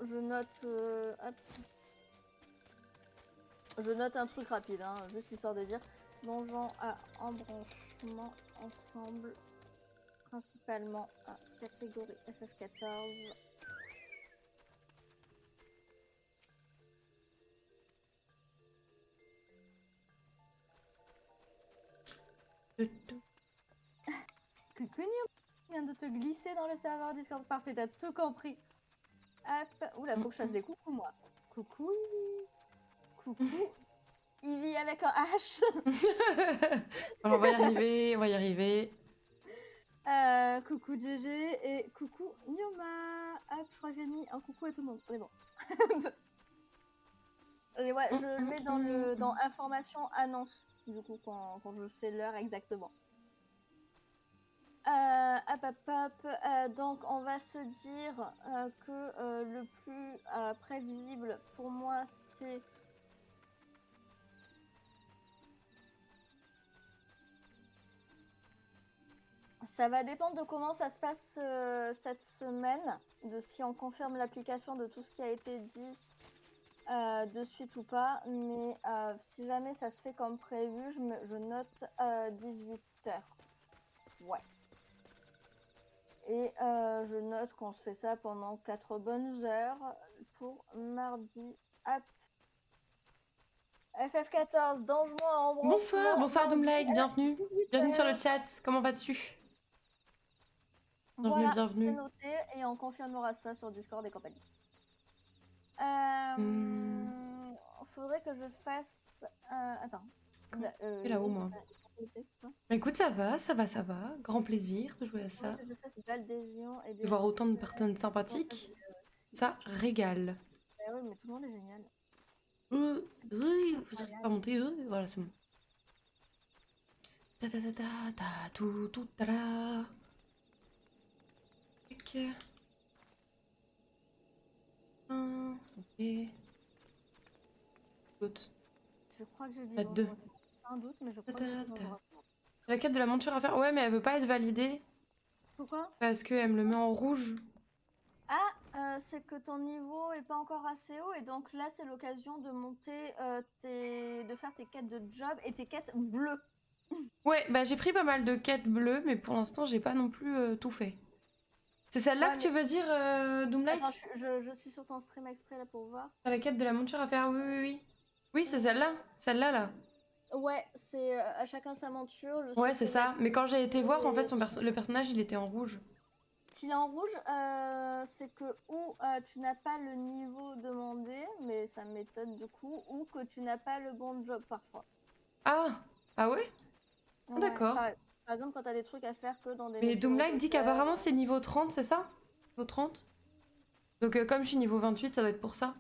Speaker 1: Je note. Hop. Je note un truc rapide, hein, juste histoire de dire. Donjon à embranchement ensemble, principalement à catégorie FF14. Coucou, vient de te glisser dans le serveur Discord. Parfait, t'as tout compris. Hop, oula, faut que je fasse des coucous, moi. Coucou, coucou. Ivy avec un H.
Speaker 2: On va y arriver,
Speaker 1: Coucou GG et coucou Nioma. Hop, je crois que j'ai mis un coucou à tout le monde. On est bon. Et ouais, je le mets dans information annonce, du coup, quand je sais l'heure exactement. Donc, on va se dire que le plus prévisible pour moi, c'est... Ça va dépendre de comment ça se passe cette semaine, de si on confirme l'application de tout ce qui a été dit de suite ou pas. Mais si jamais ça se fait comme prévu, je note 18h. Ouais. Et je note qu'on se fait ça pendant 4 bonnes heures pour mardi. Hop. FF14, Dangereux en
Speaker 2: Bonsoir, bonsoir Doomlike, bienvenue.
Speaker 1: 18h.
Speaker 2: Bienvenue sur le chat, comment vas-tu? Bienvenue,
Speaker 1: Voilà,
Speaker 2: bienvenue.
Speaker 1: c'est noté et on confirmera ça sur Discord et compagnie. Faudrait que je fasse... Attends.
Speaker 2: Là-haut, moi. Écoute, ça va. Grand plaisir de jouer à ça.
Speaker 1: Que je fasse d'adhésion et
Speaker 2: De voir autant de personnes sympathiques, ça régale.
Speaker 1: Ah oui, mais tout le monde est génial.
Speaker 2: Oui, j'arrive pas à monter, voilà, c'est bon. Ta ta ta ta ta, tout ta la. Ok. Ok. Doute.
Speaker 1: Je crois que je dis
Speaker 2: La
Speaker 1: bon,
Speaker 2: 2.
Speaker 1: un doute, mais je crois que je dis bon.
Speaker 2: La quête de la monture à faire. Ouais, mais elle veut pas être validée.
Speaker 1: Pourquoi?
Speaker 2: Parce qu'elle me le met en rouge.
Speaker 1: C'est que ton niveau est pas encore assez haut et donc là c'est l'occasion de monter de faire tes quêtes de job et tes quêtes bleues.
Speaker 2: Ouais, bah j'ai pris pas mal de quêtes bleues, mais pour l'instant j'ai pas non plus tout fait. C'est celle-là
Speaker 1: Ouais,
Speaker 2: que tu veux dire, Doomlike?
Speaker 1: Attends, je suis sur ton stream exprès là pour voir.
Speaker 2: T'as la quête de la monture à faire, oui, oui, oui. Oui, c'est celle-là, celle-là, là.
Speaker 1: Ouais, c'est à chacun sa monture.
Speaker 2: Ouais, c'est ça. Mais quand j'ai été voir, en fait, le personnage, il était en rouge.
Speaker 1: S'il est en rouge, c'est que ou tu n'as pas le niveau demandé, mais ça m'étonne du coup, ou que tu n'as pas le bon job parfois.
Speaker 2: Ah! Ah ouais?
Speaker 1: Ouais,
Speaker 2: D'accord.
Speaker 1: Par exemple, quand tu as des trucs à faire que dans des
Speaker 2: Mais
Speaker 1: métiers
Speaker 2: Doomlike dit
Speaker 1: recruteurs,
Speaker 2: qu'apparemment c'est niveau 30, c'est ça? Niveau 30? Donc comme je suis niveau 28, ça doit être pour ça.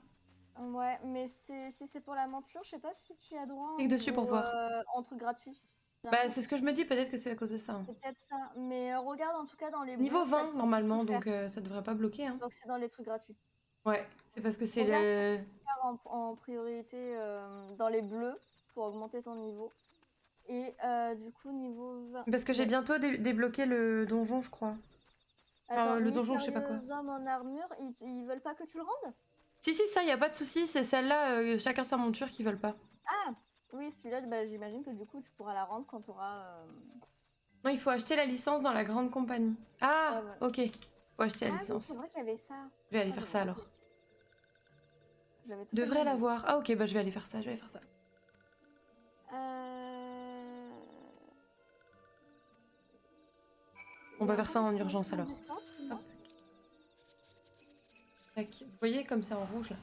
Speaker 1: Ouais, mais si c'est pour la monture, je sais pas si tu y as droit
Speaker 2: Clique dessus pour voir.
Speaker 1: en truc gratuit.
Speaker 2: Bah c'est ce que je me dis, peut-être que c'est à cause de ça. Hein.
Speaker 1: C'est peut-être ça, mais regarde en tout cas dans les
Speaker 2: Niveau
Speaker 1: bleus, ça
Speaker 2: 20
Speaker 1: peut
Speaker 2: normalement,
Speaker 1: tout faire.
Speaker 2: donc ça devrait pas bloquer. Hein.
Speaker 1: Donc c'est dans les trucs gratuits.
Speaker 2: Ouais, c'est parce que c'est
Speaker 1: Regarde
Speaker 2: le...
Speaker 1: ce que tu peux faire en priorité dans les bleus pour augmenter ton niveau. Et du coup, niveau 20.
Speaker 2: Parce que j'ai bientôt débloqué le donjon, je crois.
Speaker 1: Attends,
Speaker 2: le donjon, je sais pas quoi.
Speaker 1: mystérieux homme en armure, ils veulent pas que tu le rendes?
Speaker 2: Si, ça, y a pas de souci, c'est celle-là, chacun sa monture qui veulent pas.
Speaker 1: Ah oui, celui-là, bah, j'imagine que du coup, tu pourras la rendre quand tu auras...
Speaker 2: Non, il faut acheter la licence dans la grande compagnie. Ah,
Speaker 1: voilà.
Speaker 2: ok. Faut acheter la
Speaker 1: Oui,
Speaker 2: licence.
Speaker 1: c'est vrai qu'il y avait ça.
Speaker 2: Je vais aller faire ça alors.
Speaker 1: J'avais tout
Speaker 2: Devrais
Speaker 1: oublié.
Speaker 2: l'avoir. Ah ok, bah je vais aller faire ça, On va faire ça en urgence alors. Hop. Tac. Vous voyez comme c'est en rouge là.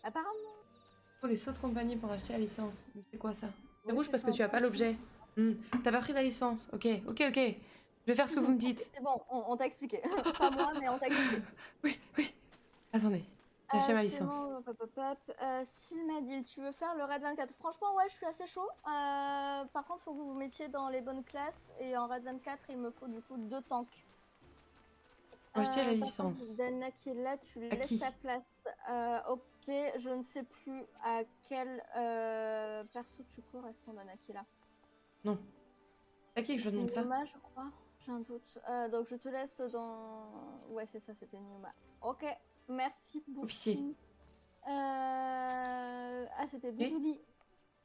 Speaker 1: Apparemment.
Speaker 2: Oh, les sauts de compagnie pour acheter la licence. C'est quoi ça? C'est
Speaker 1: Oui,
Speaker 2: rouge parce que tu as pas l'objet. T'as pas pris la licence. Ok. Je vais faire ce que vous me dites.
Speaker 1: C'est bon, on t'a expliqué. Pas moi, mais on t'a expliqué.
Speaker 2: Oui. Attendez. J'ai acheté ma licence.
Speaker 1: Bon, Sylmadil, tu veux faire le raid 24? Franchement, ouais, je suis assez chaud. Par contre, faut que vous vous mettiez dans les bonnes classes. Et en raid 24, il me faut du coup 2 tanks.
Speaker 2: Pour acheter la licence.
Speaker 1: Dana qui est là, tu laisses ta place. Ok, je ne sais plus à quel perso tu corresponds, Dana qui est là.
Speaker 2: Non. À qui que je demande ça?
Speaker 1: C'est Nioma, je crois. J'ai un doute. Donc je te laisse dans... Ouais, c'est ça, c'était Nioma. Ok, merci beaucoup.
Speaker 2: Officier.
Speaker 1: Ah, c'était Doudouli.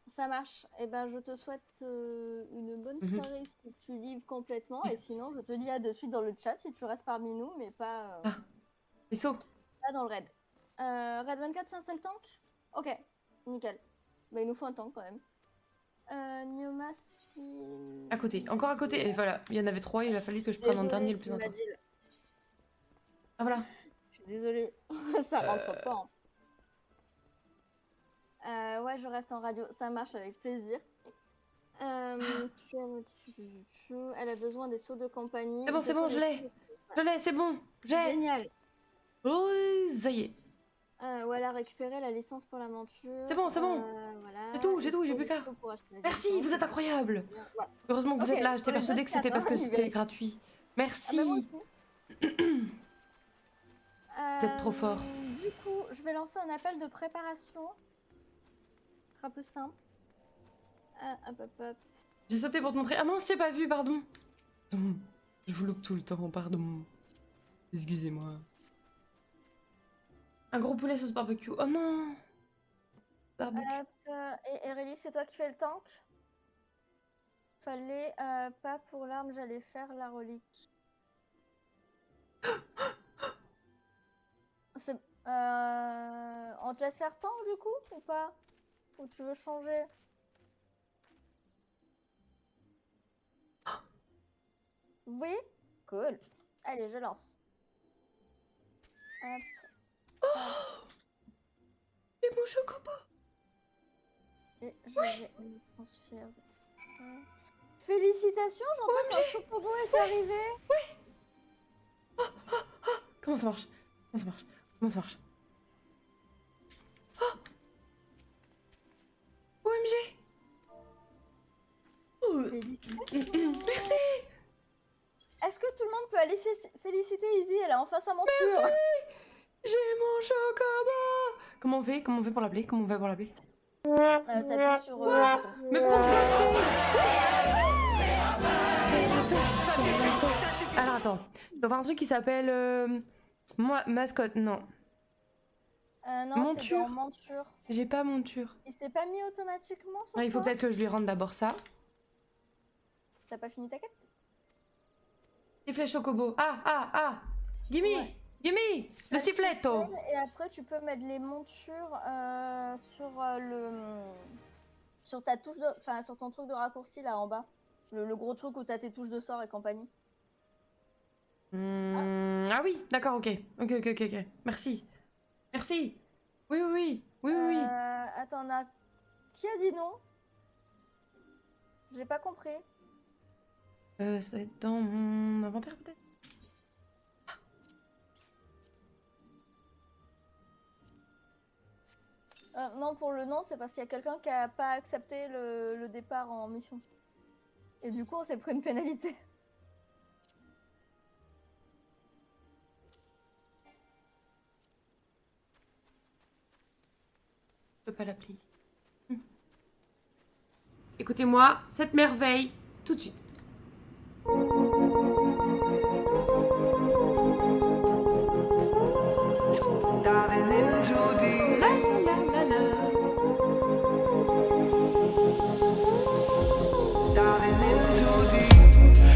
Speaker 1: Ça marche. Et ben, je te souhaite une bonne soirée si tu livres complètement. Et sinon, je te dis à de suite dans le chat si tu restes parmi nous, mais pas...
Speaker 2: Les sauts.
Speaker 1: Pas dans le raid. Raid 24, c'est un seul tank? Ok, nickel. Mais il nous faut un tank quand même. Nioma, si...
Speaker 2: À côté, encore à côté. Et voilà, il y en avait 3, il a fallu que je prenne un dernier le plus important. Ah voilà.
Speaker 1: Je suis désolée, ça rentre pas. Ouais, je reste en radio, ça marche avec plaisir. Elle a besoin des sauts de compagnie.
Speaker 2: C'est bon, je l'ai. Je l'ai, c'est bon. J'ai.
Speaker 1: Génial.
Speaker 2: Oh, ça y est.
Speaker 1: Ou elle a récupéré la licence pour la monture.
Speaker 2: C'est bon, c'est bon.
Speaker 1: Voilà.
Speaker 2: J'ai tout,
Speaker 1: Il
Speaker 2: j'ai
Speaker 1: faut
Speaker 2: plus qu'à.
Speaker 1: des sous pour acheter la
Speaker 2: Merci,
Speaker 1: licence.
Speaker 2: vous êtes incroyable.
Speaker 1: Voilà.
Speaker 2: Heureusement que vous
Speaker 1: Ok,
Speaker 2: êtes là, j'étais
Speaker 1: sur les
Speaker 2: persuadée que
Speaker 1: autres
Speaker 2: c'était parce que
Speaker 1: cadres,
Speaker 2: c'était
Speaker 1: Nivelle.
Speaker 2: gratuit.
Speaker 1: Ah
Speaker 2: Merci.
Speaker 1: bah moi aussi.
Speaker 2: Vous êtes trop fort.
Speaker 1: Du coup, je vais lancer un appel de préparation. Ce sera plus simple. Hop.
Speaker 2: J'ai sauté pour te montrer. Ah mince, j'ai pas vu, pardon. Pardon. Je vous loupe tout le temps, pardon. Excusez-moi. Un gros poulet sauce barbecue. Oh non. Barbecue.
Speaker 1: Et Aurélie, c'est toi qui fais le tank? Fallait pas pour l'arme, j'allais faire la relique. On te laisse faire tank du coup ou pas? Ou tu veux changer? Oui? Cool. Allez, je lance. Hop.
Speaker 2: Et mon chocobo.
Speaker 1: Et je vais le transférer. Félicitations, j'entends qu'un chocobo est arrivé.
Speaker 2: Comment ça marche? Comment ça marche? Comment ça marche? Oh OMG. Oh.
Speaker 1: Félicitations.
Speaker 2: Merci.
Speaker 1: Est-ce que tout le monde peut aller féliciter Ivy? Elle a enfin sa monture.
Speaker 2: Merci. J'ai mon chocobo. Comment on fait pour l'appeler? Comment on fait pour l'appeler?
Speaker 1: T'appuies sur...
Speaker 2: Mais pourquoi? Alors attends, il doit y avoir un truc qui s'appelle mascotte, non.
Speaker 1: non, c'est
Speaker 2: Monture.
Speaker 1: dans monture.
Speaker 2: J'ai pas monture.
Speaker 1: Il s'est pas mis automatiquement sur
Speaker 2: Ah, il faut
Speaker 1: toi?
Speaker 2: peut-être que je lui rende d'abord ça.
Speaker 1: T'as pas fini ta quête?
Speaker 2: Sifflet chocobo. Ah Gimme
Speaker 1: Ouais.
Speaker 2: Gimme Le siffletto.
Speaker 1: Et après, tu peux mettre les montures sur ta touche de... Enfin, sur ton truc de raccourci là en bas. Le gros truc où t'as tes touches de sort et compagnie.
Speaker 2: Ah oui, d'accord, ok. Ok. Merci. Oui.
Speaker 1: Attends, qui a dit non? J'ai pas compris.
Speaker 2: Ça doit être dans mon inventaire peut-être.
Speaker 1: Non, pour le non, c'est parce qu'il y a quelqu'un qui a pas accepté le départ en mission. Et du coup, on s'est pris une pénalité.
Speaker 2: Je peux pas l'appeler ici. Écoutez-moi, cette merveille, tout de suite.